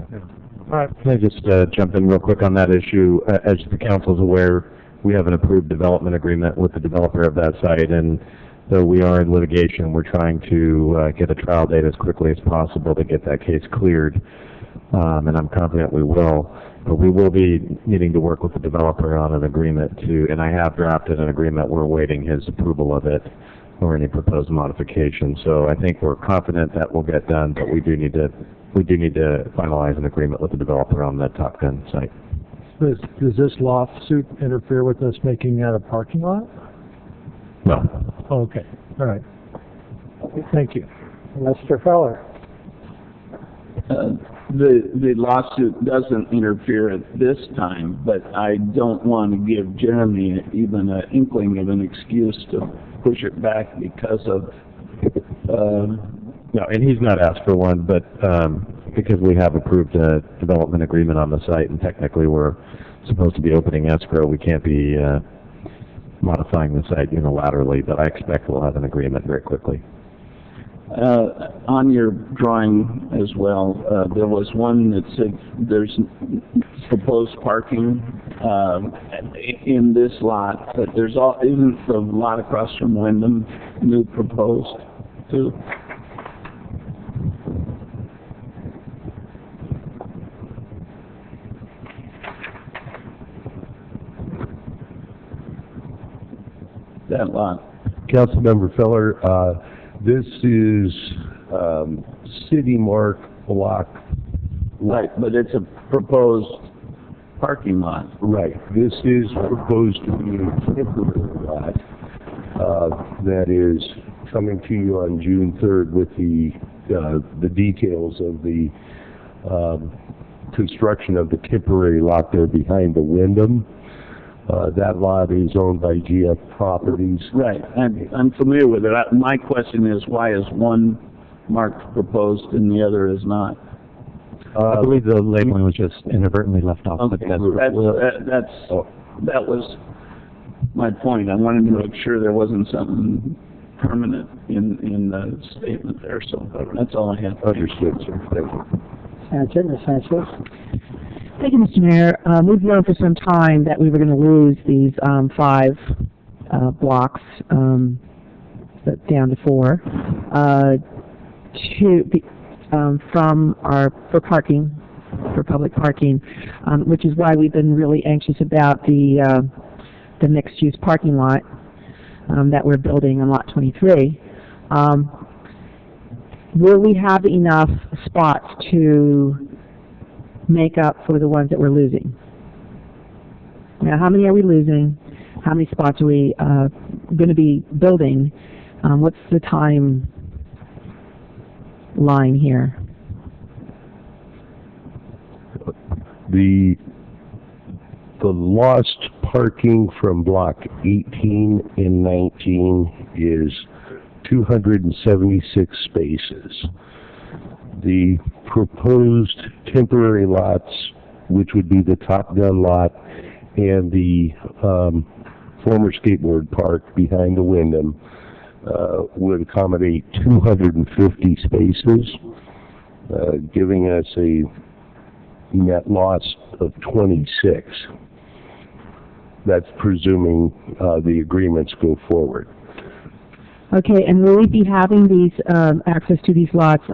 All right. Can I just jump in real quick on that issue? As the council is aware, we have an approved development agreement with the developer of that site, and though we are in litigation, we're trying to get a trial date as quickly as possible to get that case cleared. And I'm confident we will. But we will be needing to work with the developer on an agreement and I have drafted an agreement. We're awaiting his approval of it or any proposed modifications. So I think we're confident that will get done, but we do need to finalize an agreement with the developer on that Top Gun site. Does this lawsuit interfere with us making that a parking lot? No. Oh, okay. All right. Thank you. Mr. Feller. The lawsuit doesn't interfere at this time, but I don't want to give Jeremy even an inkling of an excuse to push it back because of... No, and he's not asked for one, but because we have approved a development agreement on the site, and technically we're supposed to be opening escrow, we can't be modifying the site unilaterally, but I expect we'll have an agreement very quickly. On your drawing as well, there was one that said there's proposed parking in this lot, but isn't the lot across from Wyndham new proposed too? That lot. Councilmember Feller, this is City Mark Block. Right, but it's a proposed parking lot. Right. This is proposed to be a temporary lot that is coming to you on June 3rd with the details of the construction of the temporary lot there behind the Wyndham. That lot is owned by GF Properties. Right, I'm familiar with it. My question is, why is one marked proposed and the other is not? I believe the labeling was just inadvertently left off. Okay, that was my point. I wanted to make sure there wasn't something permanent in the statement there, so that's all I have. Understood, sir. Thank you. Sanchez. Thank you, Mr. Mayor. We've known for some time that we were going to lose these 5 blocks down to 4 for public parking, which is why we've been really anxious about the mixed-use parking lot that we're building on Lot 23. Will we have enough spots to make up for the ones that we're losing? Now, how many are we losing? How many spots are we going to be building? What's the time line here? The lost parking from block 18 and 19 is 276 spaces. The proposed temporary lots, which would be the Top Gun lot and the former skateboard park behind the Wyndham, would accommodate 250 spaces, giving us a net loss of 26. That's presuming the agreements go forward. Okay, and will we be having these access to these lots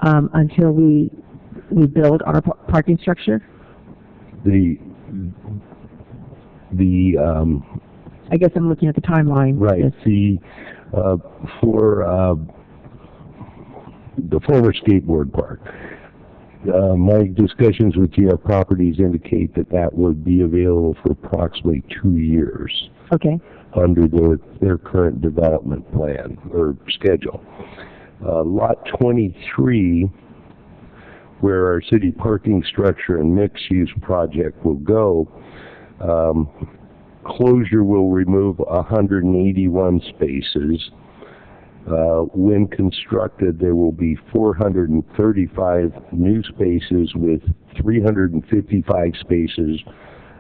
until we build our parking structure? I guess I'm looking at the timeline. Right. For the former skateboard park, my discussions with GF Properties indicate that would be available for approximately 2 years. Okay. Under their current development plan or schedule. Lot 23, where our city parking structure and mixed-use project will go, closure will remove 181 spaces, When constructed, there will be 435 new spaces with 355 spaces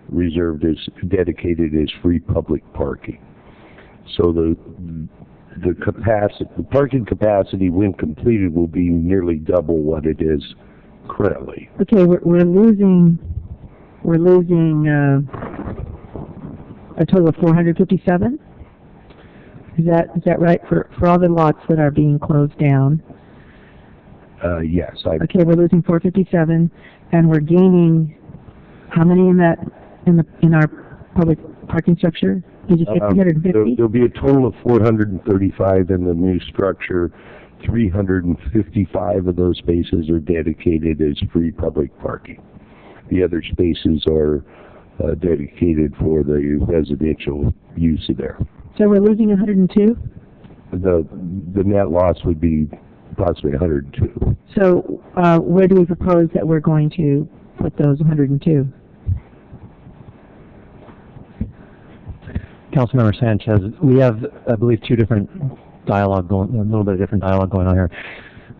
reserved as dedicated as free public parking. So the parking capacity when completed will be nearly double what it is currently. Okay, we're losing a total of 457. Is that right for all the lots that are being closed down? Yes. Okay, we're losing 457, and we're gaining how many in our public parking structure? Did you say 350? There'll be a total of 435 in the new structure. 355 of those spaces are dedicated as free public parking. The other spaces are dedicated for the residential use there. So we're losing 102? The net loss would be approximately 102. So where do we propose that we're going to put those 102? Councilmember Sanchez, we have, I believe, a little bit of different dialogue going on here.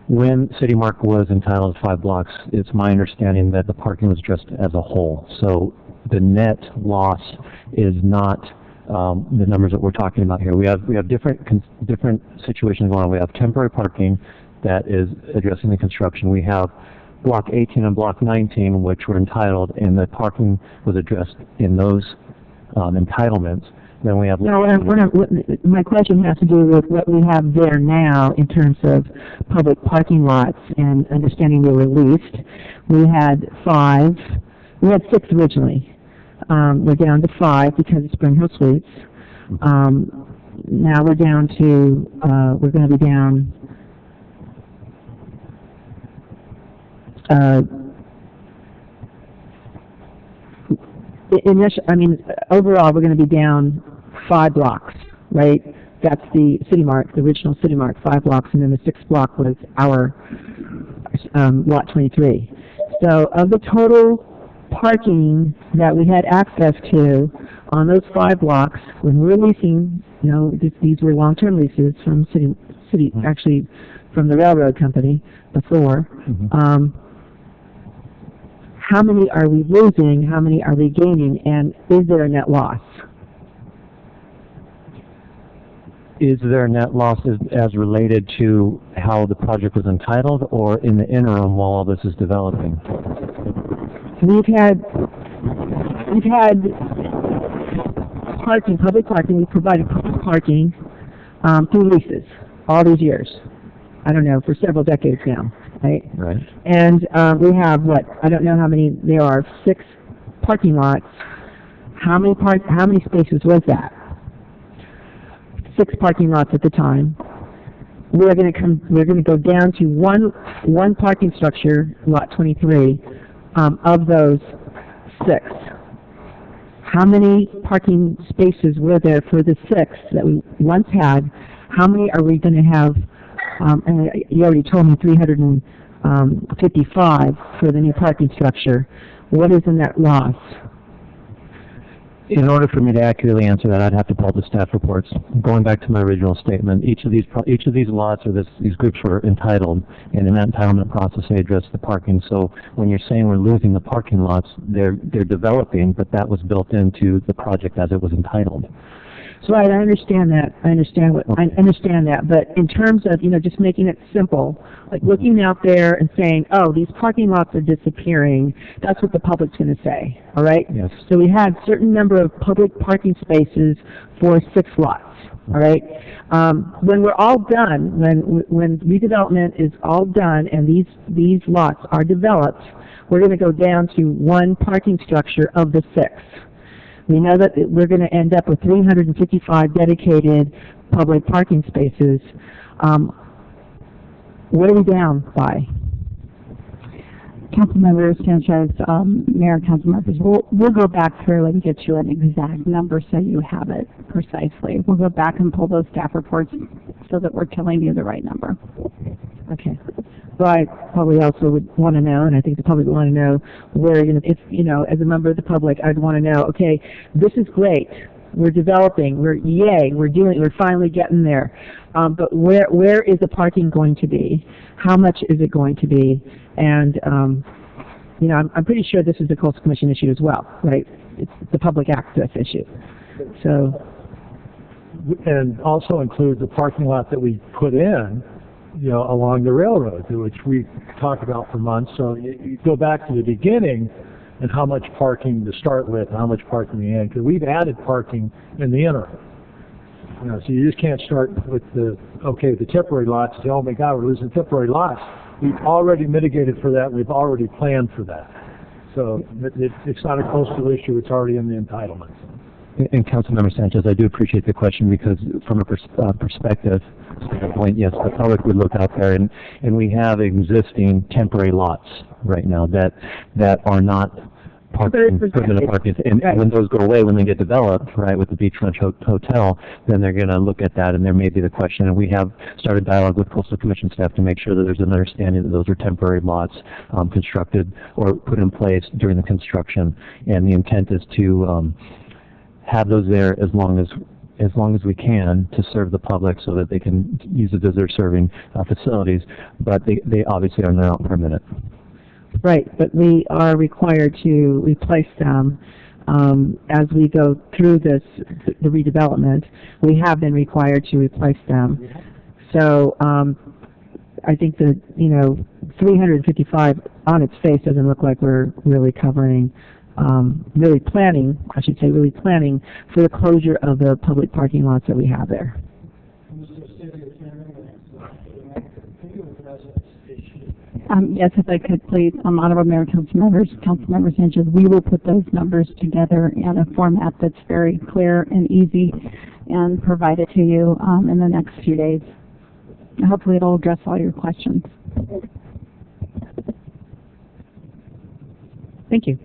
When City Mark was entitled 5 blocks, it's my understanding that the parking was addressed as a whole. So the net loss is not the numbers that we're talking about here. We have different situations going on. We have temporary parking that is addressing the construction. We have Block 18 and Block 19, which were entitled, and the parking was addressed in those entitlements. Then we have... No, my question has to do with what we have there now in terms of public parking lots and understanding they were leased. We had 5. We had 6 originally. We're down to 5 because of Spring Hill Suites. Now we're down to, we're going to be down overall we're going to be down 5 blocks, right? That's the City Mark, the original City Mark, 5 blocks, and then the 6th block was our Lot 23. So of the total parking that we had access to on those 5 blocks, when we were leasing, these were long-term leases from city, actually from the railroad company before. How many are we losing? How many are we gaining? And is there a net loss? Is there a net loss as related to how the project was entitled, or in the interim while all this is developing? We've had parking, public parking. We've provided public parking through leases all these years. I don't know, for several decades now, right? Right. And we have I don't know how many there are. 6 parking lots. How many spaces was that? 6 parking lots at the time. We're going to go down to one parking structure, Lot 23, of those 6. How many parking spaces were there for the 6 that we once had? How many are we going to have? And you already told me 355 for the new parking structure. What is the net loss? In order for me to accurately answer that, I'd have to pull the staff reports. Going back to my original statement, each of these lots or these groups were entitled, and in that entitlement process, they addressed the parking. So when you're saying we're losing the parking lots, they're developing, but that was built into the project as it was entitled. So I understand that. I understand that. But in terms of just making it simple, like looking out there and saying, "Oh, these parking lots are disappearing," that's what the public's going to say. All right. Yes. So we had a certain number of public parking spaces for 6 lots. All right. When we're all done, when redevelopment is all done and these lots are developed, we're going to go down to 1 parking structure of the 6. We know that we're going to end up with 355 dedicated public parking spaces. What are we down by? Councilmember Sanchez, Mayor and council members, we'll go back through and get you an exact number so you have it precisely. We'll go back and pull those staff reports so that we're telling you the right number. Okay. Well, I probably also would want to know, and I think the public would want to know where, as a member of the public, I'd want to know, okay, this is great. we're developing, we're finally getting there. But where is the parking going to be? How much is it going to be? And, you know, I'm pretty sure this is the Coastal Commission issue as well, right? It's the public access issue. So, and also include the parking lot that we put in, you know, along the railroad, which we talked about for months. So you go back to the beginning and how much parking to start with and how much parking we add, because we've added parking in the interim. You know, so you just can't start with the temporary lots and say, oh my God, we're losing temporary lots. We've already mitigated for that. We've already planned for that. So it's not a coastal issue. It's already in the entitlement. And Councilmember Sanchez, I do appreciate the question because from a perspective standpoint, yes, the public would look out there and we have existing temporary lots right now that are not parking, permanent parking. And when those go away, when they get developed, right, with the beachfront hotel, then they're going to look at that and there may be the question, and we have started dialogue with Coastal Commission staff to make sure that there's an understanding that those are temporary lots constructed or put in place during the construction, and the intent is to have those there as long as we can to serve the public so that they can use it as their serving facilities, but they obviously are not permanent. right, but we are required to replace them as we go through the redevelopment. We have been required to replace them. So I think that, you know, 355 on its face doesn't look like we're really covering, really planning for the closure of the public parking lots that we have there. Yes, if I could please, Honorable Mayor, Councilmember Sanchez, we will put those numbers together in a format that's very clear and easy and provide it to you in the next few days. Hopefully it'll address all your questions. Thank you.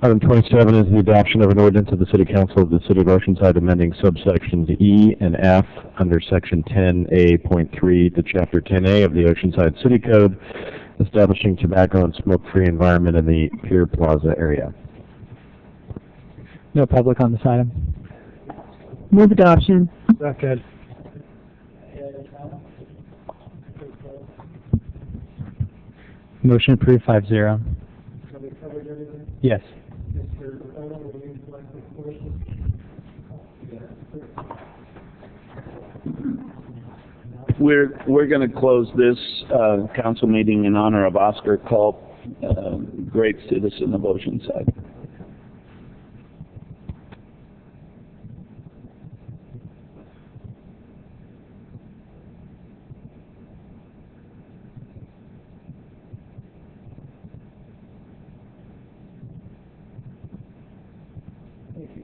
Item 27 is the adoption of an ordinance of the City Council of the City of Oceanside amending subsections E and F under Section 10A.3 to Chapter 10A of the Oceanside City Code, establishing tobacco and smoke-free environment in the Pier Plaza area. No public on this item. Move adoption. Second. Motion approved 5-0. Yes. We're going to close this council meeting in honor of Oscar Culp, great citizen of Oceanside. Thank you.